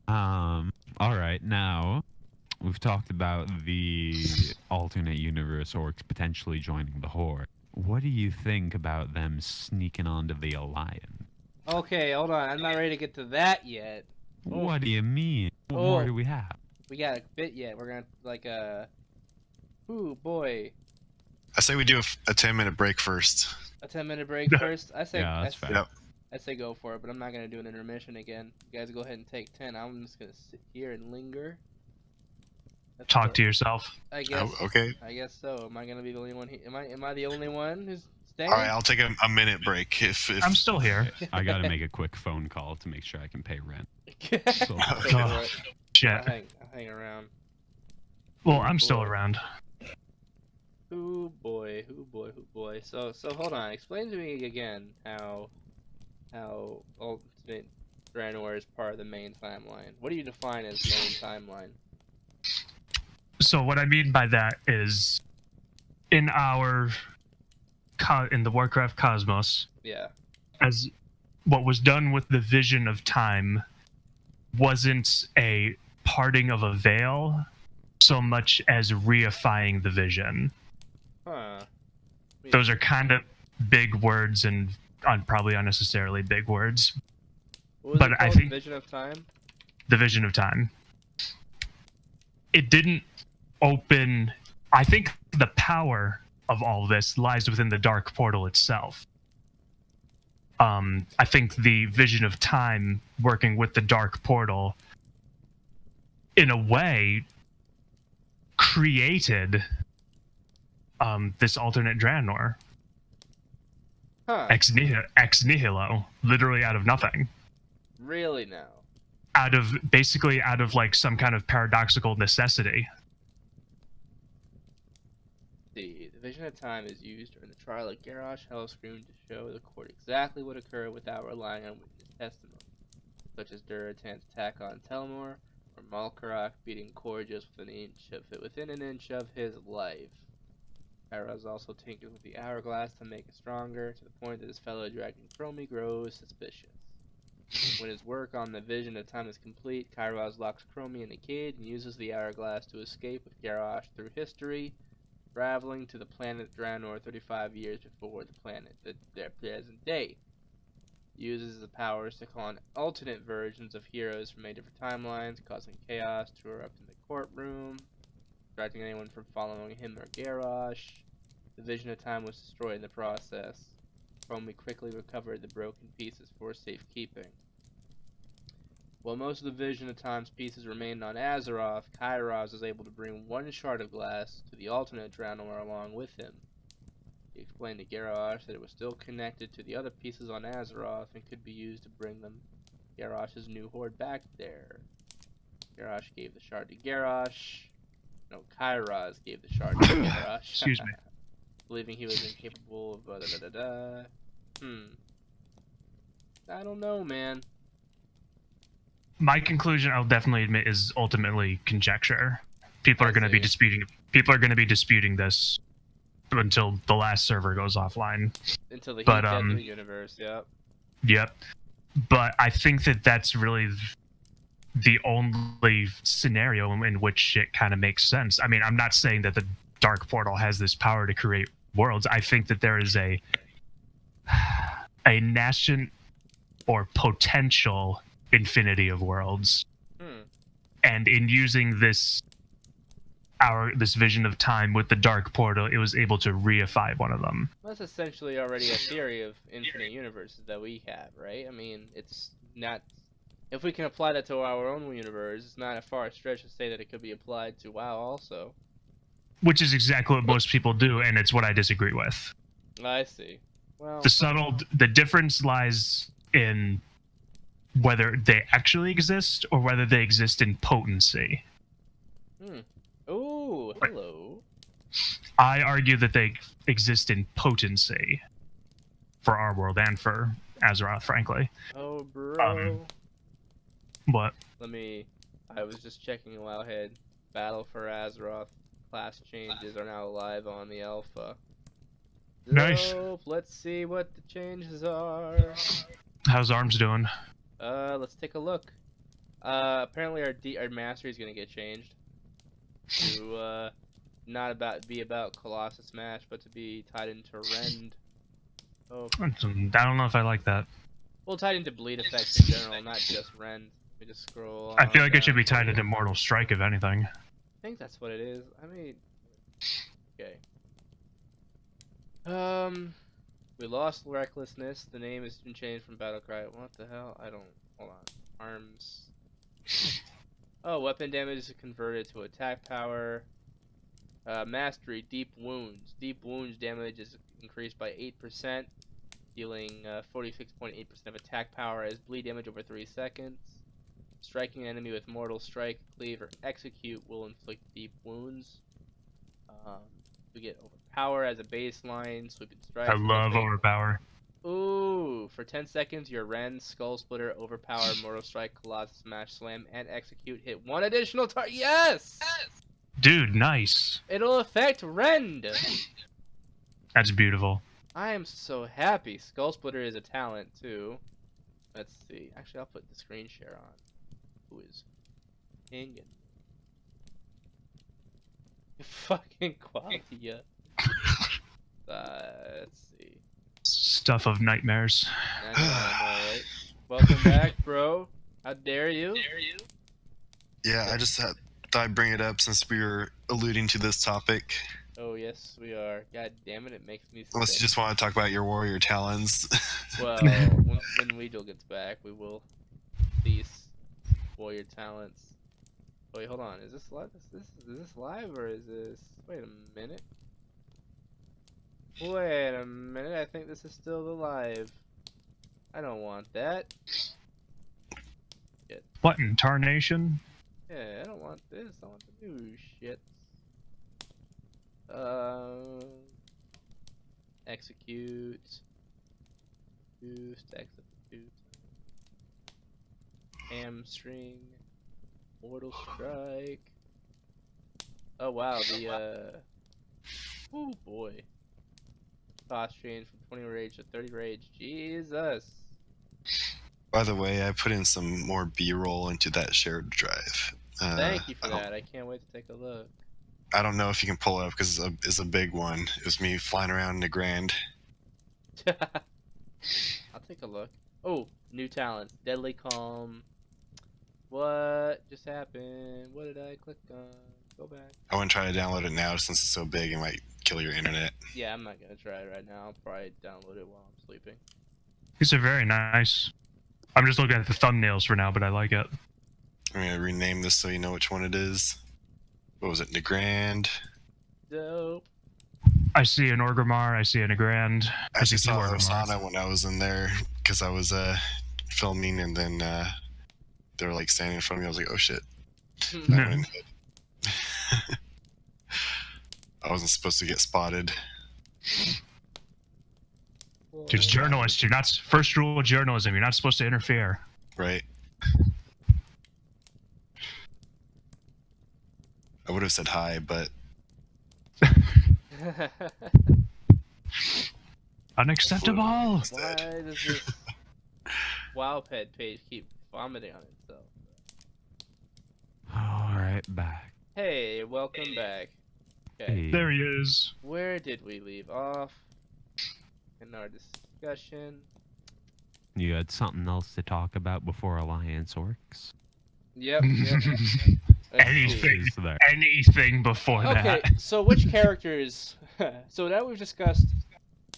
All right, now we've talked about the alternate universe orcs potentially joining the Horde. What do you think about them sneaking onto the Alliance? Okay, hold on. I'm not ready to get to that yet. What do you mean? What more do we have? We got a bit yet. We're gonna like ooh boy. I say we do a 10-minute break first. A 10-minute break first? I say yeah, that's fair. I say go for it, but I'm not gonna do an intermission again. You guys go ahead and take 10. I'm just gonna sit here and linger. Talk to yourself. I guess. Oh, okay. I guess so. Am I gonna be the only one here? Am I the only one who's staying? All right, I'll take a minute break. If I'm still here. I gotta make a quick phone call to make sure I can pay rent. So, shit. I'll hang around. Well, I'm still around. Ooh boy, ooh boy, ooh boy. So hold on. Explain to me again how Ultimate Draenor is part of the main timeline. What do you define as main timeline? So what I mean by that is, in the Warcraft cosmos, as what was done with the vision of time wasn't a parting of a veil so much as reifying the vision. Huh. Those are kind of big words and probably unnecessarily big words. But I think Vision of Time? The Vision of Time. It didn't open. I think the power of all this lies within the Dark Portal itself. I think the Vision of Time working with the Dark Portal, in a way, created this alternate Draenor. Huh. Ex nihilo, literally out of nothing. Really now? Basically out of like some kind of paradoxical necessity. The Vision of Time is used during the trial of Garrosh Hellscream to show the court exactly what occurred without relying on witness testimony, such as Durotan's attack on Telmor, or Malkarak beating Corjus within an inch of his life. Kairos also tinkered with the hourglass to make it stronger, to the point that his fellow dragon Chromie grows suspicious. When his work on the Vision of Time is complete, Kairos locks Chromie in a cage and uses the hourglass to escape with Garrosh through history, traveling to the planet Draenor 35 years before their present day. Uses the powers to call on alternate versions of heroes from 8 different timelines, causing chaos to erupt in the courtroom, distracting anyone from following him or Garrosh. The Vision of Time was destroyed in the process. Chromie quickly recovered the broken pieces for safekeeping. While most of the Vision of Time's pieces remained on Azeroth, Kairos was able to bring one shard of glass to the alternate Draenor along with him. He explained to Garrosh that it was still connected to the other pieces on Azeroth and could be used to bring Garrosh's new horde back there. Garrosh gave the shard to Garrosh. No, Kairos gave the shard to Garrosh. Excuse me. Believing he was incapable of I don't know, man. My conclusion, I'll definitely admit, is ultimately conjecture. People are going to be disputing. People are going to be disputing this until the last server goes offline. Until the heat death of the universe. Yep. Yep. But I think that that's really the only scenario in which shit kind of makes sense. I mean, I'm not saying that the Dark Portal has this power to create worlds. I think that there is a nascent or potential infinity of worlds. And in using this vision of time with the Dark Portal, it was able to reify one of them. That's essentially already a theory of infinite universes that we have, right? I mean, it's not... If we can apply that to our own universe, it's not a far stretch to say that it could be applied to WoW also. Which is exactly what most people do, and it's what I disagree with. I see. Well, the difference lies in whether they actually exist or whether they exist in potency. Oh, hello. I argue that they exist in potency for our world and for Azeroth, frankly. Oh, bro. What? I was just checking a while ahead. Battle for Azeroth class changes are now live on the alpha. Nice. So, let's see what the changes are. How's Arms doing? Let's take a look. Apparently our mastery is gonna get changed to not be about Colossus Smash, but to be tied into Rend. Oh. I don't know if I like that. Well, tied into bleed effects in general, not just Rend. Let me just scroll. I feel like it should be tied into Mortal Strike, if anything. I think that's what it is. I mean, okay. We lost Recklessness. The name has been changed from Battlecry. What the hell? I don't. Hold on. Arms. Oh, weapon damage is converted to attack power. Mastery, Deep Wounds. Deep Wounds damage is increased by 8%, dealing 46.8% of attack power as bleed damage over 3 seconds. Striking an enemy with Mortal Strike, Cleave, or Execute will inflict deep wounds. We get Overpower as a baseline, Sweeping Strike. I love Overpower. Ooh, for 10 seconds, your Rend, Skull Splitter, Overpower, Mortal Strike, Colossus Smash, Slam, and Execute hit one additional target. Yes! Dude, nice. It'll affect Rend. That's beautiful. I am so happy. Skull Splitter is a talent, too. Let's see. Actually, I'll put the screen share on. Who is hanging? Fucking Qualia. Let's see. Stuff of nightmares. I know, right? Welcome back, bro. How dare you? Yeah, I just thought I'd bring it up since we were alluding to this topic. Oh, yes, we are. God damn it, it makes me sick. Unless you just want to talk about your warrior talents. Well, when Wheegil gets back, we will cease warrior talents. Wait, hold on. Is this live? Is this live or is this? Wait a minute. Wait a minute. I think this is still the live. I don't want that. Shit. What in tarnation? Yeah, I don't want this. I want the new shit. Execute. Boost. Execute. Hamstring. Mortal Strike. Oh wow, oh boy. Cost change from 20 rage to 30 rage. Jesus. By the way, I put in some more B-roll into that shared drive. Thank you for that. I can't wait to take a look. I don't know if you can pull it up because it's a big one. It was me flying around in the Grand. I'll take a look. Oh, new talents. Deadly Calm. What just happened? What did I click on? Go back. I wouldn't try to download it now since it's so big it might kill your internet. Yeah, I'm not gonna try it right now. I'll probably download it while I'm sleeping. These are very nice. I'm just looking at the thumbnails for now, but I like it. I'm gonna rename this so you know which one it is. What was it? Nagrand. Dope. I see an Orgrimmar. I see a Nagrand. I actually saw Osana when I was in there because I was filming, and then they were like standing in front of me. I was like, oh shit. I wasn't supposed to get spotted. Dude, journalists, you're not. First rule of journalism: you're not supposed to interfere. Right. would have said hi, but Unacceptable. Why does this WowPed page keep vomiting on itself? Alright, back. Hey, welcome back. Okay, Hey. There he is. where did we leave off in our discussion? You had something else to talk about before Alliance Orcs? Yep. Let's Anything. see. Is there? Anything before Okay, that. so which characters? So now we've discussed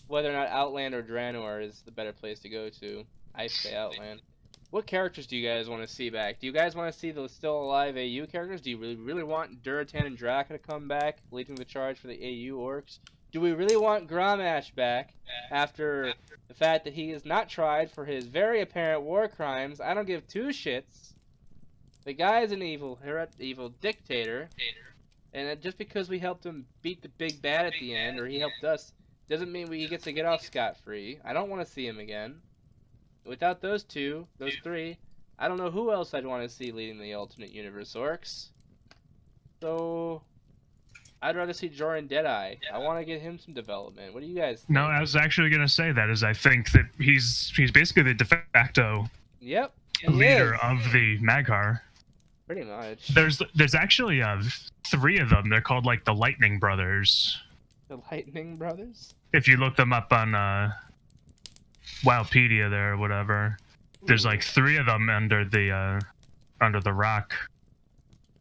whether or not Outland or Draenor is the better place to go to. I say Outland. What characters do you guys want to see back? Do you guys want to see the still alive AU characters? Do you really want Duratan and Draka to come back, leading the charge for the AU Orcs? Do we really want Grommash back after the fact that he is not tried for his very apparent war crimes? I don't give two shits. The guy is an evil dictator, and just because we helped him beat the big bad at the end, or he helped us, doesn't mean he gets to get off scot-free. I don't want to see him again. Without those three, I don't know who else I'd want to see leading the alternate universe Orcs. So, I'd rather see Joran Deadeye. I want to get him some development. What do you guys think? No, I was actually gonna say that. Is I think that he's basically the de facto Yep. he leader is. of the Mag'har. Pretty much. There's actually 3 of them. They're called like the Lightning Brothers. The Lightning Brothers? If you look them up on Wowpedia there or whatever, there's like 3 of them under the rock,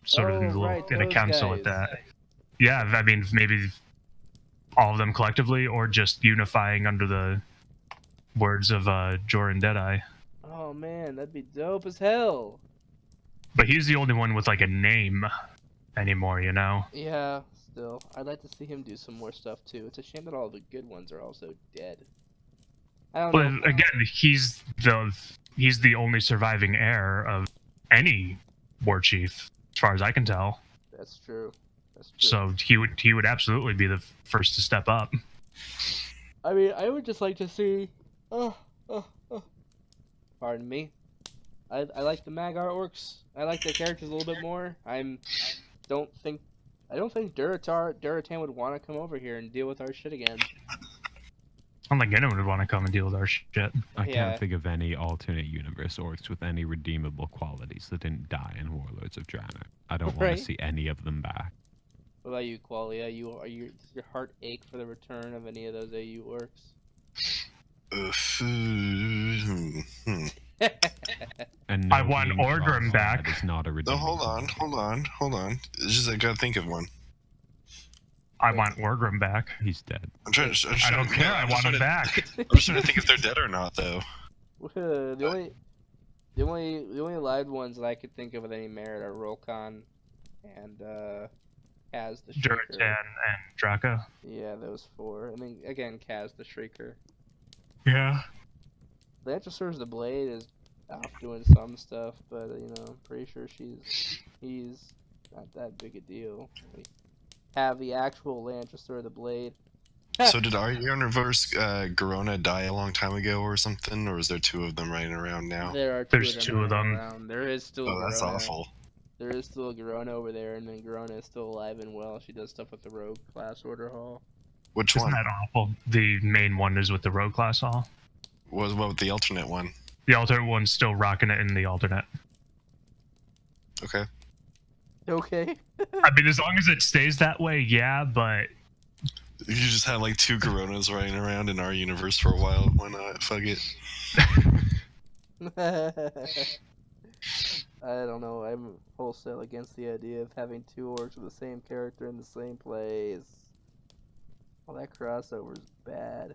sort of in, right, in a those council guys. at that. Yeah, I mean maybe all of them collectively, or just unifying under the words of Joran Deadeye. Oh man, that'd be dope as hell. But he's the only one with like a name anymore, you know? Yeah, still. I'd like to see him do some more stuff too. It's a shame that all the good ones are also dead. I don't But know. again, he's the only surviving heir of any war chief, as far as I can tell. That's true. That's true. So he would absolutely be the first to step up. I mean, I would just like to see. Pardon me. I like the Mag'har Orcs. I like their characters a little bit more. I don't think Duratan would want to come over here and deal with our shit again. I don't think anyone would want to come and deal with our shit. I Yeah. can't think of any alternate universe Orcs with any redeemable qualities that didn't die in Warlords of Draenor. I don't want Right. to see any of them back. What about you, Qualia? Does your heart ache for the return of any of those AU Orcs? And I want being Orgrim cross-eyed back. is not a No, redeemable hold on. It's just I gotta think of one. I want Wyrmrest back. He's dead. I don't care. I want him back. I'm just trying to think if they're dead or not, though. The only live ones that I could think of with any merit are Rolcon and Kaz the Shrieker. Duratan and Draka. Yeah, those 4. I mean, again, Kaz the Shrieker. Yeah. Lancer's the Blade is off doing some stuff, but I'm pretty sure he's not that big a deal. We have the actual Lancer the Blade. So did our universe Garona die a long time ago or something, or is there 2 of them running around now? There's 2 of them. Around. There is still. Oh, that's Garona. awful. There is still a Garona over there, and then Garona is still alive and well. She does stuff with the Rogue class Order Hall. Which Isn't one? that awful? The main one is with the Rogue class hall. What with the alternate one? The alternate one's still rocking it in the alternate. Okay. Okay. I mean, as long as it stays that way, yeah, but You just had like 2 Coronas running around in our universe for a while. Why not? Fuck it. I don't know. I'm wholesale against the idea of having 2 orcs with the same character in the same place. Well, that crossover is bad.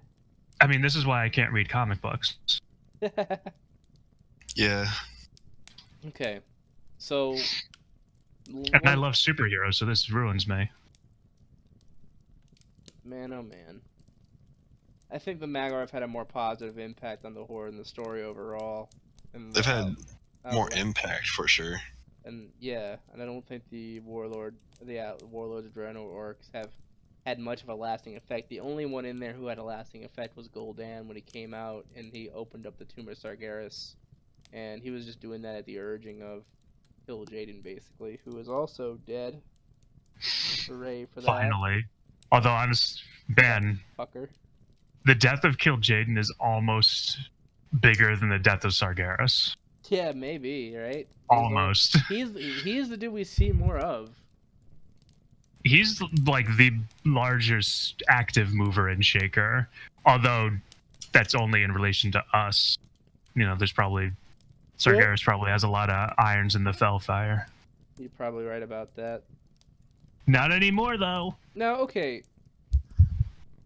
I mean, this is why I can't read comic books. Yeah. Okay, so. And I love superheroes, so this ruins me. Man, oh man. I think the Mag'har have had a more positive impact on the Horde and the story overall. And, They've had more Outland. impact for sure. And yeah, and I don't think the Warlords of Draenor Orcs have had much of a lasting effect. The only one in there who had a lasting effect was Gul'dan when he came out and he opened up the Tomb of Sargeras. And he was just doing that at the urging of Phil Jaden, basically, who is also dead. Hooray for that. Finally. Although, honest, man, Fucker. the death of Kil'jaeden is almost bigger than the death of Sargeras. Yeah, maybe, right? Almost. He's the dude we see more of. He's like the largest active mover and shaker. Although that's only in relation to us. You know, there's probably Sargeras probably has a lot of irons in the fellfire. You're probably right about that. Not anymore, though. Now, okay.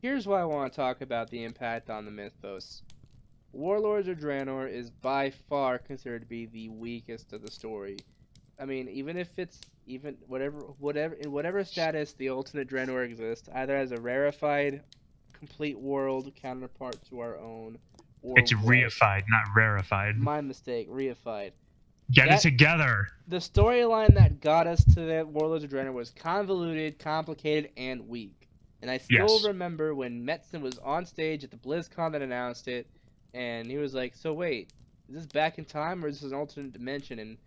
Here's why I want to talk about the impact on the mythos. Warlords of Draenor is by far considered to be the weakest of the story. I mean, even if it's in whatever status the alternate Draenor exists, either as a rarefied, complete world counterpart to our own, or It's reified, not rarefied. My mistake, reified. Get it together. The storyline that got us to the Warlords of Draenor was convoluted, complicated, and weak. And I still remember when Metzen was on stage at the BlizzCon that announced it, and he was like, "So wait, is this back in time or is this an alternate dimension?" And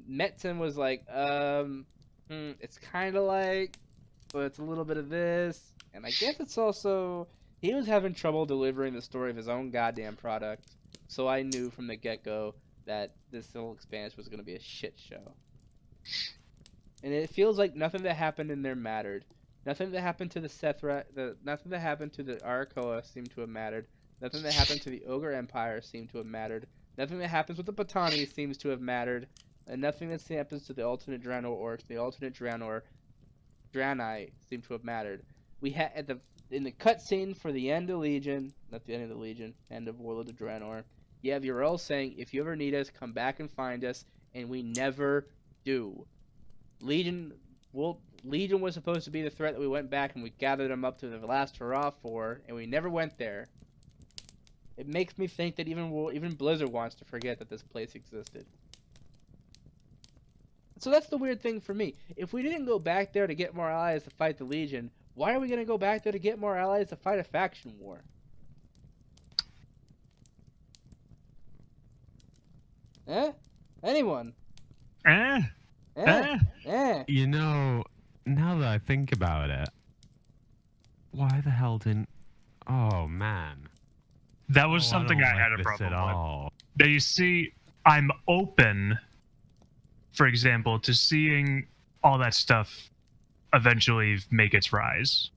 Metzen was like, it's kind of like, but it's a little bit of this. And I guess it's also, he was having trouble delivering the story of his own goddamn product. So I knew from the get-go that this little expansion was going to be a shit show. And it feels like nothing that happened in there mattered. Nothing that happened to the nothing that happened to the Arakoa seemed to have mattered. Nothing that happened to the Ogre Empire seemed to have mattered. Nothing that happens with the Patani seems to have mattered. And nothing that happens to the alternate Draenor Orcs, the alternate Draenei seem to have mattered. We had in the cutscene for the end of Legion, not the end of the Legion, end of Warlord of Draenor, you have Yrel saying, "If you ever need us, come back and find us," and we never do. Legion was supposed to be the threat that we went back and we gathered them up to the last hurrah for, and we never went there. It makes me think that even Blizzard wants to forget that this place existed. So that's the weird thing for me. If we didn't go back there to get more allies to fight the Legion, why are we going to go back there to get more allies to fight a faction war? Anyone? You know, now that I think about it, why the hell didn't... Oh, man. That was something I had a problem with. Now, you see, I'm open, for example, to seeing all that stuff eventually make its rise.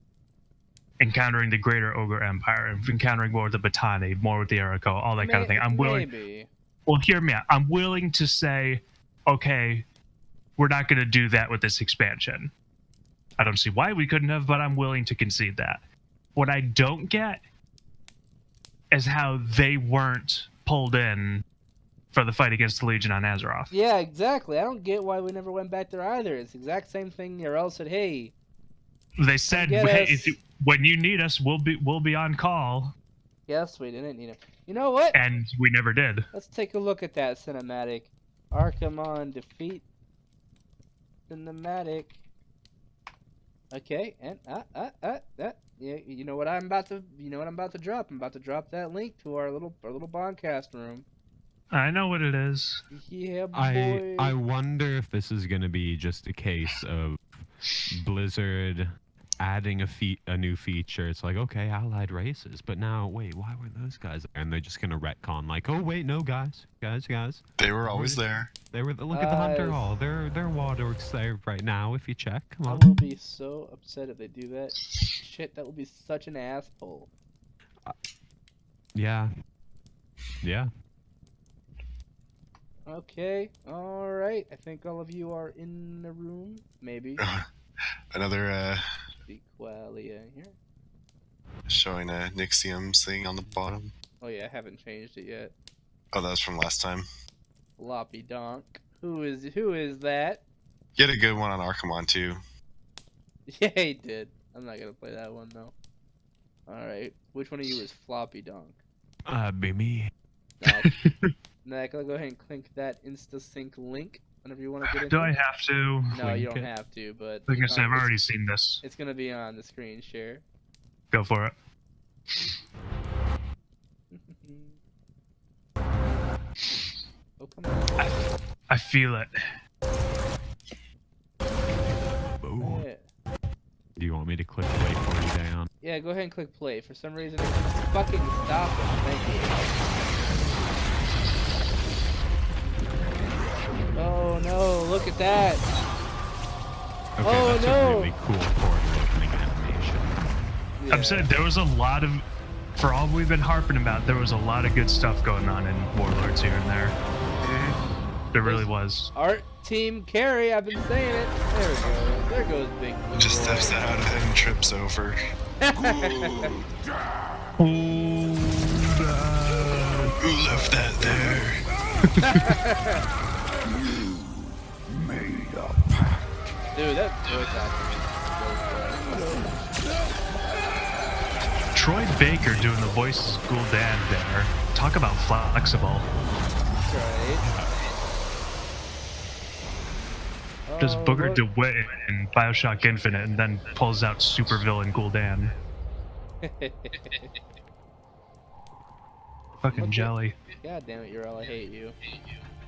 Encountering the greater Ogre Empire, encountering more with the Batani, more with the Arakoa, all that kind of thing. I'm willing... Maybe. Well, hear me out. I'm willing to say, okay, we're not going to do that with this expansion. I don't see why we couldn't have, but I'm willing to concede that. What I don't get is how they weren't pulled in for the fight against the Legion on Azeroth. Yeah, exactly. I don't get why we never went back there either. It's the exact same thing Yrel said, "Hey." They said, hey, when you need us, we'll be on call. Yes, we didn't need him. You know what? And we never did. Let's take a look at that cinematic. Archimon defeat cinematic. Okay, and yeah, you know what I'm about to drop? I'm about to drop that link to our little Boncast room. I know what it is. Yeah, boy. I wonder if this is going to be just a case of Blizzard adding a new feature. It's like, okay, allied races, but now wait, why weren't those guys there? And they're just gonna retcon, like, oh wait, no, guys, they were always there. They were. Look at the Hunter Hall. They're Wild Orcs there right now. If you check, come on. I will be so upset if they do that. Shit, that would be such an asshole. Yeah. Okay, all right. I think all of you are in the room. Maybe. Another Qualia here. showing a Nixium's thing on the bottom. Oh yeah, I haven't changed it yet. Oh, that was from last time. Floppy donk. Who is that? You had a good one on Archimon too. Yeah, he did. I'm not gonna play that one though. All right, which one of you is Floppy donk? Be me. Now, go ahead and click that InstaSync link whenever you want to get into Do I have to? No, you don't have to, but... Like I said, I've already seen this. It's going to be on the screen share. Go for it. Oh, come on. I feel it. Boom. Yeah. Do you want me to click play for you, Dayon? Yeah, go ahead and click play. For some reason, it's fucking stopping. Thank you. Oh no, look at that. Okay, Oh, that's no. a really cool portal opening animation. Yeah. I'm saying there was a lot of, for all we've been harping about, there was a lot of good stuff going on in Warlords here and there. There really was. Art team carry, I've been saying it. There we go. There goes Big Blue Just Boy. steps out of it and trips over. Who left that there? Dude, that voice acting. Troy Baker doing the voice of Gul'dan there. Talk about flexible. That's right. Does Oh, Booger look. DeWitt in Bioshock Infinite and then pulls out supervillain Gul'dan. Fucking Okay. jelly. God damn it, Urel, I hate you.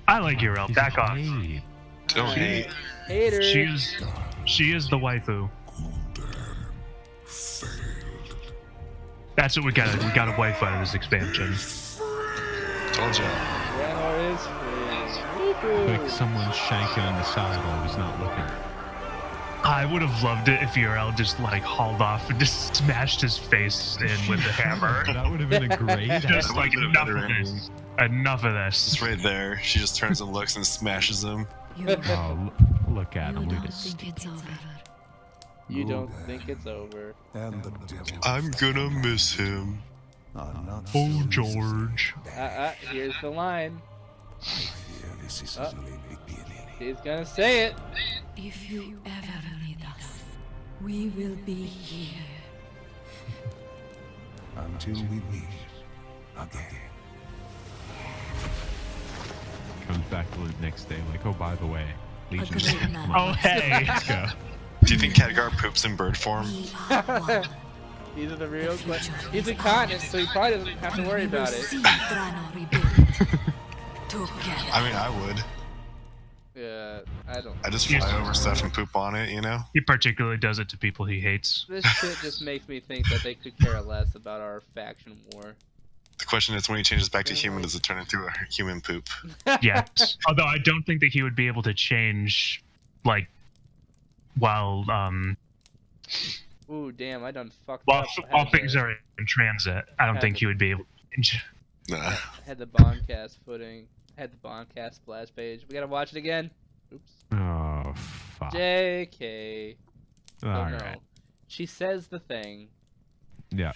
I like Urel. He's Back off. great. Don't hate. Hater. She is the waifu. That's what we got. We got a waifu out of this expansion. Told ya. Draenor is free. Like someone shanking on the side while he's not looking. I would have loved it if Urel just like hauled off and just smashed his face in with the hammer. That would have been a great Just That like would've been a enough better of ending. this. Enough of It's this. right there. She just turns and looks and smashes him. Oh, look at him. You Look don't at think it's over. You don't think it's over. And the devil I'm gonna miss him. are not Oh, so George. Here's the line. easy. This is only beginning. He's gonna say it. If you ever need us, we will be here. Until we meet again. Comes back the next day, like, oh, by the way, Legion's Agreed, come man. on, Oh, hey. let's go. Do you think Khadgar poops in bird form? We are one. These are the real questions. He's a continent, so he probably doesn't have to worry We will about it. see Draenor rebuilt. Together. I mean, I would. Yeah, I don't. I just fly over stuff and poop on it, you know? He particularly does it to people he hates. This shit just makes me think that they could care less about our faction war. The question is, when he changes back to human, does it turn into a human poop? Yes. Although I don't think that he would be able to change, like, while Ooh, damn, I done fucked while, up. while things are in transit. I don't think he would be able to change. Nah. Had the Boncast footing. Had the Boncast splash page. We gotta watch it again. Oops. Oh, fuck. JK. Oh All no. right. She says the thing, Yeah.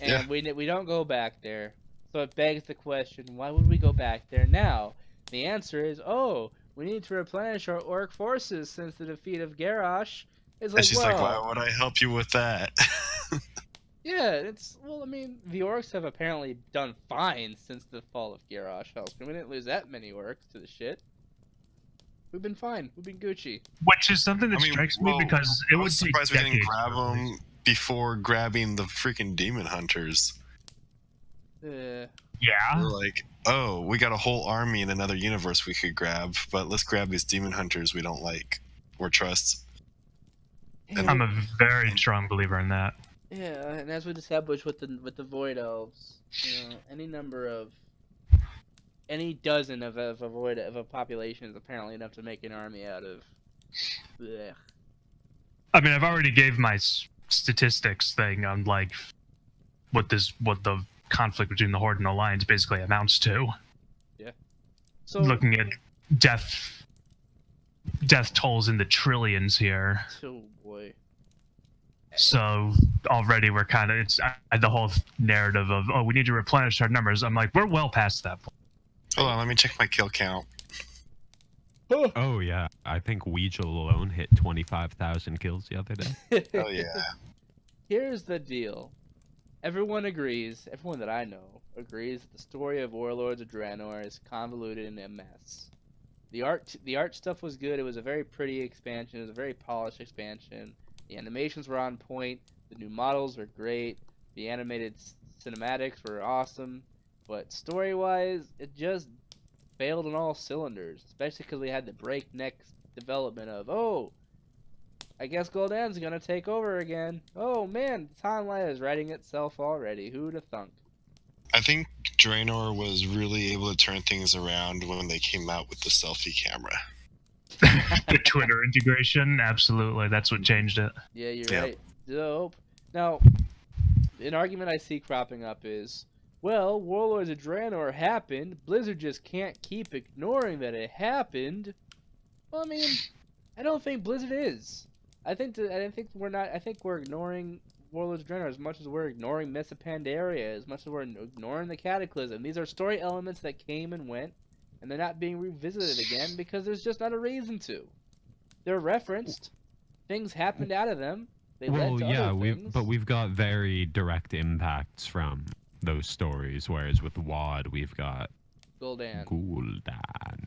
and Yeah. we don't go back there. So it begs the question: why would we go back there now? The answer is, oh, we need to replenish our orc forces since the defeat of Garrosh. It's like, And she's well, like, why would I help you with that? yeah, it's well. I mean, the orcs have apparently done fine since the fall of Garrosh. Hell, we didn't lose that many orcs to the shit. We've been fine. We've been Gucci. Which is something that strikes me well, because it I would was take surprised we didn't decades. grab to them before grabbing the freaking demon hunters. Yeah. We're like, oh, we got a whole army in another universe we could grab, but let's grab these demon hunters we don't like or trust. And I'm a very strong believer in that. Yeah, and as we established with the void elves, you know, any dozen of a population is apparently enough to make an army out of. Blech. I mean, I've already gave my statistics thing on like what the conflict between the Horde and Alliance basically amounts to. So Looking at death tolls in the trillions here. oh boy. So already we're kind of the whole narrative of, oh, we need to replenish our numbers. I'm like, we're well past that point. hold on, let me check my kill count. Oh, yeah. I think Wheegil alone hit 25,000 kills the other day. Oh yeah. Here's the deal. Everyone that I know agrees that the story of Warlords of Draenor is convoluted and a mess. The art stuff was good. It was a very pretty expansion. It was a very polished expansion. The animations were on point. The new models were great. The animated cinematics were awesome. But story-wise, it just failed on all cylinders. Especially because we had the breakneck development of, oh, I guess Gul'dan's gonna take over again. Oh man, the timeline is writing itself already. Who'd have thunk? I think Draenor was really able to turn things around when they came out with the selfie camera. The Twitter integration, absolutely. That's what changed it. Yeah, you're Yep. right. Dope. Now, an argument I see cropping up is, well, Warlords of Draenor happened. Blizzard just can't keep ignoring that it happened. Well, I mean, I don't think Blizzard is. I think we're ignoring Warlords of Draenor as much as we're ignoring Mists of Pandaria, as much as we're ignoring the Cataclysm. These are story elements that came and went, and they're not being revisited again because there's just not a reason to. They're referenced. Things happened out of them. They led to other things. but we've got very direct impacts from those stories, whereas with WoD we've got Gul'dan.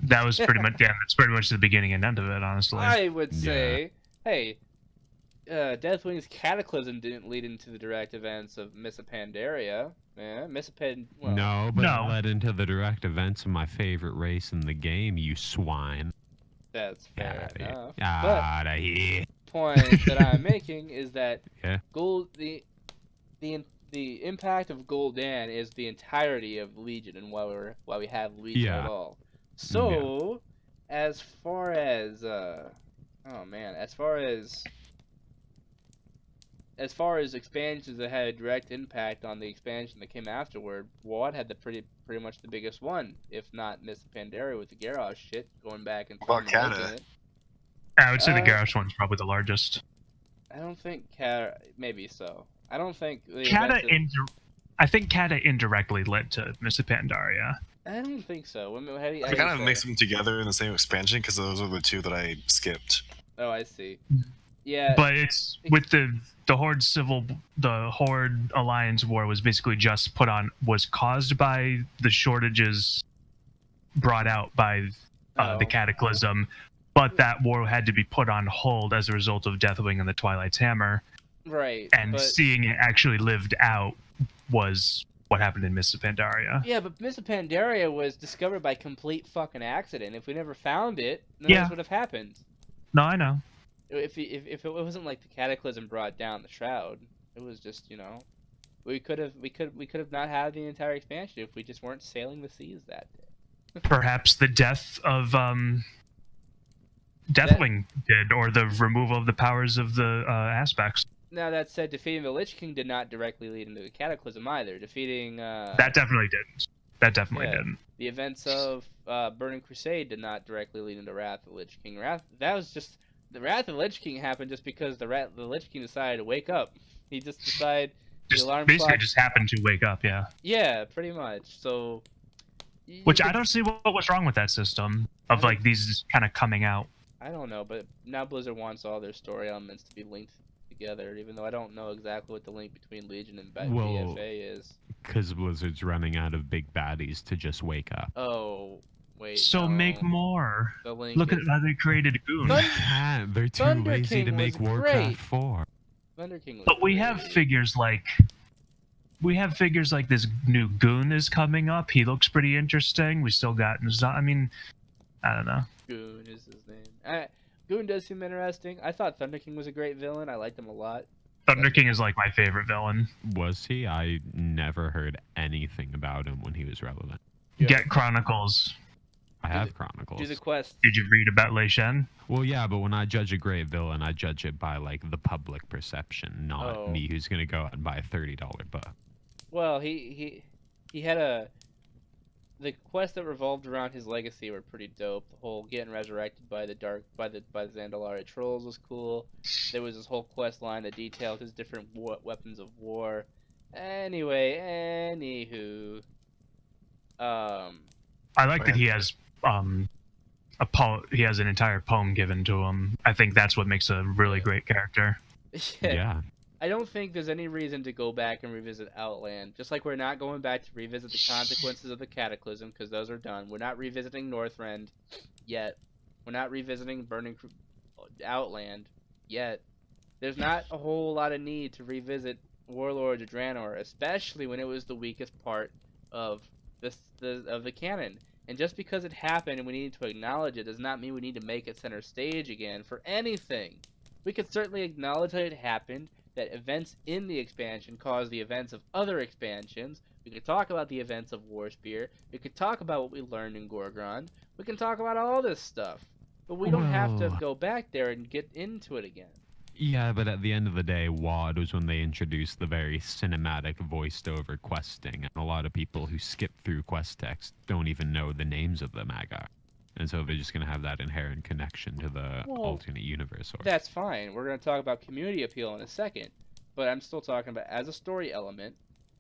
That was pretty much that's pretty much the beginning and end of it, honestly. I would say, hey, Deathwing's Cataclysm didn't lead into the direct events of Mists of Pandaria. Yeah, Mists of well, No, but it led into the direct events of my favorite race in the game, you swine. That's fair enough. Out of here. Point that I'm making is that Yeah. the impact of Gul'dan is the entirety of Legion and why we have Legion Yeah. at all. So, as far as as far as expansions that had a direct impact on the expansion that came afterward, WoD had the pretty much the biggest one, if not Mists of Pandaria with the Garrosh shit going back and Well, forth and Kata. making it. I would say the Garrosh one's probably the largest. I don't think Kata. Maybe so. I don't think the Kata events I think Kata indirectly led to Mists of Pandaria. I don't think so. I kind of mixed them together in the same expansion because those are the two that I skipped. Oh, I see. Yeah. But it's with the Horde Alliance war was basically just was caused by the shortages brought out by the Cataclysm, but that war had to be put on hold as a result of Deathwing and the Twilight's Hammer. Right. And seeing it actually lived out was what happened in Mists of Pandaria. Yeah, but Mists of Pandaria was discovered by complete fucking accident. If we never found it, none of this would have happened. No, I know. If it wasn't like the Cataclysm brought down the Shroud, it was just, we could have not had the entire expansion if we just weren't sailing the seas that day. Perhaps the death of Deathwing did, or the removal of the powers of the aspects. Now that said, defeating the Lich King did not directly lead into the Cataclysm either. Defeating that definitely didn't. That definitely didn't. The events of Burning Crusade did not directly lead into Wrath of the Lich King. The Wrath of the Lich King happened just because the Lich King decided to wake up. He just decided the alarm basically clock... just happened to wake up, yeah. Yeah, pretty much. So, which I don't see what was wrong with that system of like these kind of coming out. I don't know, but now Blizzard wants all their story elements to be linked together, even though I don't know exactly what the link between Legion and BFA is. Because Blizzard's running out of big baddies to just wake up. Oh, wait. So make more. The link Look at how they created Goon. They're too Thunder lazy King to make was Warcraft great. 4. Thunder King was But we great. have figures like this new Goon is coming up. He looks pretty interesting. We still got I mean, I don't know. Goon is his name. Goon does seem interesting. I thought Thunder King was a great villain. I liked him a lot. Thunder King is like my favorite villain. Was he? I never heard anything about him when he was relevant. Yeah. Get Chronicles. I have Chronicles. Do the quest. Did you read about Lei Shen? Well, yeah, but when I judge a great villain, I judge it by like the public perception, not me who's gonna go out and buy a $30 book. Well, he had the quests that revolved around his legacy were pretty dope. The whole getting resurrected by the Zandalari trolls was cool. There was this whole quest line that detailed his different weapons of war. Anyway, anywho, I like that he has he has an entire poem given to him. I think that's what makes a really great character. Yeah. I don't think there's any reason to go back and revisit Outland. Just like we're not going back to revisit the consequences of the Cataclysm, because those are done. We're not revisiting Northrend yet. We're not revisiting Outland yet. There's not a whole lot of need to revisit Warlords of Draenor, especially when it was the weakest part of the canon. And just because it happened and we need to acknowledge it does not mean we need to make it center stage again for anything. We could certainly acknowledge that it happened, that events in the expansion caused the events of other expansions. We could talk about the events of Warspear. We could talk about what we learned in Gorgrond. We can talk about all this stuff. But we don't have to Well- go back there and get into it again. Yeah, but at the end of the day, WoD was when they introduced the very cinematic voiced-over questing, and a lot of people who skip through quest text don't even know the names of the Magar. And so they're just going to have that inherent connection to the Well, alternate universe. Or That's fine. We're going to talk about community appeal in a second. But I'm still talking about as a story element,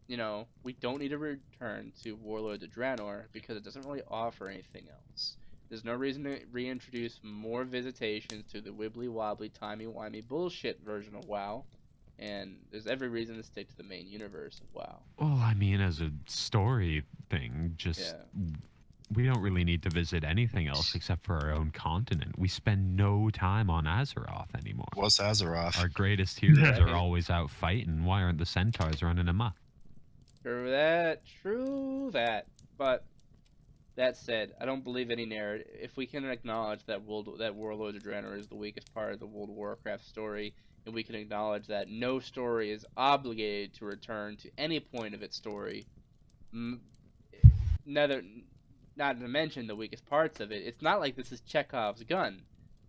you know, we don't need to return to Warlords of Draenor because it doesn't really offer anything else. There's no reason to reintroduce more visitations to the wibbly-wobbly, timey-wimey bullshit version of WoW. And there's every reason to stick to the main universe of WoW. Well, I mean, as a story thing, just we don't really need to visit anything else except for our own continent. We spend no time on Azeroth anymore. What's Azeroth? Our greatest heroes Right. are always out fighting. Why aren't the centaurs running amok? True that. But that said, I don't believe any narrative. If we can acknowledge that Warlords of Draenor is the weakest part of the World of Warcraft story, and we can acknowledge that no story is obligated to return to any point of its story, not to mention the weakest parts of it, it's not like this is Chekhov's gun.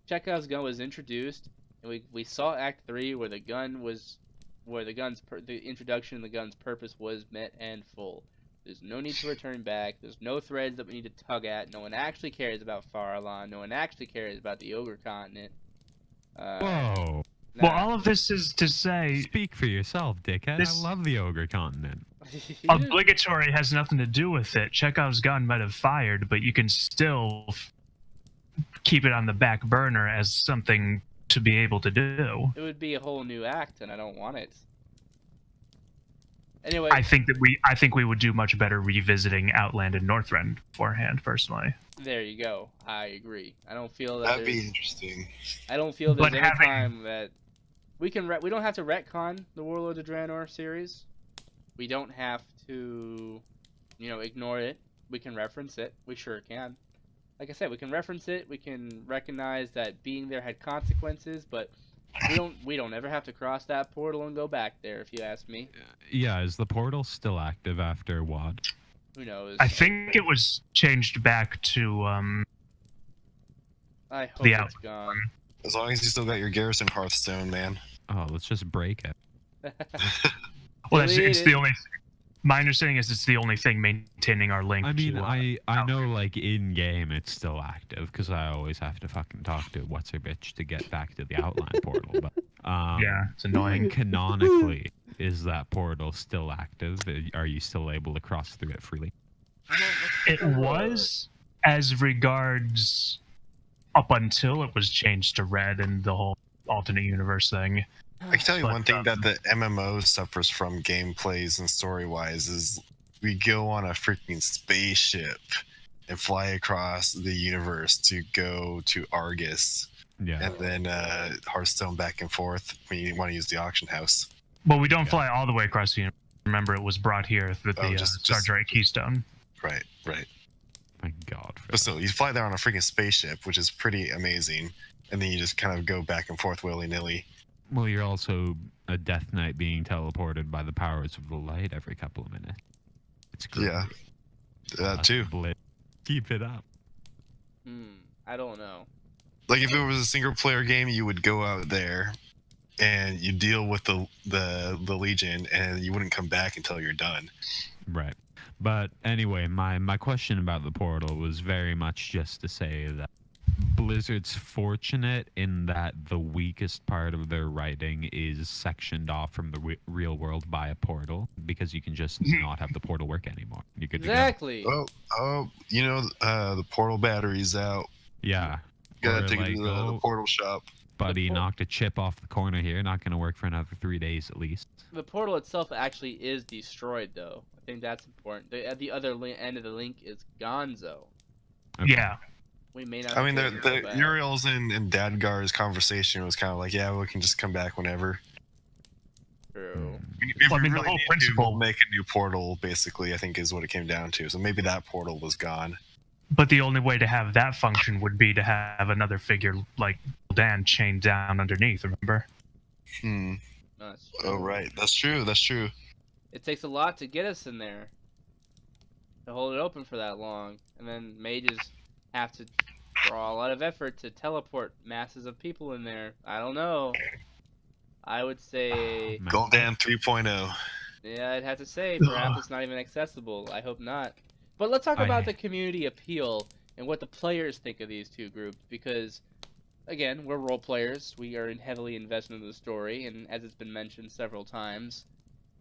Chekhov's gun was introduced, and we saw Act 3 where the introduction of the gun's purpose was met and full. There's no need to return back. There's no threads that we need to tug at. No one actually cares about Farallon. No one actually cares about the Ogre Continent. Whoa. Well, all of this is to say Speak for yourself, dickhead. This- I love the Ogre Continent. obligatory has nothing to do with it. Chekhov's gun might have fired, but you can still keep it on the back burner as something to be able to do. It would be a whole new act, and I don't want it. Anyway, I think we would do much better revisiting Outland and Northrend beforehand, personally. there you go. I agree. I don't feel that That'd there's, be interesting. I don't feel there's But any having- time that we can. We don't have to retcon the Warlords of Draenor series. We don't have to, ignore it. We can reference it. We sure can. Like I said, we can reference it. We can recognize that being there had consequences, but we don't ever have to cross that portal and go back there. If you ask me, Yeah, is the portal still active after WoD? who knows? I think it was changed back to I hope the it's gone. As long as you still got your Garrison Hearthstone, man. Oh, let's just break it. well, it's Deleted. the only. My understanding is it's the only thing maintaining our link. I mean, to, I know, like, in-game it's still active, because I always have to fucking talk to what's-her-bitch to get back to the Outland portal, but... yeah, it's annoying. And canonically, is that portal still active? Are you still able to cross through it freely? It was as regards up until it was changed to red and the whole alternate universe thing. I can tell you But, one thing that the MMO suffers from gameplays and story-wise is we go on a freaking spaceship and fly across the universe to go to Argus, Yeah. and then Hearthstone back and forth when you want to use the auction house. Well, we don't fly all the way across the universe. Remember, it was brought here with the just- Stardrake Keystone. Right. Thank God for But that. still, you fly there on a freaking spaceship, which is pretty amazing, and then you just kind of go back and forth willy-nilly. Well, you're also a Death Knight being teleported by the powers of the light every couple of minutes. It's great. Yeah. That too. Keep it up. I don't know. Like if it was a single-player game, you would go out there and you deal with the Legion, and you wouldn't come back until you're done. Right. But anyway, my question about the portal was very much just to say that Blizzard's fortunate in that the weakest part of their writing is sectioned off from the real world by a portal, because you can just not have the portal work anymore. You could Exactly. The portal battery's out. Yeah. Gotta Or take it like, to the oh, portal shop. buddy, The por- knocked a chip off the corner here. Not going to work for another 3 days at least. The portal itself actually is destroyed, though. I think that's important. At the other end of the link is Gonzo. Okay. Yeah. We may not. I mean, be able to go back. Uriel's and Dadgar's conversation was kind of like, yeah, we can just come back whenever. True. If Well, I we mean, the really whole need to, principle- we'll make a new portal, basically, I think is what it came down to. So maybe that portal was gone. But the only way to have that function would be to have another figure like Dan chained down underneath, remember? Hmm. No, it's Oh, true. right. That's true. That's true. It takes a lot to get us in there. To hold it open for that long. And then mages have to draw a lot of effort to teleport masses of people in there. I don't know. I would say... Gul'dan 3.0. Yeah, I'd have to say, perhaps it's not even accessible. I hope not. But let's talk about the community appeal and what the players think of these two groups, because, again, we're role players. We are heavily invested in the story, and as it's been mentioned several times,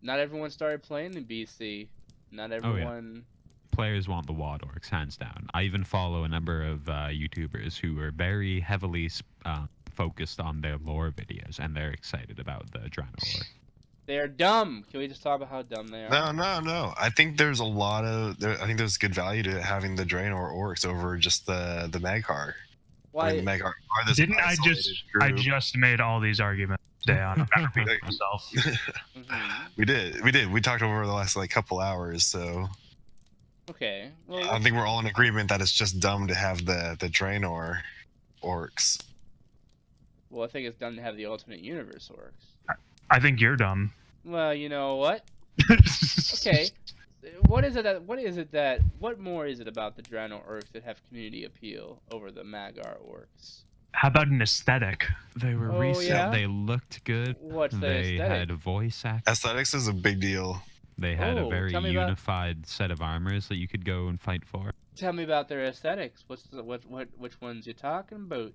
not everyone started playing in BC. Not everyone... Players want the Wad Orcs, hands down. I even follow a number of YouTubers who are very heavily focused on their lore videos, and they're excited about the Draenor Orc. They're dumb. Can we just talk about how dumb they are? No. I think there's a lot of... I think there's good value to having the Draenor Orcs over just the Mag'har. Why? I mean, the Mag'har are this Didn't I isolated I group. just made all these arguments, Dayon. I'm not repeating myself. Mhm. We did. We talked over the last couple hours, so Okay. Well, I think we're all in agreement that it's just dumb to have the Draenor Orcs. I think it's dumb to have the alternate universe orcs. I think you're dumb. Well, you know what? Okay. What more is it about the Draenor Orcs that have community appeal over the Mag'har Orcs? How about an aesthetic? They were Oh, recent. yeah? They looked good. What's the They aesthetic? had voice acting. Aesthetics is a big deal. They had a Oh, very tell me about- unified set of armors that you could go and fight for. Tell me about their aesthetics. Which ones you talking about?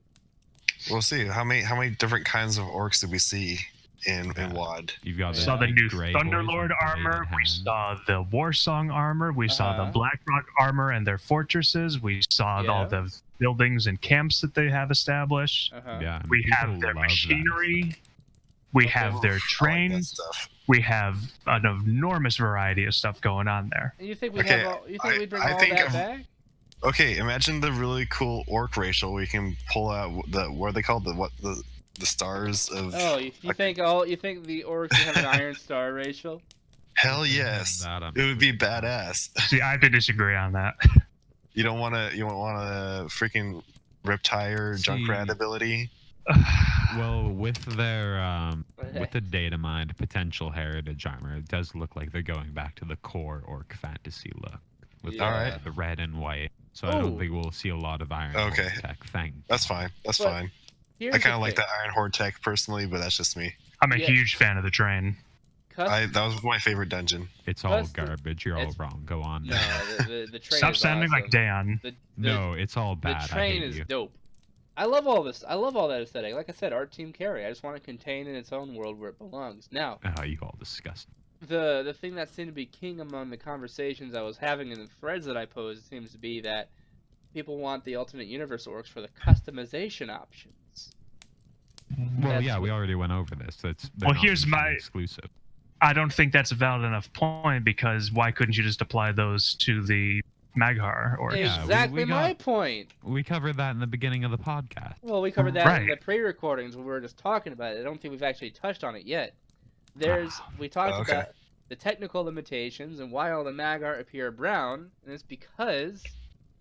We'll see. How many different kinds of orcs did we see in WoD? You've got We We the saw the big new grey boys Thunderlord with armor. bladed We hands. saw the Warsong armor. We saw the Uh-huh. Blackrock armor and their fortresses. We saw Yeah. all the buildings and camps that they have established. Uh-huh. Yeah, and We people have their love that machinery. We Okay. have their I like that trains. stuff. We have an enormous variety of stuff going on there. And you think we Okay, have all, you think we bring I all think that of- back? Okay, imagine the really cool orc racial. We can pull out what are they called? The stars of. Oh, you think the orcs would have an Iron Star racial? Hell yes, That I'm it would be badass. See, I have to disagree on that. You don't want a freaking Riptire See- Junkrat ability. Well, with the data mined potential heritage armor, it does look like they're going back to the core orc fantasy look with Yeah. Alright. the red and white. So I Ooh. don't think we'll see a lot of Iron Okay. Horde tech. That's fine. That's But fine. Here's I kind the of like thing. that Iron Horde tech personally, but that's just me. I'm a Yeah. huge fan of the train. Custom- That was my favorite dungeon. It's all Plus the- garbage. You're all it's- wrong. Go on. No, the train Stop is sounding awesome. like Dayon. No, it's all The bad. I train hate is you. dope. I love all this. I love all that aesthetic. Like I said, art team carry. I just want to contain in its own world where it belongs. Now, Oh, you all disgusting. the thing that seemed to be king among the conversations I was having in the threads that I posed seems to be that people want the alternate universe orcs for the customization options. Well, That's yeah, we what- already went over this. They're Well, not here's mutually my- exclusive. I don't think that's a valid enough point because why couldn't you just apply those to the Mag'har or Yeah, Exactly we my got- point. We covered that in the beginning of the podcast. Well, we covered that in Right. the pre-recordings when we were just talking about it. I don't think we've actually touched on it yet. We talked Okay. about the technical limitations and why all the Mag'har appear brown, and it's because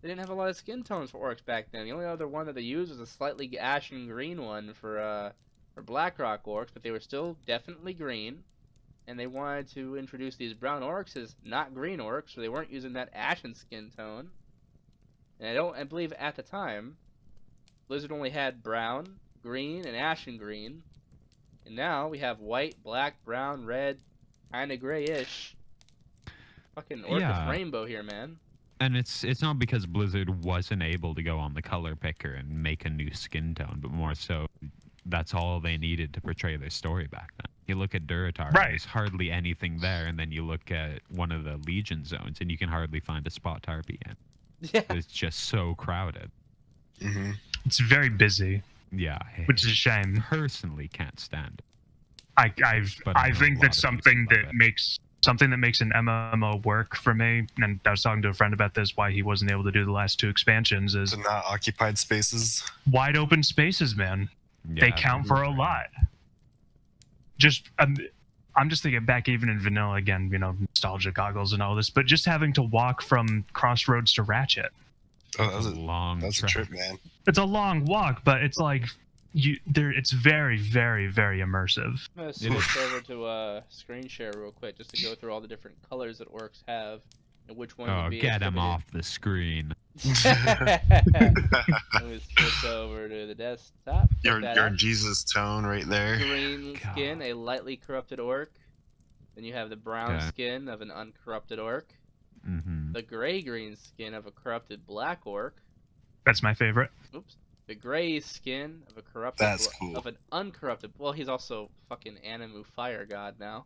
they didn't have a lot of skin tones for orcs back then. The only other one that they used was a slightly ashen green one for Blackrock orcs, but they were still definitely green. And they wanted to introduce these brown orcs as not green orcs, so they weren't using that ashen skin tone. And I believe at the time, Blizzard only had brown, green, and ashen green. And now we have white, black, brown, red, kinda grayish. Fucking orc Yeah. with rainbow here, man. And it's not because Blizzard wasn't able to go on the color picker and make a new skin tone, but more so that's all they needed to portray their story back then. You look at Durotar, Right. there's hardly anything there, and then you look at one of the Legion zones, and you can hardly find a spot to RP in. Yeah. It's just so crowded. hmm it's very busy, Yeah, which is a shame. personally can't stand it. I But I know a think lot that's of something people that love makes an MMO work for me. And I was talking to a friend about this, why he wasn't able to do the last two expansions is So not occupied spaces. wide open spaces, man. They Yeah, count for a lot. Just I'm just thinking back even in vanilla again, nostalgia goggles and all this, but just having to walk from Crossroads to Ratchet. Oh, It's a long that's a trek. trip, man. It's a long walk, but it's like It's very, very, very immersive. I'm gonna switch over to screen share real quick just to go through all the different colors that orcs have and which one Oh, would be get him exhibited. off the screen. Let me switch over to the desktop. Check Your that out. Jesus tone right there. Green skin, a lightly corrupted orc. Then you have the brown Okay. skin of an uncorrupted orc. Mm-hmm. The gray-green skin of a corrupted black orc. That's my favorite. Oops. The gray skin of a corrupted That's cool. of an uncorrupted. Well, he's also fucking Animu fire god now.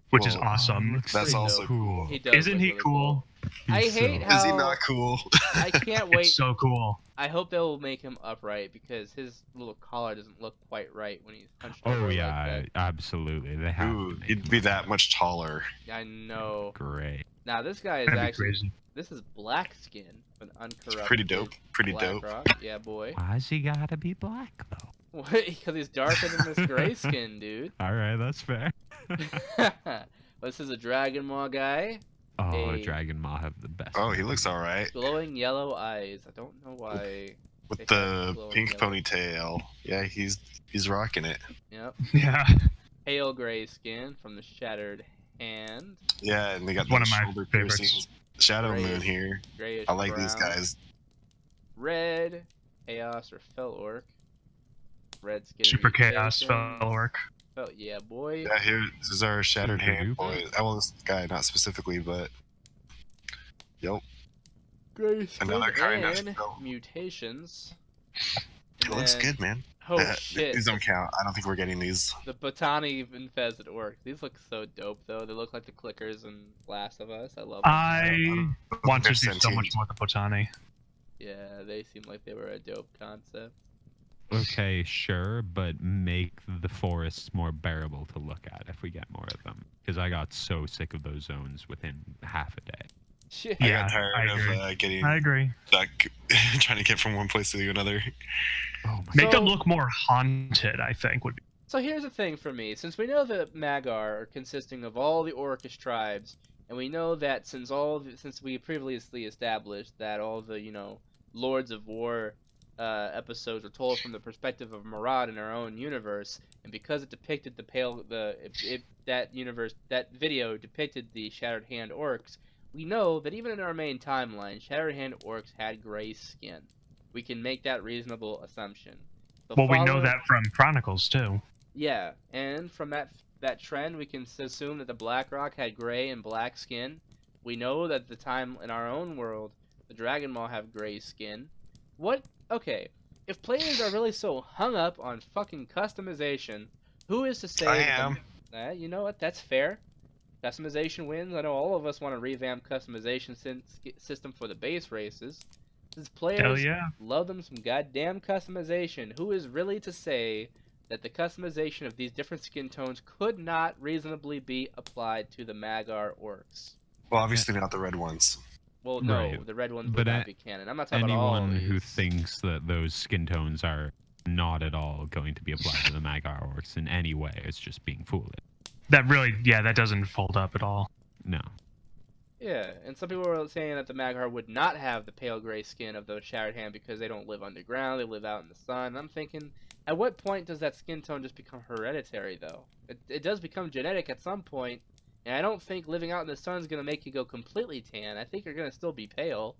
Which is Whoa. awesome. That's pretty also dope. cool. He does Isn't look he really cool? I hate how Is he not cool? I can't wait. It's so cool. I hope they'll make him upright because his little collar doesn't look quite right when he's hunched over Oh like yeah, that. absolutely. They have Ooh, to make he'd him be look that much taller. I know. great. Now this guy is That'd be actually crazy. this is black skin, an uncorrupted. Pretty dope. Pretty black dope. rock. Yeah, boy. Why's he gotta be black though? What? Because he's darker than this gray skin, dude. All right, that's fair. This is a Dragon Maw guy. Oh, Hey. Dragon Maw have the best. Oh, he looks alright. Glowing yellow eyes. I don't know why. With They have the glowing pink yellow. ponytail. Yeah, he's rocking it. Yep. Yeah. Pale gray skin from the Shattered Hand. Yeah, and they got One the of my shoulder favorites. piercings. Shadow Great. Moon here. Grayish I like these brown. guys. Red. Chaos or Fel Orc. Red skin. Super chaos mutations. fell work. Yeah, boy. Yeah, here this is our Shattered Super Hand duper. boy. Well, this guy not specifically, but yep. Gray skin Another kind of and Fel. mutations. It looks then- good, man. Oh shit. These don't count. I don't think we're getting these. The Botani infested orc. These look so dope though. They look like the clickers in Last of Us. I love them. I want to They're see so sentient. much more with Botani. Yeah, they seem like they were a dope concept. Okay, sure, but make the forests more bearable to look at if we get more of them. Because I got so sick of those zones within half a day. Shit. I Yeah, got tired I of agree. getting I agree. stuck trying to get from one place to another. Oh my Make them So- look more haunted, I think, would be. So here's the thing for me. Since we know that Magar are consisting of all the Orcish tribes, and we know that since we previously established that all the Lords of War episodes were told from the perspective of Murad in our own universe, and because it depicted that video depicted the Shattered Hand Orcs, we know that even in our main timeline, Shattered Hand Orcs had gray skin. We can make that reasonable assumption. So Well, we know following- that from Chronicles too. Yeah, and from that trend, we can assume that the Blackrock had gray and black skin. We know that the time in our own world, the Dragon Maw have gray skin. What? Okay, if players are really so hung up on fucking customization, who is to say? I that the- am. You know what? That's fair. Customization wins. I know all of us want to revamp customization system for the base races. Since players Hell yeah. love them some goddamn customization, who is really to say that the customization of these different skin tones could not reasonably be applied to the Magar orcs? Well, obviously not the red ones. Well, no, Right. the red ones But would not be canon. I'm not talking about all Anyone of who these. thinks that those skin tones are not at all going to be applied to the Magar orcs in any way is just being foolish. That really, yeah, that doesn't fold up at all. No. Yeah, and some people were saying that the Magar would not have the pale gray skin of the Shattered Hand because they don't live underground, they live out in the sun. And I'm thinking, at what point does that skin tone just become hereditary, though? It does become genetic at some point, and I don't think living out in the sun is going to make you go completely tan. I think you're going to still be pale.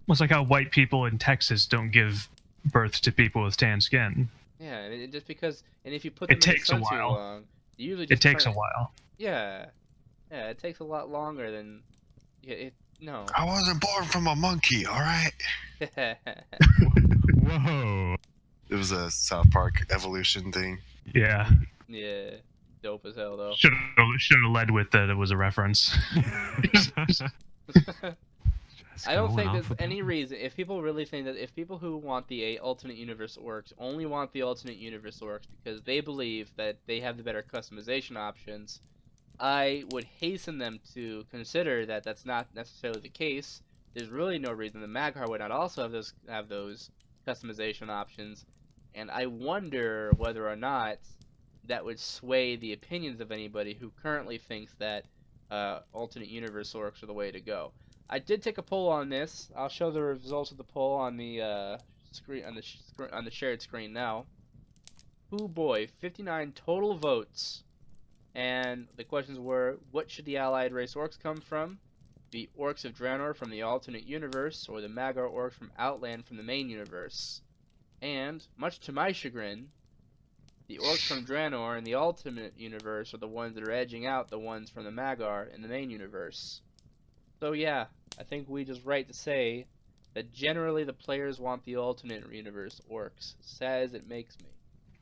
Well, it's like how white people in Texas don't give birth to people with tan skin. Yeah, and it just because, and if you put them It in takes the a sun too while. long, you usually It just takes a turn- while. Yeah, it takes a lot longer than, no. I wasn't born from a monkey, all right? Whoa. It was a South Park evolution thing. Yeah. Yeah, dope as hell though. Should have led with that it was a reference. I don't think there's any reason, if people really think that, if people who want the alternate universe orcs only want the alternate universe orcs because they believe that they have the better customization options, I would hasten them to consider that that's not necessarily the case. There's really no reason the Magar would not also have those customization options, and I wonder whether or not that would sway the opinions of anybody who currently thinks that alternate universe orcs are the way to go. I did take a poll on this. I'll show the results of the poll on the screen on the shared screen now. Oh boy, 59 total votes. And the questions were, what should the allied race orcs come from? The orcs of Draenor from the alternate universe, or the Magyar orcs from Outland from the main universe? And, much to my chagrin, the orcs from Draenor in the alternate universe are the ones that are edging out the ones from the Magyar in the main universe. So yeah, I think we just right to say that generally the players want the alternate universe orcs, sad as it makes me.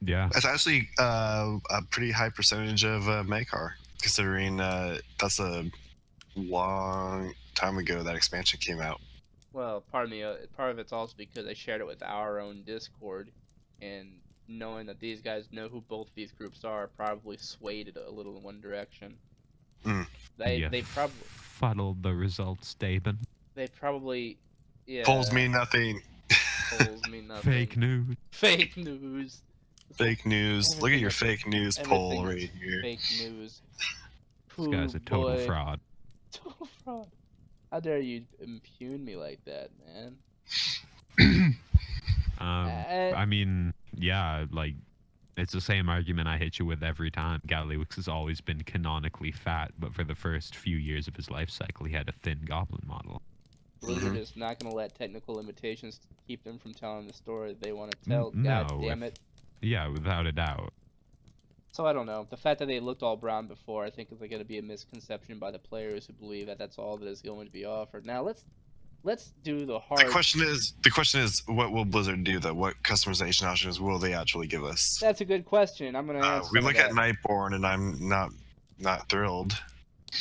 Yeah. That's actually a pretty high percentage of Makar, considering that's a long time ago that expansion came out. Well, part of it's also because I shared it with our own Discord, and knowing that these guys know who both these groups are probably swayed it a little in one direction. They probably fuddled the results, Daben. They probably, yeah. Polls mean nothing. Polls mean nothing. Fake news. Fake news. Fake news. Look at your fake news poll Everything right is here. Fake news. This guy's a total fraud. Total fraud. How dare you impugn me like that, man? I mean, yeah, like, it's the same argument I hit you with every time. Galliwix has always been canonically fat, but for the first few years of his life cycle, he had a thin goblin model. Blizzard is not going to let technical limitations keep them from telling the story they want to tell. God damn it. Yeah, without a doubt. So I don't know. The fact that they looked all brown before, I think is going to be a misconception by the players who believe that that's all that is going to be offered. Now let's do the hard. The question is, what will Blizzard do though? What customization options will they actually give us? That's a good question. I'm going to answer. We look at Nightborn, and I'm not thrilled.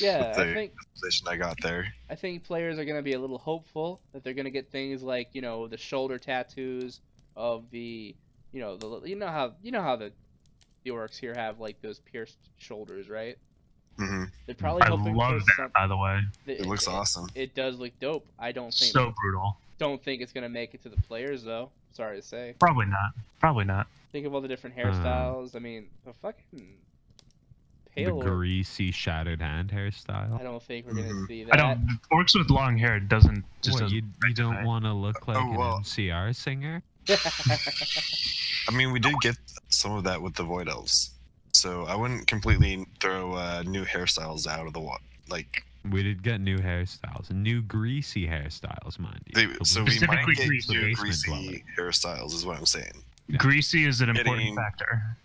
Yeah, with the customization I got there. I think players are going to be a little hopeful that they're going to get things like, you know, the shoulder tattoos of the, you know how the orcs here have like those pierced shoulders, right? Mm-hmm. They're probably hoping love for that, by the way. It looks awesome. It does look dope. I don't think so brutal. Don't think it's gonna make it to the players though. Sorry to say. Probably not. Probably not. Think of all the different hairstyles. I mean, the fucking pale. The greasy shattered hand hairstyle. I don't think we're gonna see that. I don't. Orcs with long hair doesn't. Just What, you don't want to look like an MCR singer? I mean, we did get some of that with the Void Elves, so I wouldn't completely throw new hairstyles out of the water. Like, we did get new hairstyles, new greasy hairstyles, mind you. So we might get new greasy hairstyles, is what I'm saying. Yeah. Greasy is an important factor.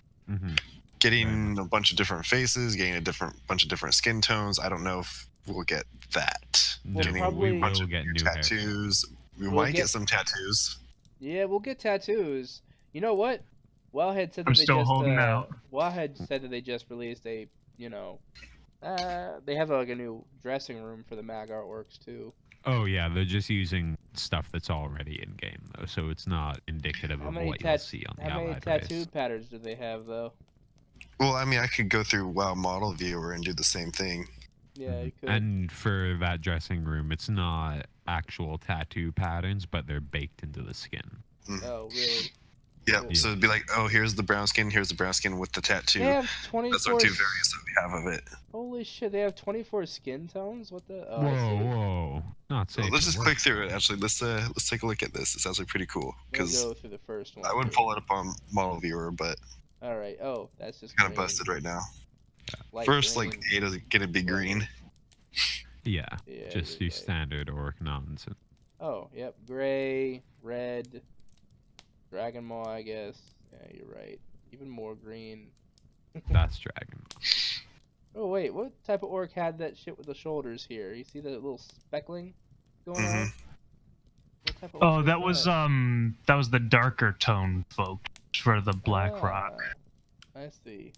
Getting a bunch of different faces, getting a bunch of different skin tones. I don't know if we'll get that. We'll getting probably a bunch of new tattoos. We might get some tattoos. Yeah, we'll get tattoos. You know what? Wildhead said that I'm still holding out. Wildhead said that they just released a, you know, they have like a new dressing room for the Magyar orcs too. Oh yeah, they're just using stuff that's already in game though, so it's not indicative of what you'll see on the How many Allied tattoo race. patterns do they have though? Well, I mean, I could go through WoW Model Viewer and do the same thing. Yeah, you could. And for that dressing room, it's not actual tattoo patterns, but they're baked into the skin. Oh, really? Yeah, so it'd be like, oh, here's the brown skin with the tattoo. They have 24. That's our two variants that we have of it. Holy shit, they have 24 skin tones? What the? Oh, whoa. Not safe. Well, let's just click through it, actually. Let's take a look at this. It's actually pretty cool. We'll go through the first one. I would pull it up on Model Viewer, but... Alright, oh, that's just kind of busted right now. Light first, green. like, A is gonna be green. Yeah, just your standard orc nonsense. Oh, yep, gray, red, Dragon Maw, I guess. Yeah, you're right. Even more green. That's Dragon Maw. Oh wait, what type of orc had that shit with the shoulders here? You see the little speckling going on? What type of orc that was the darker tone folk for the Black Rock. I see.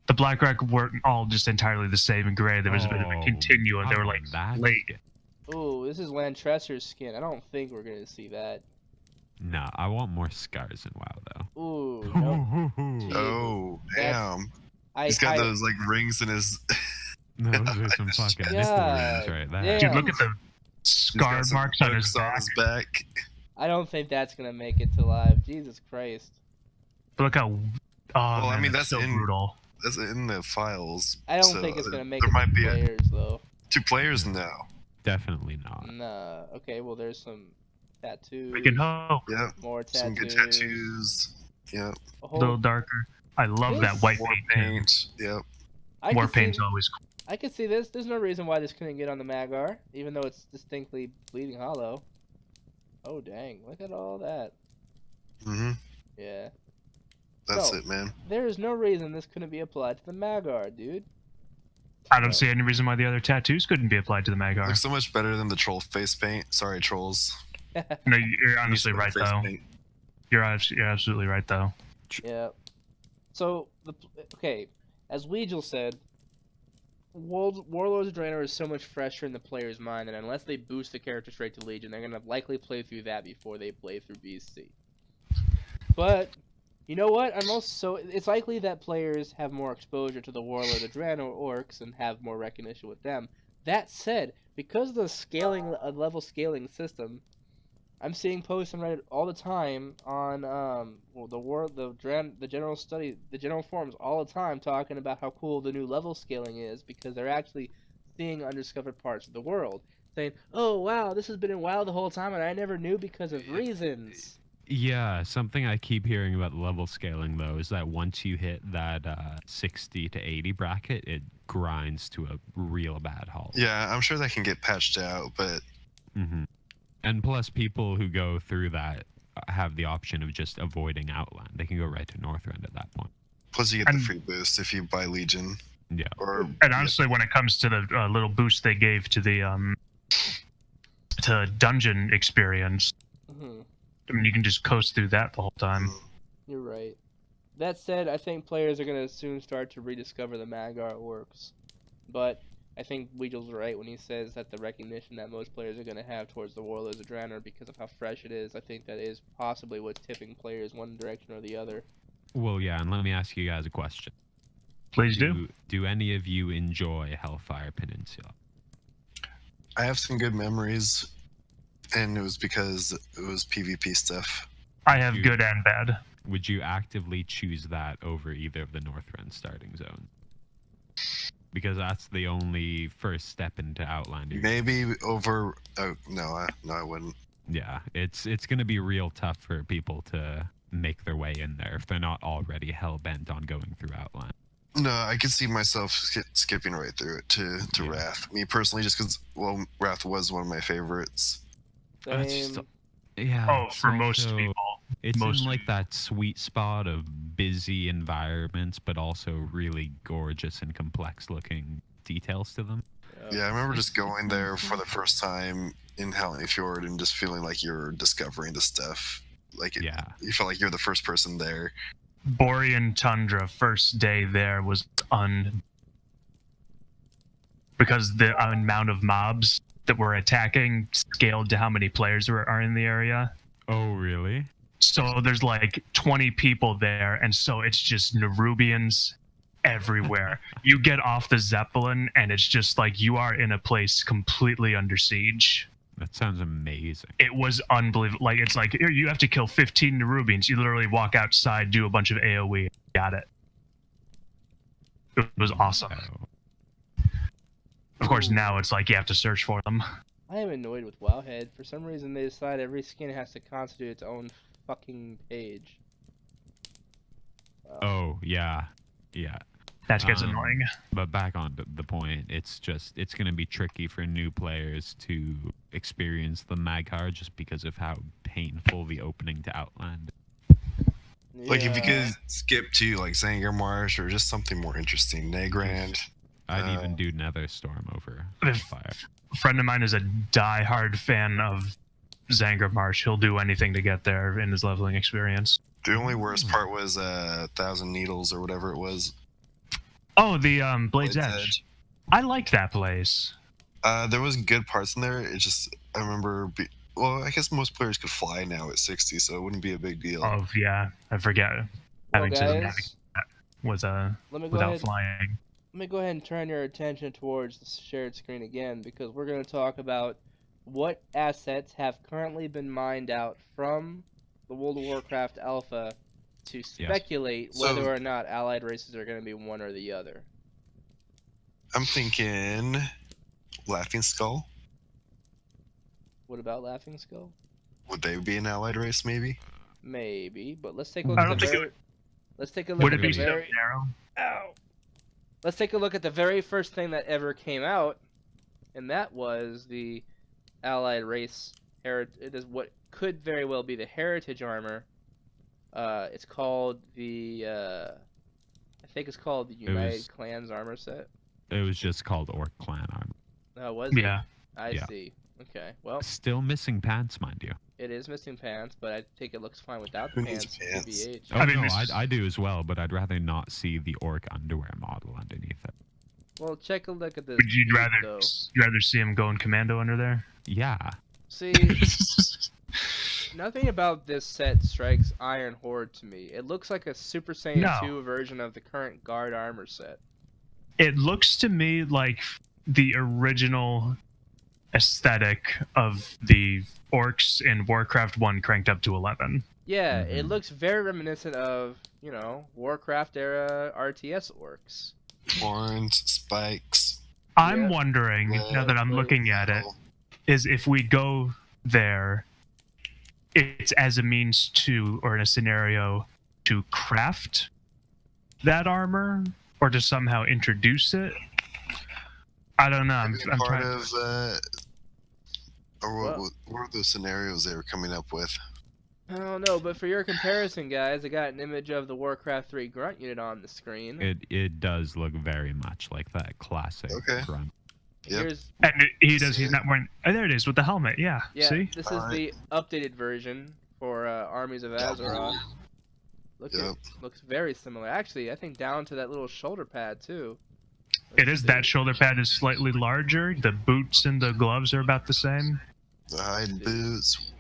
The Black Rock weren't all just entirely the same in gray. There was a bit of a continuum. They were like late. Oh, this is Lantressor's skin. I don't think we're gonna see that. Nah, I want more scars in WoW though. Ooh, no. Oh, damn. He's got those like rings in his. Those are some fucking nipple rings right there. Dude, look at the scar marks on his back. I don't think that's gonna make it to live. Jesus Christ. But look how. Well, I mean, that's so brutal. That's in the files. I don't think it's gonna make it to players though. 2 players now. Definitely not. Nah. Okay. Well, there's some tattoos. We can hope. Yeah. More tattoos. Some good tattoos. Yeah. A little darker. I love that white War paint. paint. Yep. I War could see- paint's always cool. I can see this. There's no reason why this couldn't get on the Magar, even though it's distinctly Bleeding Hollow. Oh dang! Look at all that. Mm-hmm. Yeah. That's So, it, man. There is no reason this couldn't be applied to the Magar, dude. I don't see any reason why the other tattoos couldn't be applied to the Magar. Looks so much better than the troll face paint. Sorry, trolls. No, you're honestly Use right face though. paint. You're absolutely right though. Yeah. So okay, as Wheegil said, Warlords of Draenor is so much fresher in the player's mind that unless they boost the character straight to Legion, they're gonna likely play through that before they play through BC. But you know what? It's likely that players have more exposure to the Warlords of Draenor Orcs and have more recognition with them. That said, because of the scaling level scaling system, I'm seeing posts on Reddit all the time on the general forums all the time talking about how cool the new level scaling is because they're actually seeing undiscovered parts of the world, saying, "Oh wow, this has been in WoW the whole time and I never knew because of reasons." Yeah, something I keep hearing about level scaling though is that once you hit that 60 to 80 bracket, it grinds to a real bad halt. Yeah, I'm sure that can get patched out, but Mm-hmm. And plus, people who go through that have the option of just avoiding Outland. They can go right to Northrend at that point. plus you get the free boost if you buy Legion. Yeah. And honestly, when it comes to the little boost they gave to the to dungeon experience, Mhm. I mean, you can just coast through that the whole time. You're right. That said, I think players are going to soon start to rediscover the Magar Orcs. But I think Wheegil's right when he says that the recognition that most players are going to have towards the Warlords of Draenor because of how fresh it is, I think that is possibly what's tipping players one direction or the other. Well, yeah, and let me ask you guys a question. Please do. Do any of you enjoy Hellfire Peninsula? I have some good memories, and it was because it was PvP stuff. I have good and bad. Would you actively choose that over either of the Northrend starting zones? Because that's the only first step into Outland. Maybe over. No, I wouldn't. Yeah, it's going to be real tough for people to make their way in there if they're not already hell-bent on going through Outland. No, I could see myself skipping right through it to Yeah. Wrath. Me personally, just because Wrath was one of my favorites. It's just- Same. yeah. Oh, it's for most also- people. It's most in like that sweet spot of busy environments, but also really gorgeous and complex looking details to them. Yeah, I remember just going there for the first time in Fjord and just feeling like you're discovering the stuff. Like Yeah. you felt like you're the first person there. Borean Tundra, first day there was because the amount of mobs that were attacking scaled to how many players are in the area. Oh, really? So there's like 20 people there, and so it's just Nerubians everywhere. You get off the Zeppelin, and it's just like you are in a place completely under siege. That sounds amazing. It was unbelievable. Like, it's like, here, you have to kill 15 Nerubians. You literally walk outside, do a bunch of AoE. Got it. It was awesome. Oh. Of course, now it's like you have to search for them. I am annoyed with Wowhead. For some reason, they decide every skin has to constitute its own fucking page. Oh, yeah. Yeah. That gets annoying. But back on to the point, it's going to be tricky for new players to experience the Magar just because of how painful the opening to Outland is. Like if you Yeah. could skip to like Zanger Marsh or just something more interesting, Nagrand. I'd even do Netherstorm over If- Fire. A friend of mine is a die-hard fan of Zanger Marsh. He'll do anything to get there in his leveling experience. The only worst part was 1,000 Needles or whatever it was. Oh, the Blade's Blade's Edge. I liked that place. There was good parts in there. It just I remember. Well, I guess most players could fly now at 60, so it wouldn't be a big deal. Oh, yeah. I forget Well, having to guys, navigate with let me go without ahead. flying. Let me go ahead and turn your attention towards the shared screen again, because we're going to talk about what assets have currently been mined out from the World of Warcraft Alpha to speculate So- whether or not allied races are going to be one or the other. I'm thinking Laughing Skull. What about Laughing Skull? Would they be an allied race, maybe? Maybe, but let's take a look I at don't the think it very... Let's take a look Would at it be the so very. narrow? Ow. Let's take a look at the very first thing that ever came out, and that was the Allied race. It is what could very well be the heritage armor. It's called the. I think it's called the United Clans armor set. It was just called Orc Clan armor. Oh, was it? Yeah. I Yeah. see. Okay. Well, Still missing pants, mind you. it is missing pants, but I think it looks fine without Who the needs pants. pants? TBH. Oh I mean, no, this is- I do as well, but I'd rather not see the Orc underwear model underneath it. Well, check a look at this. Would you beat, rather though. see him going commando under there? Yeah. See, nothing about this set strikes Iron Horde to me. It looks like a Super Saiyan No. 2 version of the current Guard armor set. It looks to me like the original aesthetic of the orcs in Warcraft 1 cranked up to 11. Yeah, it Mhm. looks very reminiscent of, Warcraft era RTS orcs. Horns, spikes. I'm Yeah. wondering, now that I'm but- looking at it, is if we go there, it's as a means to, or in a scenario, to craft that armor, or to somehow introduce it. I don't know. I'm part trying. of or Well- what were those scenarios they were coming up with? I don't know, but for your comparison, guys, I got an image of the Warcraft 3 grunt unit on the screen. It does look very much like that classic Okay. grunt. Yep. Here's, And he's not wearing. Oh, there it is with the helmet. Yeah. yeah, See? this is the updated version for Armies of Azeroth. Look, Yep. looks very similar. Actually, I think down to that little shoulder pad too. It is. That shoulder pad is slightly larger. The boots and the gloves are about the same. The hide boots.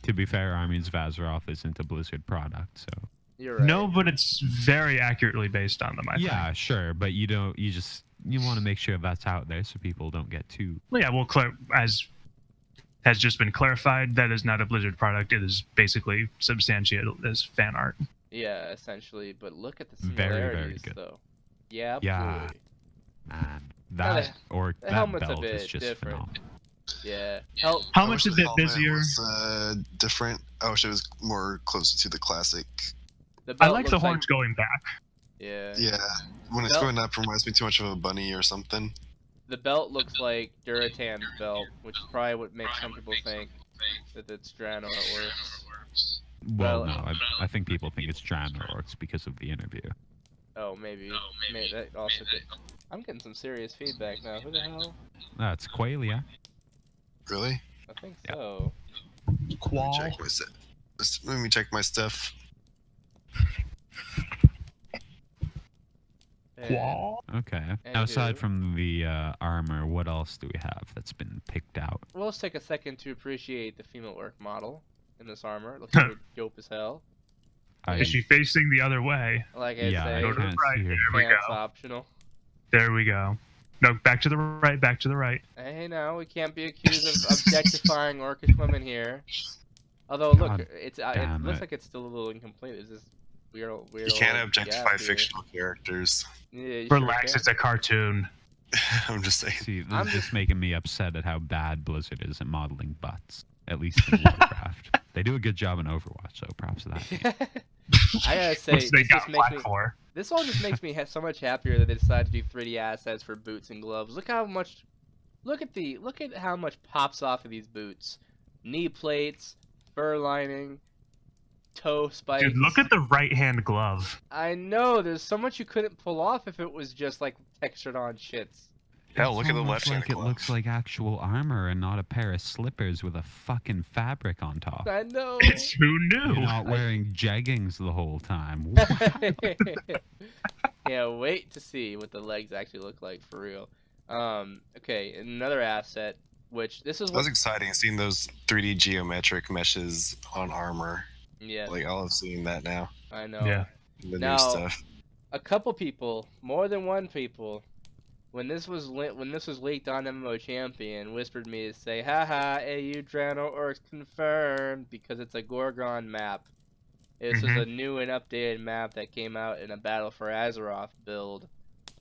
To be fair, Armies of Azeroth isn't a Blizzard product, so You're right. No, but it's very accurately based on them. I yeah, think. sure. But you want to make sure that's out there so people don't get too. Well, yeah. Well, as has just been clarified, that is not a Blizzard product. It is basically substantiated as fan art. Yeah, essentially. But look at the Very, very similarities, good. though. Yeah, Yeah. boy. Man, Now that or the that helmet's a belt bit is just different. phenomenal. Yeah. How I much wish a the bit helmet busier? Was, different. I wish it was more closer to the classic. The I belt like the looks horns going back. Yeah. Yeah, when it's Belt- going up, it reminds me too much of a bunny or something. The belt looks like Duratan's belt, which is probably what makes some people think that it's Draenor Orcs. Well, Well- no, I think people think it's Draenor Orcs because of the interview. Oh, maybe. Maybe that also could. I'm getting some serious feedback now. Who the hell? That's Qualia. Really? I think Yeah. so. Let me check my stuff. And- Okay. And Now, aside who? from the armor, what else do we have that's been picked out? Well, let's take a second to appreciate the female orc model in this armor. It looks pretty dope as hell. Is she facing the other way? Like I Yeah, say, I Go to the can't right. see her. There we pants go. optional. There we go. No, back to the right. Back to the right. Hey, no, we can't be accused of objectifying orcish women here. Although, look, God it damn looks it. like it's still a little incomplete. It's this weird You can't old objectify gap here. fictional characters. Yeah, you Relax. sure It's a cartoon. I'm just saying. See, this I'm is just- just making me upset at how bad Blizzard is at modeling butts. At least in Warcraft. They do a good job in Overwatch, so props to that. can. I gotta say, Which they this got just makes flack me. for. This all just makes me so much happier that they decided to do 3D assets for boots and gloves. Look how much. Look at how much pops off of these boots. Knee plates, fur lining, toe spikes. Dude, look at the right-hand glove. I know, there's so much you couldn't pull off if it was just like textured on shits. Hell, It's look at the almost left-hand like it glove. looks like actual armor and not a pair of slippers with a fucking fabric on top. I know. It's who knew? You're not wearing jeggings the whole time. Yeah, wait to see what the legs actually look like for real. Okay, another asset, which this is That was what. exciting seeing those 3D geometric meshes on armor. Yeah, Like, I love seeing that now. I know. Yeah. The Now- new stuff. A couple people, more than one people, when this was leaked on MMO Champion, whispered me to say, "Haha, AU Draenor Orcs confirmed," because it's a Gorgon map. This is a new and updated map that came out in a Battle for Azeroth build.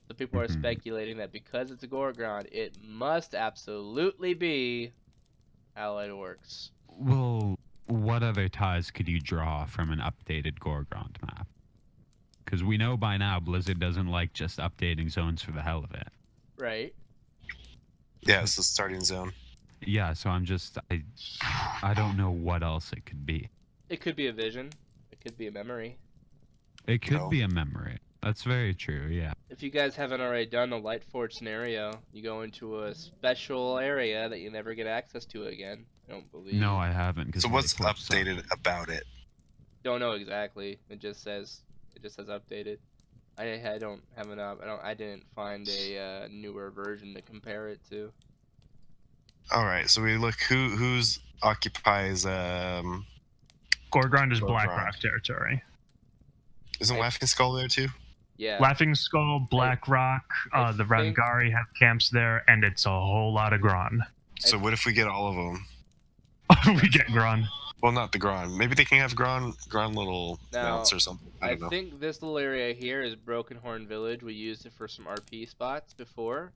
So people are Mhm. speculating that because it's a Gorgon, it must absolutely be Allied Orcs. Well, what other ties could you draw from an updated Gorgrond map? Because we know by now Blizzard doesn't like just updating zones for the hell of it. Right. Yeah, it's the starting zone. Yeah, so I don't know what else it could be. It could be a vision. It could be a memory. It could No. be a memory. That's very true, yeah. If you guys haven't already done the Lightforge scenario, you go into a special area that you never get access to again. I don't believe. No, I haven't. 'Cause So what's Lightforge sucks. updated about it? Don't know exactly. It just says updated. I don't have enough. I didn't find a newer version to compare it to. All right, so we look who's occupies. Gorgrond is Gorgrond. Blackrock territory. Isn't Laughing Skull there too? Yeah. Laughing Skull, Blackrock, I the think- Rangari have camps there, and it's a whole lot of Gron. So what if we get all of them? We get Gron. Well, not the Gron. Maybe they can have Gron little Now, mounts or something. I I don't know. think this little area here is Broken Horn Village. We used it for some RP spots before,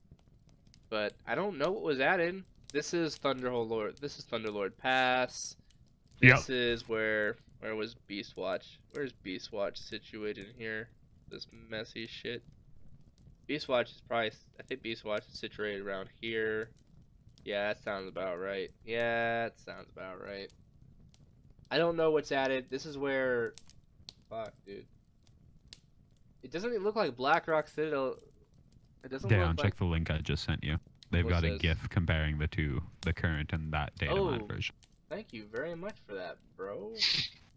but I don't know what was added. This is Thunderlord. This is Thunderlord Pass. Yep. This is where was Beastwatch? Where's Beastwatch situated in here? This messy shit. Beastwatch is probably. I think Beastwatch is situated around here. Yeah, that sounds about right. Yeah, that sounds about right. I don't know what's added. This is where. Fuck, dude. It doesn't even look like Blackrock Citadel. It doesn't Dayon, look check like. the link I just sent you. They've What got a says? GIF comparing the two, the current and that data mine Oh. version. Thank you very much for that, bro.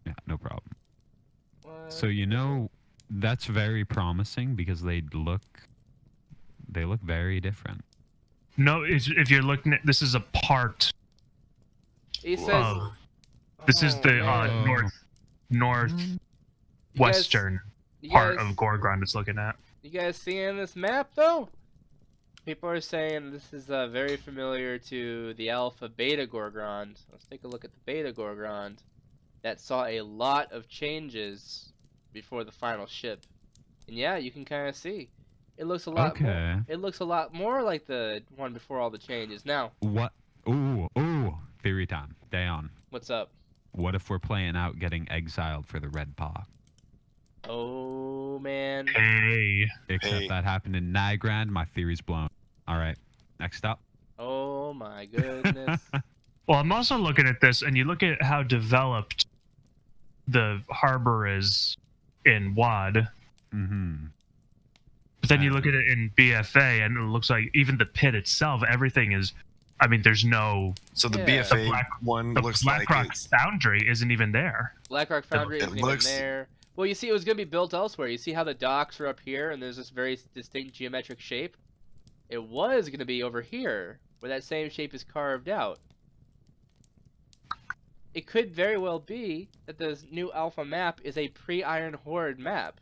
Yeah, no problem. What? So you know, that's very promising because they look very different. No, if you're looking at this is a part. He says. Whoa. This is Oh, the man. northwestern You part guys- of Gorgrond it's looking at. You guys seeing this map though? People are saying this is very familiar to the Alpha Beta Gorgrond. Let's take a look at the Beta Gorgrond that saw a lot of changes before the final ship. And yeah, you can kind of see. It looks a lot more. Okay. It looks a lot more like the one before all the changes. Now, What? Ooh, theory time. Dayon, what's up? what if we're playing out getting exiled for the Red Paw? Oh man. Hey. Except Hey. that happened in Nigrand, my theory's blown. Alright, next up. Oh my goodness. Well, I'm also looking at this, and you look at how developed the harbor is in WAD, Mm-hmm. but then you look at it in BFA, and it looks like even the pit itself, everything is. I mean, there's no. So the Yeah. BFA The Black- one The looks like Blackrock it's Foundry isn't even there. Blackrock Foundry It isn't even looks- there. Well, you see, it was going to be built elsewhere. You see how the docks are up here, and there's this very distinct geometric shape? It was going to be over here, where that same shape is carved out. It could very well be that this new alpha map is a pre-Iron Horde map.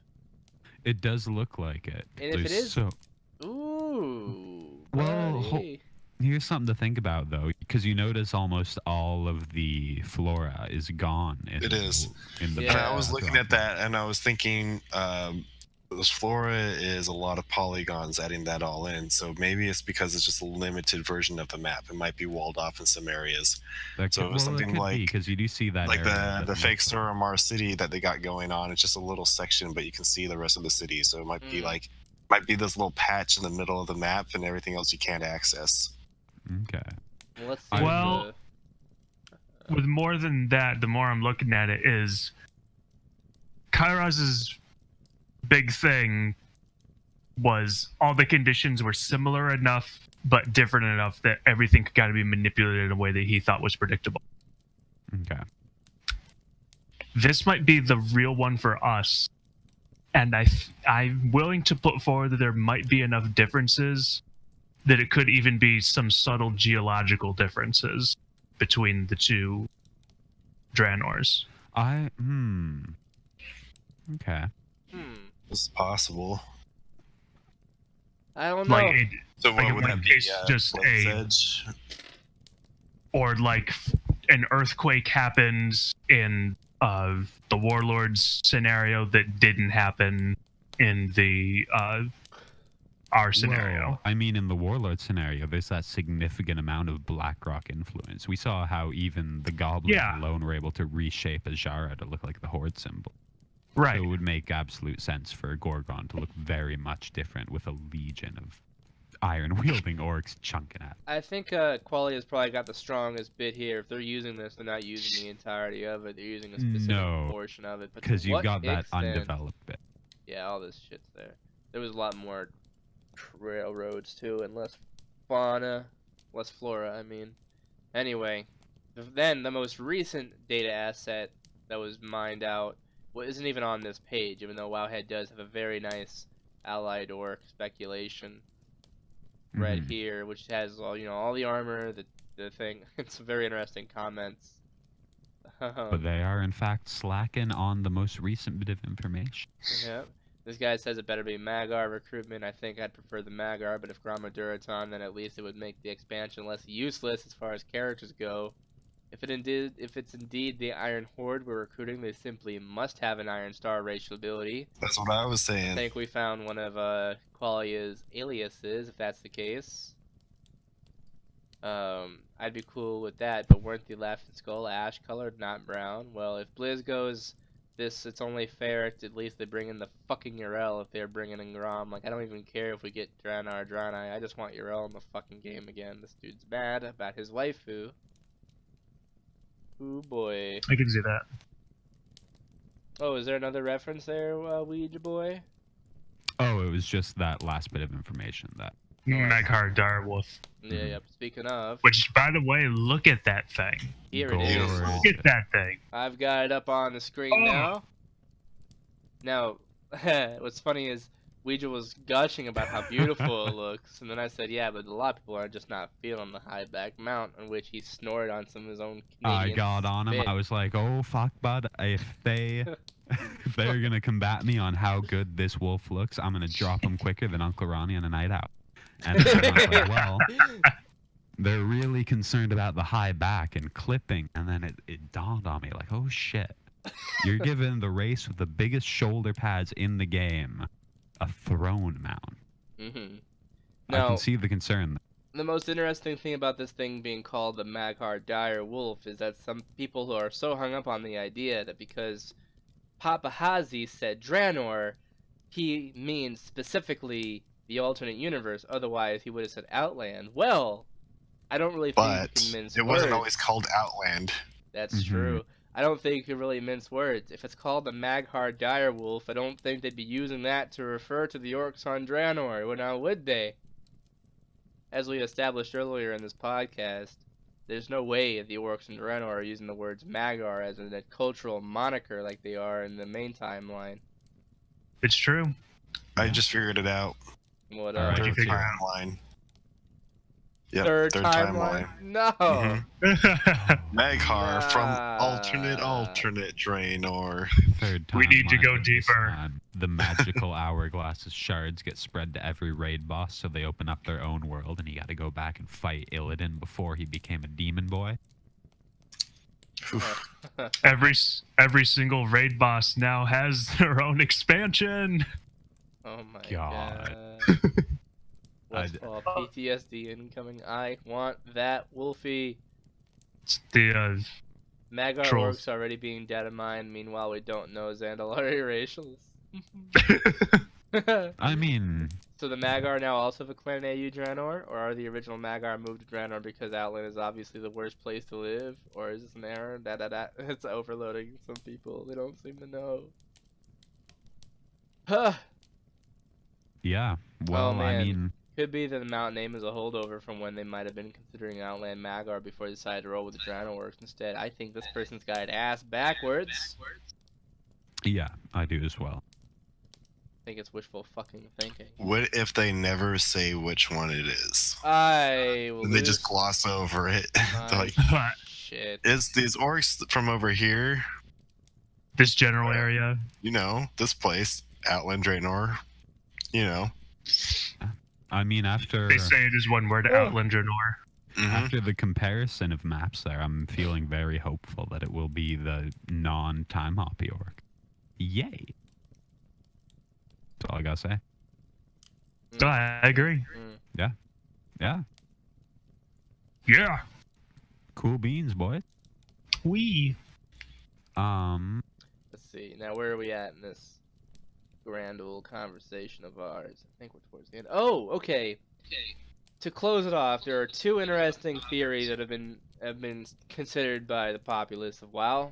It does look like it. And if it There's is- so Ooh. Well, buddy. here's something to think about though, because you notice almost all of the flora is gone. It is. in the Yeah. And I was looking background. at that and I was thinking, this flora is a lot of polygons adding that all in. So maybe it's because it's just a limited version of the map. It might be walled off in some areas. That so could, it was well, it something could like- because you do see that Like area the that fake looks like- Suramar city that they got going on. It's just a little section, but you can see the rest of the city. So it might be Mm. might be this little patch in the middle of the map and everything else you can't access. Okay. Well, let's see. Well- With more than that, the more I'm looking at it is Kairaz's big thing was all the conditions were similar enough but different enough that everything could kind of be manipulated in a way that he thought was predictable. Okay. This might be the real one for us, and I'm willing to put forward that there might be enough differences that it could even be some subtle geological differences between the two Draenors. Okay. This is possible. I don't know. Like, it, So Like what in would one that be? case, just Blade's a- Edge? or like an earthquake happens in the Warlords scenario that didn't happen in the our scenario. Well, I mean, in the Warlord scenario, there's that significant amount of Blackrock influence. We saw how even the goblins Yeah. alone were able to reshape Azara to look like the Horde symbol. Right. So it would make absolute sense for Gorgon to look very much different with a legion of iron-wielding orcs chunking at. I think Qualia's probably got the strongest bit here. If they're using this, they're not using the entirety of it. They're using a specific portion of it. But to Because you've what got that extent- undeveloped bit. Yeah, all this shit's there. There was a lot more railroads too, and less fauna, less flora. I mean, anyway, then the most recent data asset that was mined out isn't even on this page, even though Wowhead does have a very nice allied orc speculation right here, which has all the armor, the thing. It's very interesting comments. But they are in fact slacking on the most recent bit of information. Yeah. This guy says it better be Magar recruitment. I think I'd prefer the Magar, but if Gramadura's on, then at least it would make the expansion less useless as far as characters go. If it's indeed the Iron Horde we're recruiting, they simply must have an Iron Star racial ability. That's what I was saying. I think we found one of Qualia's aliases, if that's the case. I'd be cool with that, but weren't the Laughing Skull ash colored, not brown? Well, if Blizz goes this, it's only fair at least they bring in the fucking Urel if they're bringing in Grom. Like, I don't even care if we get Draenor, I just want Urel in the fucking game again. This dude's mad about his waifu. Ooh boy. I can see that. Oh, is there another reference there, Ouija boy? Oh, it was just that last bit of information that. Maghar Direwolf. Yeah, yep. Speaking of, Which, by the way, look at that thing. here it is. Gorgeous. Look at that thing. I've got it up on the screen now. Now, what's funny is Wheegil was gushing about how beautiful it looks, and then I said, yeah, but a lot of people are just not feeling the high back mount, on which he snored on some of his own I Canadian got on him. spit. I was like, "Oh fuck, bud! If they're gonna combat me on how good this wolf looks, I'm gonna drop him quicker than Uncle Ronnie on a night out." And then I was like, "Well, they're really concerned about the high back and clipping." And then it dawned on me, like, "Oh shit! You're giving the race with the biggest shoulder pads in the game a throne mount." Mm-hmm. I Now, can see the concern. the most interesting thing about this thing being called the Maghar Dire Wolf is that some people who are so hung up on the idea that because Papa Hazi said Draenor, he means specifically the alternate universe, otherwise he would have said Outland. Well, I don't really think But you can mince it wasn't words. always called Outland. That's true. I don't think you can really mince words. If it's called the Maghar Direwolf, I don't think they'd be using that to refer to the orcs on Draenor. Well, now would they? As we established earlier in this podcast, there's no way the orcs in Draenor are using the words Maghar as a cultural moniker like they are in the main timeline. It's true. I just figured it out. What Alright, you Third figure timeline. Yep, third timeline? No. Maghar from Nah. alternate Draenor. Third time We need to go line, this deeper. time, the magical hourglass's shards get spread to every raid boss, so they open up their own world, and you got to go back and fight Illidan before he became a demon boy. Every single raid boss now has their own expansion. Oh my God. god. What's I'd- called PTSD incoming. I want that Wolfie. It's the Maghar Trolls. orcs already being data mined. Meanwhile, we don't know Zandalari racials. I mean, So the Maghar now also have a clan AU Draenor, or are the original Maghar moved to Draenor because Outland is obviously the worst place to live, or is this an error? It's overloading some people. They don't seem to know. Huh. yeah. Well, man. I mean, Could be that the mountain name is a holdover from when they might have been considering Outland Maghar before they decided to roll with the Draenor Orcs instead. I think this person's got it ass backwards. yeah, I do as well. I think it's wishful fucking thinking. What if they never say which one it is? I will And they lose just gloss over it. my They're like, shit. it's these orcs from over here, this general area. you know, this place, Outland Draenor, you know. I mean, after They say it is one word, Outland Draenor. Mhm. after the comparison of maps there, I'm feeling very hopeful that it will be the non-time hoppy orc. Yay! That's all I gotta say. So I agree. Yeah. Yeah. Cool beans, boy. We. Let's see. Now, where are we at in this grand old conversation of ours? I think we're towards the end. Oh, okay. To close it off, there are two interesting theories that have been considered by the populace of WoW.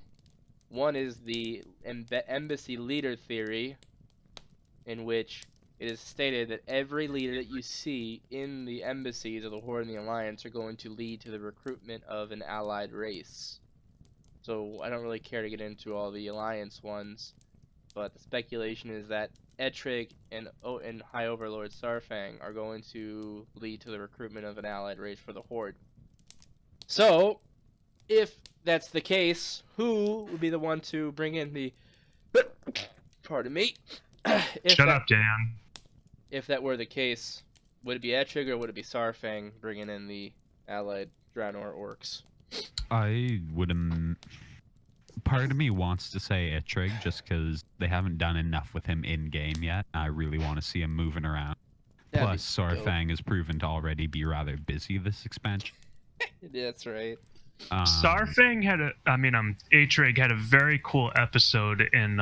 One is the embassy leader theory, in which it is stated that every leader that you see in the embassies of the Horde and the Alliance are going to lead to the recruitment of an allied race. So I don't really care to get into all the Alliance ones, but the speculation is that Ettrig and High Overlord Sarfang are going to lead to the recruitment of an allied race for the Horde. So, if that's the case, who would be the one to bring in the... Pardon me. Shut up, Dan. If that were the case, would it be Ettrig or would it be Sarfang bringing in the allied Draenor Orcs? I wouldn't. Part of me wants to say Ettrig just because they haven't done enough with him in game yet. I really want to see him moving around. That'd Plus, be Sarfang has proven to already be rather busy this expansion. Yeah, that's right. Sarfang had Ettrig had a very cool episode in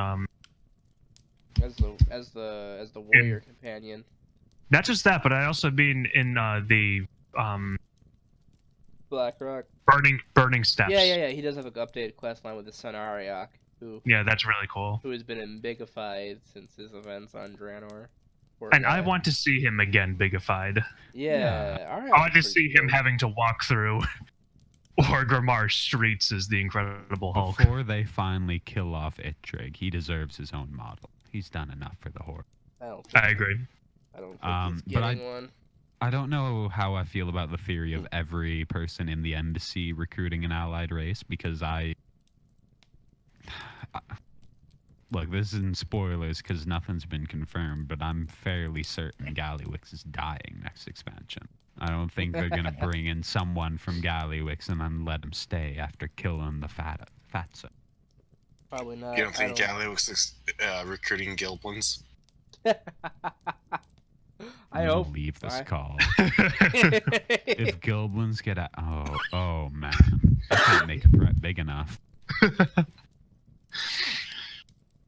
As the warrior companion. not just that, but I also been in the Blackrock. Burning Steps. Yeah. He does have an updated questline with his son Ariok, who That's really cool. has been bigified since his events on Draenor. And I want to see him again bigified. Yeah. All right. I want to see him having to walk through Orgrimmar streets as the Incredible Hulk. Before they finally kill off Ettrig, he deserves his own model. He's done enough for the Horde. I agree. I don't think he's getting one. I don't know how I feel about the theory of every person in the embassy recruiting an allied race, because look, this isn't spoilers because nothing's been confirmed, but I'm fairly certain Gallywix is dying next expansion. I don't think they're going to bring in someone from Gallywix and then let him stay after killing the Fatso. Probably not. You don't think Gallywix is recruiting Gilblins? I hope. Leave this call. If Gilblins get out, oh man, I can't make a threat big enough.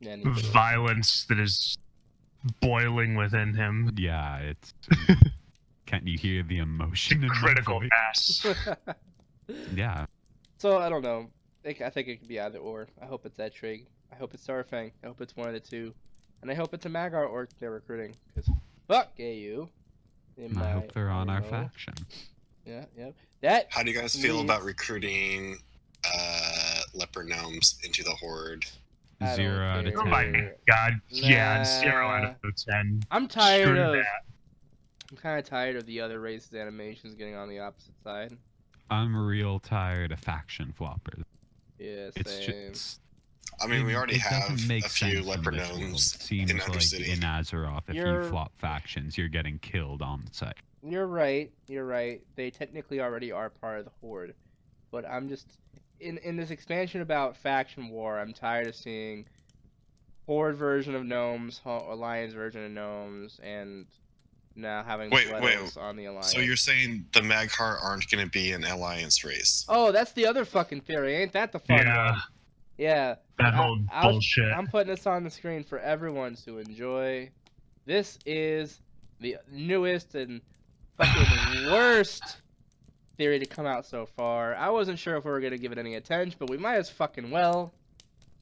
Violence that is boiling within him. Yeah, it's. Can't you hear the emotion in my Critical voice? mass. Yeah. So I don't know. I think it could be either or. I hope it's Ettrig. I hope it's Sarfang. I hope it's one of the two. And I hope it's a Magar orc they're recruiting. Because fuck you. I hope they're on our faction. Yeah. How do you guys feel about recruiting leper gnomes into the Horde? 0 out of 10. Oh my god. Yeah, 0 out of 10. I'm tired Screw of... that. I'm kind of tired of the other races' animations getting on the opposite side. I'm real tired of faction floppers. Yeah, It's same. just. I mean, we already it have doesn't make a few sense leper in this world. gnomes It seems in like Undercity. in Azeroth, if You're- you flop factions, you're getting killed on the site. You're right. They technically already are part of the Horde. But I'm just... In this expansion about faction war, I'm tired of seeing Horde version of gnomes, Alliance version of gnomes, and now having Wait. Blood on the Alliance. So you're saying the Magheart aren't going to be an Alliance race? Oh, that's the other fucking theory. Ain't that the fun Yeah. one? Yeah. That whole bullshit. I'm putting this on the screen for everyone to enjoy. This is the newest and fucking worst theory to come out so far. I wasn't sure if we were going to give it any attention, but we might as fucking well.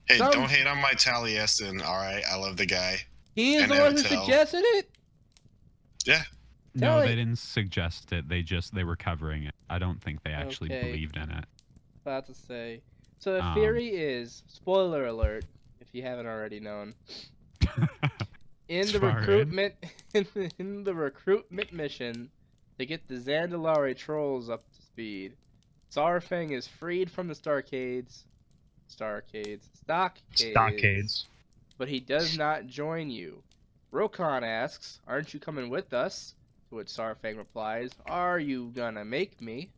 Hey, don't hate on my Taliesin, alright? I love the guy. He is And the one who Evitel. suggested it? Yeah. No, Tell they it. didn't suggest it. They were covering it. I don't think they actually Okay. believed in it. About to say. So the theory is, spoiler alert, if you haven't already known, in the Far recruitment in the recruitment mission to get the Zandalari trolls up to speed, Sarfang is freed from the stockades, but he does not join you. Rokon asks, "Aren't you coming with us?" To which Sarfang replies, "Are you gonna make me?"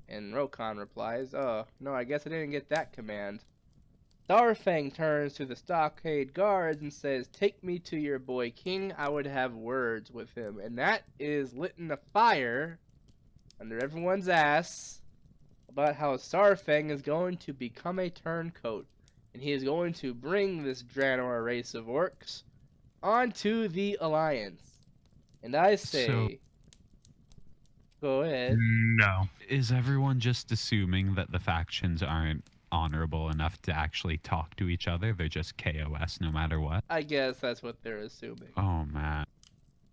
And Rokon replies, "Oh, no, I guess I didn't get that command." Sarfang turns to the stockade guards and says, "Take me to your boy King, I would have words with him." And that is lit in a fire under everyone's ass about how Sarfang is going to become a turncoat. and he is going to bring this Draenor race of orcs onto the Alliance. And I say, go ahead. No. Is everyone just assuming that the factions aren't honorable enough to actually talk to each other? They're just KOS no matter what? I guess that's what they're assuming. Oh, man.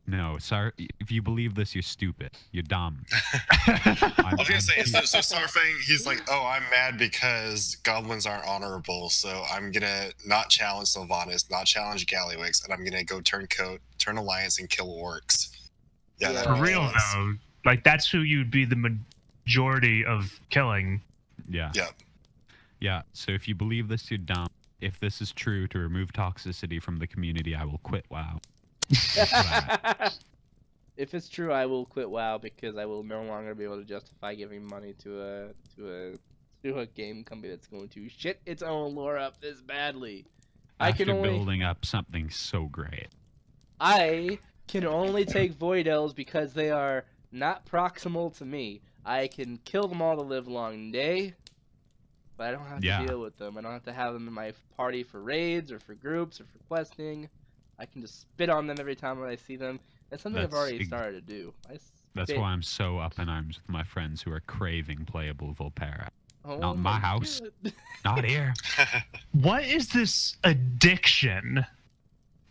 No, sorry. If you believe this, you're stupid. You're dumb. I was gonna say, so Sarfang, he's like, oh, I'm mad because goblins aren't honorable, so I'm gonna not challenge Sylvanas, not challenge Gallywix, and I'm gonna go turncoat, turn alliance, and kill orcs. Yeah, that For makes real sense. though, like that's who you'd be the majority of killing. Yeah. Yeah. Yeah, so if you believe this, you're dumb. If this is true, to remove toxicity from the community, I will quit WoW. If it's true, I will quit WoW because I will no longer be able to justify giving money to a game company that's going to shit its own lore up this badly. After building up something so great. I can only take Void Elves because they are not proximal to me. I can kill them all the live long day, but I don't have to deal with them. I don't have to have them in my party for raids or for groups or for questing. I can just spit on them every time I see them. That's something I've already started to do. That's why I'm so up in arms with my friends who are craving playable Volpera. Oh Not in my house. God. Not here. What is this addiction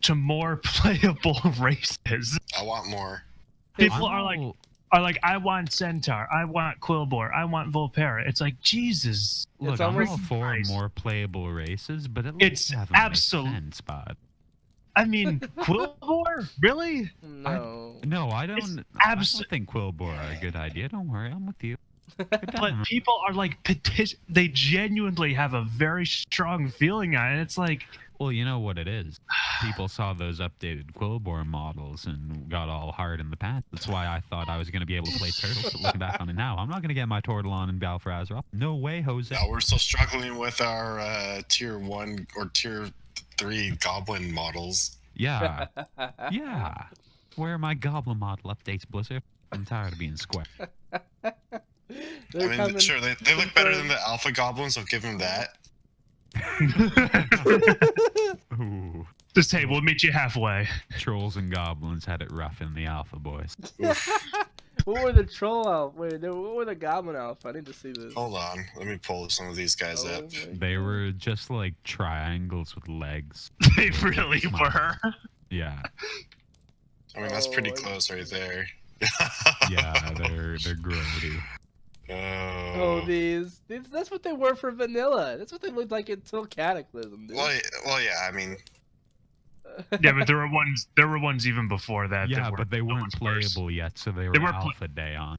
to more playable races? I want more. People are like, I want Centaur, I want Quillbore, I want Volpera. It's like, Jesus. Look, It's I'm all almost for nice. more playable races, but at It's least have absolute- spot. I mean, Quillbore? Really? No. No, I don't. It's I don't think Quillbore are a good idea. Don't worry, I'm with you. But people are like, they genuinely have a very strong feeling on it. It's like, Well, you know what it is. People saw those updated Quillbore models and got all hard in the pants. That's why I thought I was going to be able to play Turtles. But looking back on it now, I'm not going to get my Tortolon in Battle for Azeroth. No way, Jose. No, we're still struggling with our tier 1 or tier 3 goblin models. Yeah. Yeah. Where are my Goblin model updates, Blizzard? I'm tired of being square. They're coming. Sure, they look better than the alpha goblins, so give them that. Ooh. just hey, we'll meet you halfway. Trolls and goblins had it rough in the alpha, boys. What were the troll alpha? Wait, what were the goblin alpha? I need to see this. Hold on, let me pull some of these guys up. my They God. were just like triangles with legs. They really were. Yeah. I mean, that's pretty Oh, close right there. Yeah, they're grody. Oh, these. That's what they were for vanilla. That's what they looked like until Cataclysm, dude. Well, yeah. I mean, Yeah, but there were ones even before that. Yeah, that were but they so weren't much worse. playable yet, so they were, They were alpha Dayon.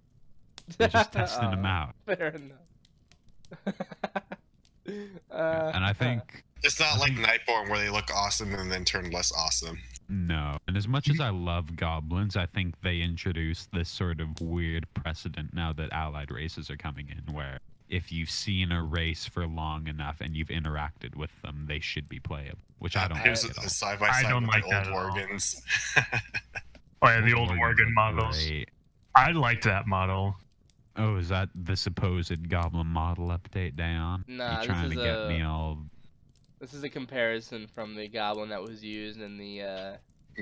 They're just testing them out. Fair enough. And I think it's not like Nightborn where they look awesome and then turn less awesome. no. And as much as I love goblins, I think they introduced this sort of weird precedent now that allied races are coming in, where if you've seen a race for long enough and you've interacted with them, they should be playable. Which I don't Here's like at all. a side by I side don't with like the that old at all. Worgans. Oh yeah, the old Organs Worgen are models. great. I liked that model. Oh, is that the supposed goblin model update, Dayon? Nah, You trying this to is get me all... This is a comparison from the goblin that was used in the level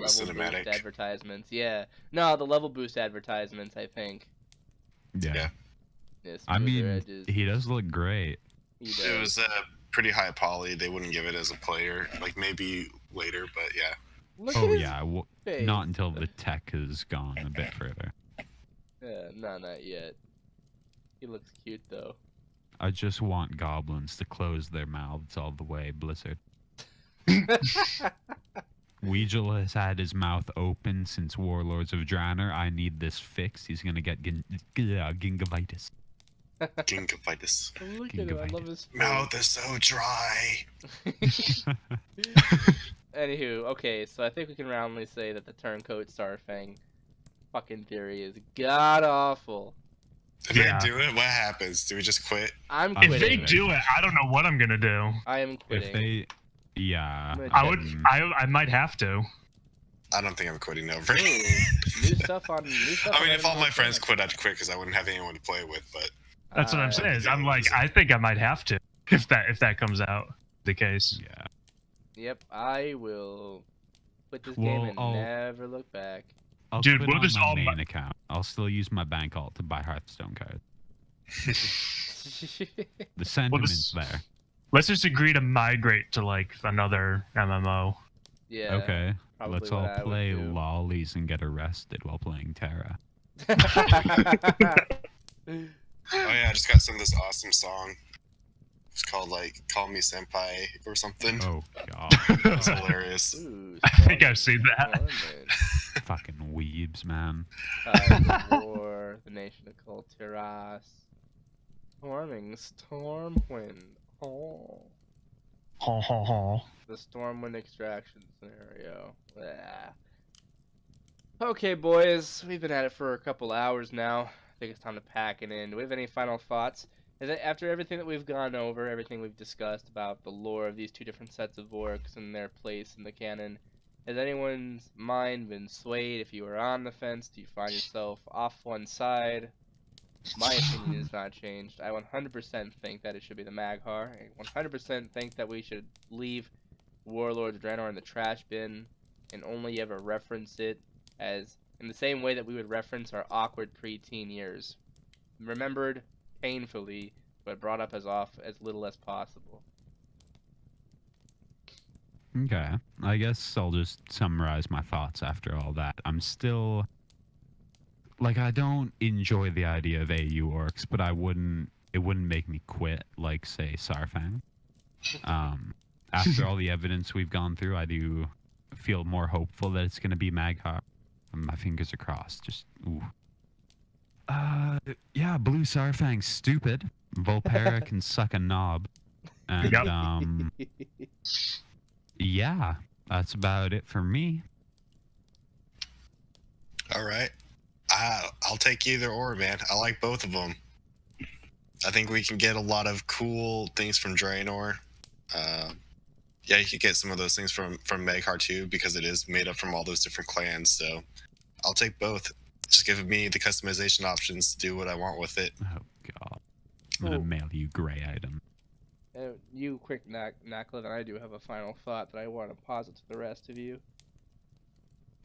Cinematic. boost advertisements. Yeah. No, the level boost advertisements, I think. Yeah. Yeah, I smoother mean, edges. he does look great. He It does. was pretty high poly. They wouldn't give it as a player. Like maybe later, but yeah. Look at Oh his yeah, face. not until the tech has gone a bit further. Yeah, no, not yet. He looks cute though. I just want goblins to close their mouths all the way, Blizzard. Wheegil has had his mouth open since Warlords of Draenor. I need this fixed. He's gonna get gingivitis. Gingivitis. Look at him. I love his face. Mouth is so dry. Anywho, okay, so I think we can roundly say that the turncoat Starfang fucking theory is god awful. If Yeah. they do it, what happens? Do we just quit? I'm If If they quitting. do it, I don't know what I'm gonna do. I am quitting. If they, yeah, I would. I might have to. I don't think I'm quitting over. Ooh, new stuff on. New stuff I mean, on if all my Xbox friends One. quit, I'd quit because I wouldn't have anyone to play with. But That's what I'm saying. Is I'm like, I think I might have to if that comes out. the case. Yeah. Yep, I will quit this Well, game and I'll- never look back. I'll Dude, quit we'll on just my all main account. I'll still use my bank alt to buy Hearthstone cards. The sentiment's there. Let's just agree to migrate to like another MMO. Yeah. Okay, probably let's what all I would play do. lollies and get arrested while playing Terra. Oh yeah, I just got some of this awesome song. It's called like "Call Me Senpai" or something. Oh god, It's hilarious. Ooh, I think I've seen that. fucking weebs, man. War, the nation of Kulturas. Storming Stormwind. Oh. Ho ho ho. The Stormwind extraction scenario. Blah. Okay, boys, we've been at it for a couple hours now. I think it's time to pack it in. Do we have any final thoughts? After everything that we've gone over, everything we've discussed about the lore of these two different sets of orcs and their place in the canon, has anyone's mind been swayed? If you were on the fence, do you find yourself off one side? My opinion has not changed. I 100% think that it should be the Maghar. I 100% think that we should leave Warlords of Draenor in the trash bin and only ever reference it as in the same way that we would reference our awkward preteen years. Remembered painfully, but brought up as little as possible. Okay, I guess I'll just summarize my thoughts after all that. I'm still... Like, I don't enjoy the idea of AU orcs, but it wouldn't make me quit, like, say, Sarfang. After all the evidence we've gone through, I do feel more hopeful that it's going to be Maghar. My fingers are crossed, just, ooh. Yeah, Blue Sarfang's stupid. Volpera can suck a knob. And, Yep. yeah, that's about it for me. All right. I'll take either or, man. I like both of them. I think we can get a lot of cool things from Draenor. Yeah, you could get some of those things from Maghar too, because it is made up from all those different clans. So I'll take both. Just give me the customization options to do what I want with it. Oh, God. I'm going to mail you gray item. You quick, Nakula, and I do have a final thought that I want to posit to the rest of you.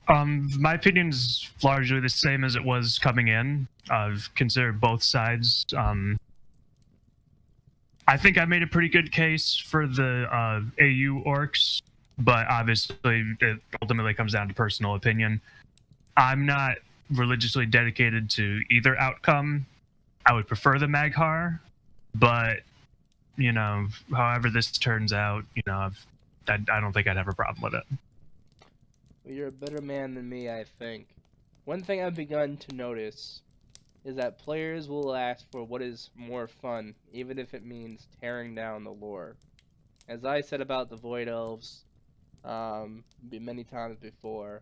My opinion's largely the same as it was coming in. I've considered both sides. I think I made a pretty good case for the AU orcs, but obviously it ultimately comes down to personal opinion. I'm not religiously dedicated to either outcome. I would prefer the Maghar, but, you know, however this turns out, you know, I don't think I'd have a problem with it. Well, you're a better man than me, I think. One thing I've begun to notice is that players will ask for what is more fun, even if it means tearing down the lore. As I said about the Void Elves many times before,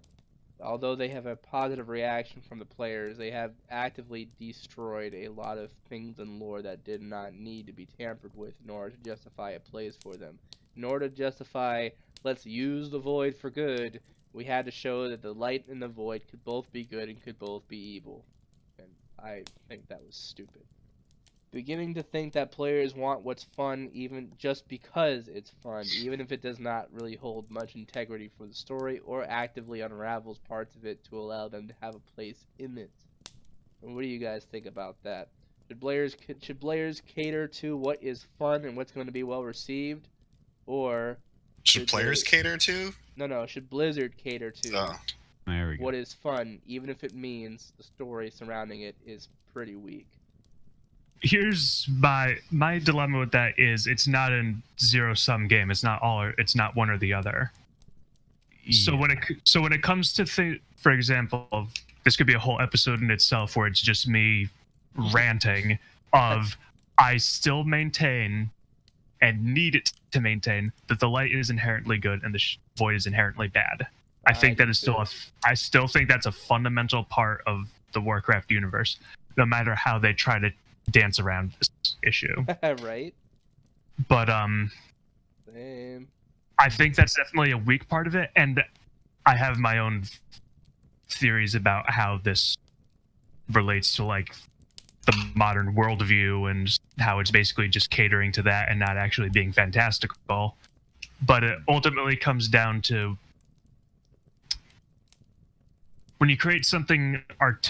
although they have a positive reaction from the players, they have actively destroyed a lot of things in lore that did not need to be tampered with in order to justify a place for them. In order to justify, let's use the Void for good, we had to show that the light and the void could both be good and could both be evil. And I think that was stupid. Beginning to think that players want what's fun even just because it's fun, even if it does not really hold much integrity for the story or actively unravels parts of it to allow them to have a place in it. And what do you guys think about that? Should players cater to what is fun and what's going to be well received? Or Should players cater to? No, should Blizzard cater to There we go. what is fun, even if it means the story surrounding it is pretty weak? Here's my dilemma with that is it's not a zero-sum game. It's not one or the other. So when it comes to for example, this could be a whole episode in itself where it's just me ranting of I still maintain and need it to maintain that the light is inherently good and the void is inherently bad. I think that is still I still think that's a fundamental part of the Warcraft universe, no matter how they try to dance around this issue. Right? But Same. I think that's definitely a weak part of it, and I have my own theories about how this relates to like the modern worldview and how it's basically just catering to that and not actually being fantastical. but it ultimately comes down to when you create art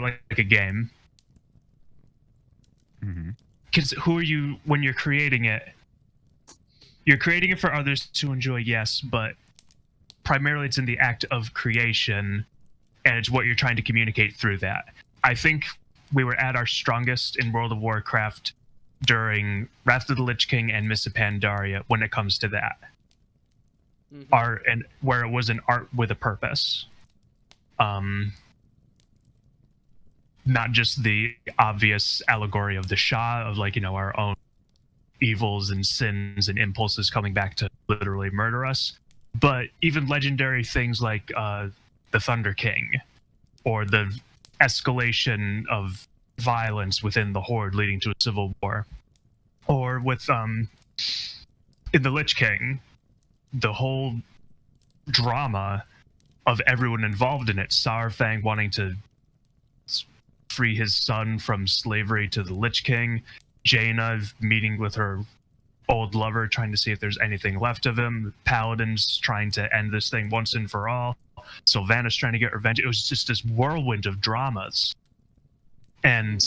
like a game. Because who are you when you're creating it? You're creating it for others to enjoy, yes, but primarily it's in the act of creation, and it's what you're trying to communicate through that. I think we were at our strongest in World of Warcraft during Wrath of the Lich King and Mists of Pandaria when it comes to that. Art, and where it was an art with a purpose. Not just the obvious allegory of the Shah, of like, our own evils and sins and impulses coming back to literally murder us, but even legendary things like the Thunder King, or the escalation of violence within the Horde leading to a civil war, or with in the Lich King, the whole drama of everyone involved in it. Saurfang wanting to free his son from slavery to the Lich King, Jaina meeting with her old lover, trying to see if there's anything left of him, Paladins trying to end this thing once and for all, Sylvanas trying to get revenge. It was just this whirlwind of dramas. And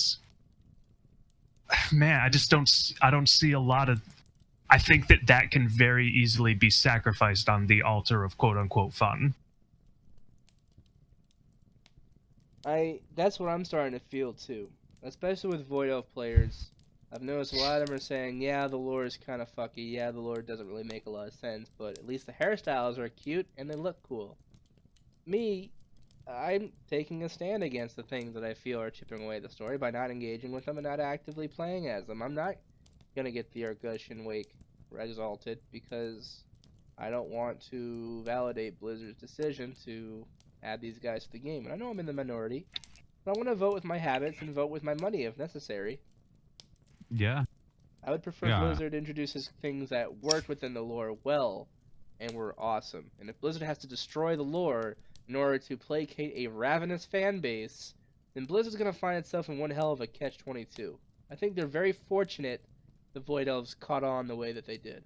man, I don't see a lot of, I think that can very easily be sacrificed on the altar of quote unquote fun. That's what I'm starting to feel too, especially with Void Elf players. I've noticed a lot of them are saying, yeah, the lore is kind of fucky, yeah, the lore doesn't really make a lot of sense, but at least the hairstyles are cute and they look cool. Me, I'm taking a stand against the things that I feel are chipping away the story by not engaging with them and not actively playing as them. I'm not gonna get the Argushian Wake exalted because I don't want to validate Blizzard's decision to add these guys to the game. And I know I'm in the minority, but I want to vote with my habits and vote with my money if necessary. Yeah. I would prefer Blizzard introduces things that worked within the lore well and were awesome. And if Blizzard has to destroy the lore in order to placate a ravenous fan base, then Blizzard's going to find itself in one hell of a catch-22. I think they're very fortunate the Void Elves caught on the way that they did.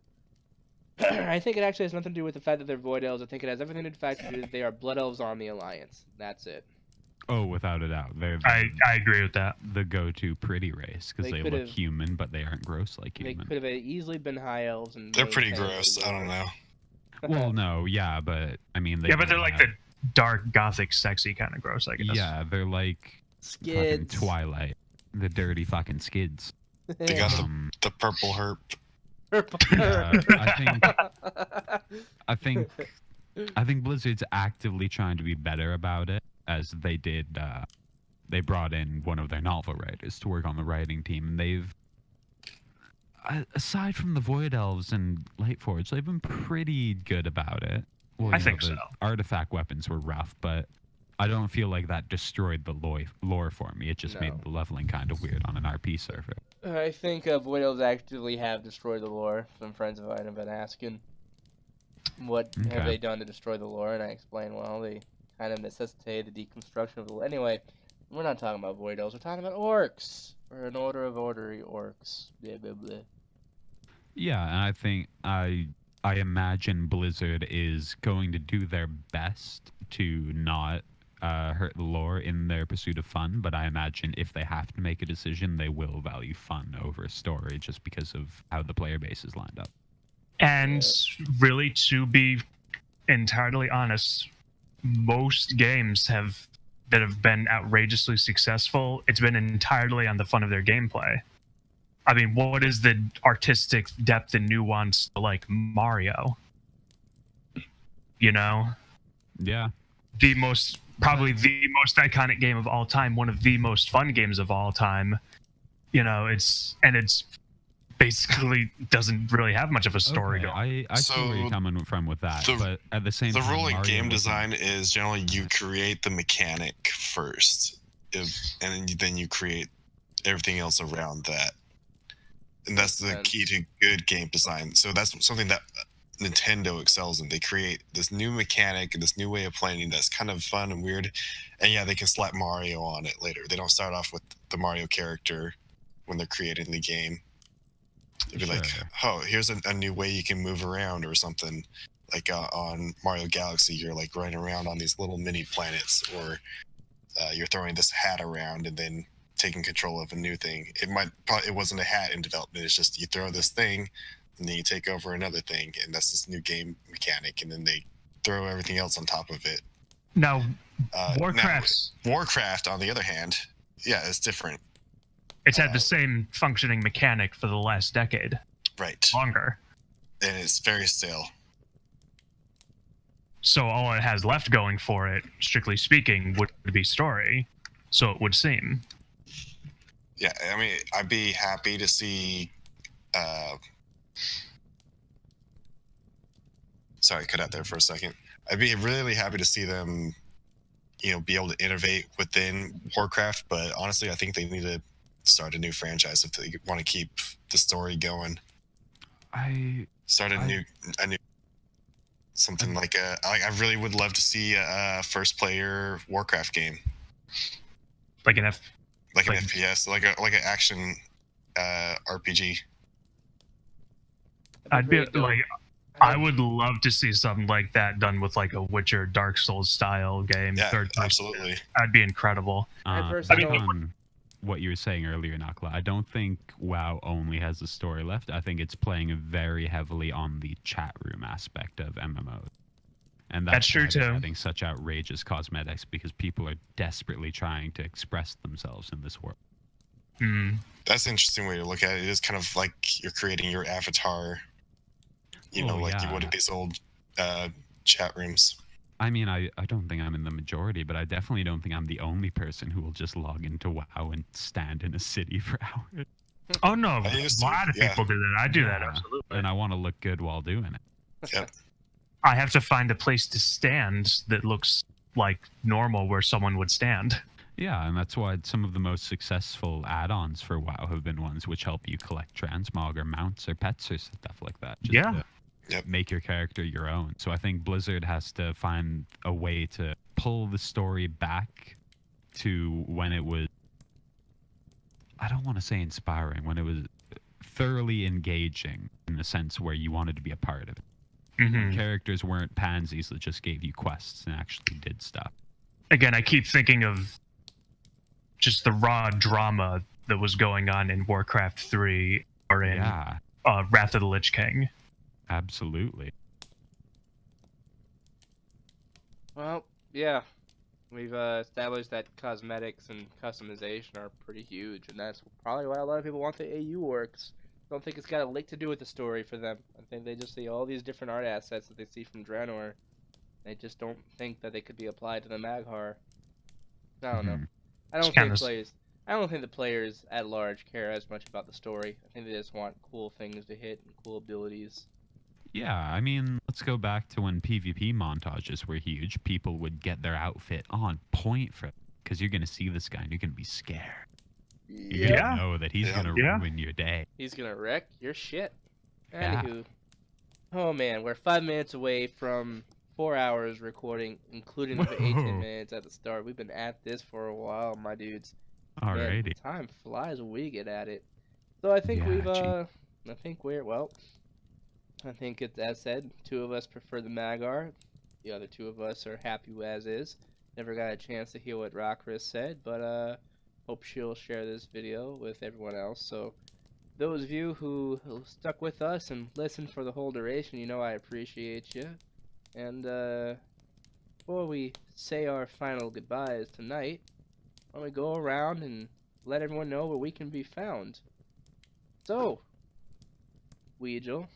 I think it actually has nothing to do with the fact that they're Void Elves. I think it has everything to do with the fact that they are Blood Elves on the Alliance. That's it. Oh, without a doubt. I agree with that. The go-to pretty race, because they look human, but they aren't gross like human. They could have easily been High Elves. And they're pretty gross. I don't know. Well, no, yeah, but I mean... but they're like the dark, gothic, sexy kind of gross, I guess. Yeah, they're like fucking Twilight. The dirty fucking skids. They got the purple herp. I think Blizzard's actively trying to be better about it, as they did. They brought in one of their novel writers to work on the writing team, and they've, aside from the Void Elves and Lightforge, they've been pretty good about it. Well, I think so. Artifact weapons were rough, but I don't feel like that destroyed the lore for me. It just made the leveling kind of weird on an RP server. I think Void Elves actively have destroyed the lore. Some friends of mine have been asking, what have they done to destroy the lore? And I explained, well, they kind of necessitated the deconstruction of the lore. Anyway, we're not talking about Void Elves. We're talking about orcs. Or an order of ordery orcs. Blah, blah, blah. Yeah, and I think I imagine Blizzard is going to do their best to not hurt the lore in their pursuit of fun, but I imagine if they have to make a decision, they will value fun over story just because of how the player base is lined up. And really, to be entirely honest, most games that have been outrageously successful, it's been entirely on the fun of their gameplay. I mean, what is the artistic depth and nuance to, like, Mario? You know? Yeah. Probably the most iconic game of all time, one of the most fun games of all time. You know, it's basically doesn't really have much of a story going. I see where you're coming from with that, but at the same time, the rule in game design is generally you create the mechanic first, and then you create everything else around that. And that's the key to good game design. So that's something that Nintendo excels in. They create this new mechanic and this new way of playing that's kind of fun and weird. And yeah, they can slap Mario on it later. They don't start off with the Mario character when they're creating the game. It'd be like, Sure. oh, here's a new way you can move around or something. Like on Mario Galaxy, you're like running around on these little mini planets, or you're throwing this hat around and then taking control of a new thing. It wasn't a hat in development. It's just you throw this thing, and then you take over another thing, and that's this new game mechanic. And then they throw everything else on top of it. Now, Warcraft, on the other hand, yeah, it's different. It's had the same functioning mechanic for the last decade. Right. Longer. And it's very stale. So all it has left going for it, strictly speaking, would be story. So it would seem. Yeah, I mean, I'd be happy to see. Sorry, cut out there for a second. I'd be really happy to see them, be able to innovate within Warcraft. But honestly, I think they need to start a new franchise if they want to keep the story going. Start a new something like I really would love to see a first player Warcraft game, like an FPS, like an action RPG. I'd be like, I would love to see something like that done with like a Witcher, Dark Souls style game. Yeah, absolutely. That'd be incredible. On what you were saying earlier, Nakula, I don't think WoW only has the story left. I think it's playing very heavily on the chat room aspect of MMOs. And that's true too. Having such outrageous cosmetics because people are desperately trying to express themselves in this world. That's an interesting way to look at it. It is kind of like you're creating your avatar, you would in these old chat rooms. I mean, I don't think I'm in the majority, but I definitely don't think I'm the only person who will just log into WoW and stand in a city for hours. Oh, no. A lot of people do that. I do that, absolutely. And I want to look good while doing it. Yep. I have to find a place to stand that looks like normal where someone would stand. Yeah, and that's why some of the most successful add-ons for WoW have been ones which help you collect transmog or mounts or pets or stuff like that. Just to make your character your own. So I think Blizzard has to find a way to pull the story back to when it was, I don't want to say inspiring, when it was thoroughly engaging in the sense where you wanted to be a part of it. Characters weren't pansies that just gave you quests and actually did stuff. Again, I keep thinking of just the raw drama that was going on in Warcraft 3 or in Wrath of the Lich King. Absolutely. Well, yeah. We've established that cosmetics and customization are pretty huge, and that's probably why a lot of people want the AU orcs. I don't think it's got a lick to do with the story for them. I think they just see all these different art assets that they see from Draenor. They just don't think that they could be applied to the Mag'har. I don't know. I don't think the players at large care as much about the story. I think they just want cool things to hit and cool abilities. Yeah, I mean, let's go back to when PvP montages were huge. People would get their outfit on point for it, because you're going to see this guy and you're going to be scared. You're going to know that he's going to ruin your day. He's going to wreck your shit. Anywho. Oh man, we're 5 minutes away from 4 hours recording, including the 18 minutes at the start. We've been at this for a while, my dudes. Alrighty. Man, time flies when we get at it. So I think I think it's, as said, 2 of us prefer the Mag'har. The other 2 of us are happy as is. Never got a chance to hear what Rahkris said, but hope she'll share this video with everyone else. So those of you who stuck with us and listened for the whole duration, you know I appreciate you. And before we say our final goodbyes tonight, why don't we go around and let everyone know where we can be found. So, Wheegil,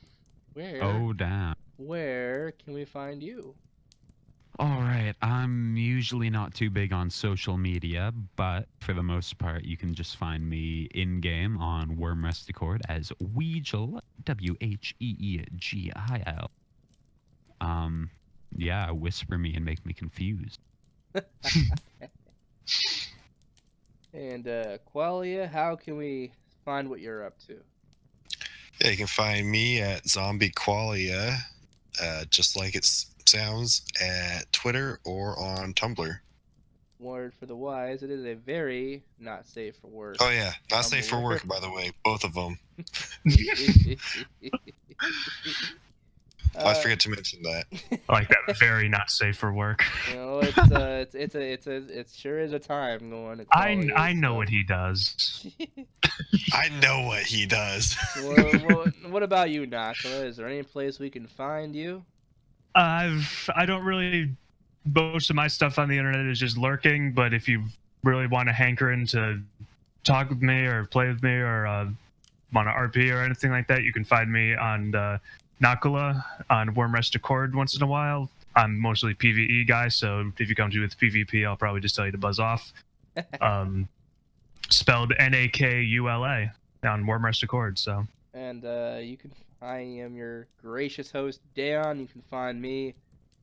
where can we find you? Alright, I'm usually not too big on social media, but for the most part, you can just find me in-game on Wyrmrest Discord as Wheegil, Wheegil. Yeah, whisper me and make me confused. And Qualia, how can we find what you're up to? Yeah, you can find me at ZombieQualia, just like it sounds, at Twitter or on Tumblr. Word for the wise, it is a very not safe for work. Oh yeah, not safe for work, by the way, both of them. I forget to mention that. I like that. Very not safe for work. You know, it sure is a time going to I know what he does. I know what he does. What about you, Nakula? Is there any place we can find you? I don't really. Most of my stuff on the internet is just lurking, but if you really want to hanker in to talk with me or play with me or want to RP or anything like that, you can find me on Nakula on Wyrmrest Accord once in a while. I'm mostly PvE guy, so if you come to me with PvP, I'll probably just tell you to buzz off. Spelled Nakula on Wyrmrest Accord. So. And I am your gracious host, Dayon. You can find me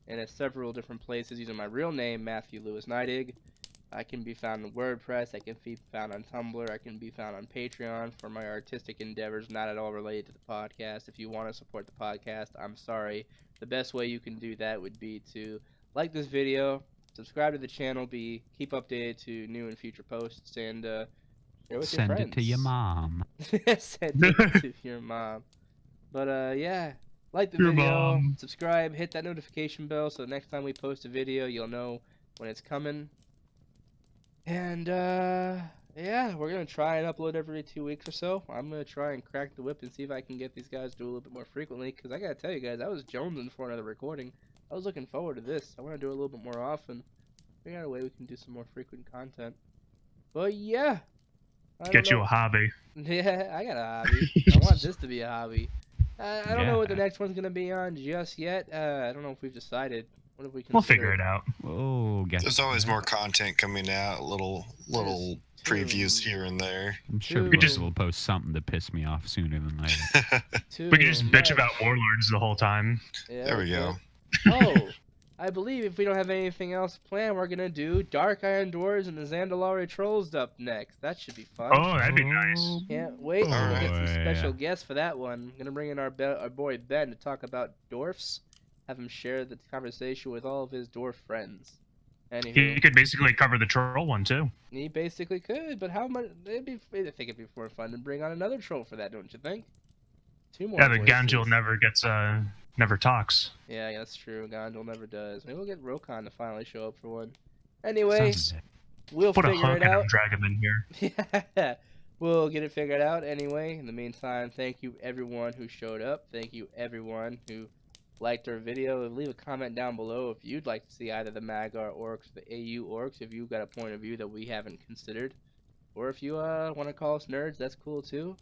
in several different places using my real name, Matthew Lewis Neidig. I can be found on WordPress, I can be found on Tumblr, I can be found on Patreon for my artistic endeavors not at all related to the podcast. If you want to support the podcast, I'm sorry. The best way you can do that would be to like this video, subscribe to the channel, keep updated to new and future posts, and share with your friends. Send it to your mom. Send it to your mom. But yeah, like the video, subscribe, hit that notification bell so next time we post a video, you'll know when it's coming. And yeah, we're gonna try and upload every 2 weeks or so. I'm gonna try and crack the whip and see if I can get these guys to do a little bit more frequently. Cause I gotta tell you guys, I was jonesing for another recording. I was looking forward to this. I want to do it a little bit more often. Figure out a way we can do some more frequent content. But yeah, get you a hobby. Yeah, I got a hobby. I want this to be a hobby. I don't know what the next one's gonna be on just yet. I don't know if we've decided. What if we can? We'll figure it out. Oh, there's always more content coming out. Little previews here and there. I'm sure we will post something to piss me off sooner than later. We can just bitch about warlords the whole time. Yeah, there we go. Oh, I believe if we don't have anything else planned, we're gonna do Dark Iron Dwarves and the Zandalari Trolls up next. That should be fun. Oh, that'd be nice. Can't wait. We're gonna get some special guests for that one. I'm gonna bring in our boy Ben to talk about dwarfs. Have him share the conversation with all of his dwarf friends. Anywho, he could basically cover the troll one too. He basically could, but how much? I think it'd be more fun to bring on another troll for that, don't you think? 2 more. Yeah, but Ganjil never talks. Yeah, that's true. Ganjil never does. Maybe we'll get Rokhan to finally show up for one. Anyway, we'll figure it out. Put a hook and drag him in here. Yeah, we'll get it figured out anyway. In the meantime, thank you everyone who showed up. Thank you everyone who liked our video. Leave a comment down below if you'd like to see either the Magar Orcs or the AU Orcs, if you've got a point of view that we haven't considered. Or if you want to call us nerds, that's cool too.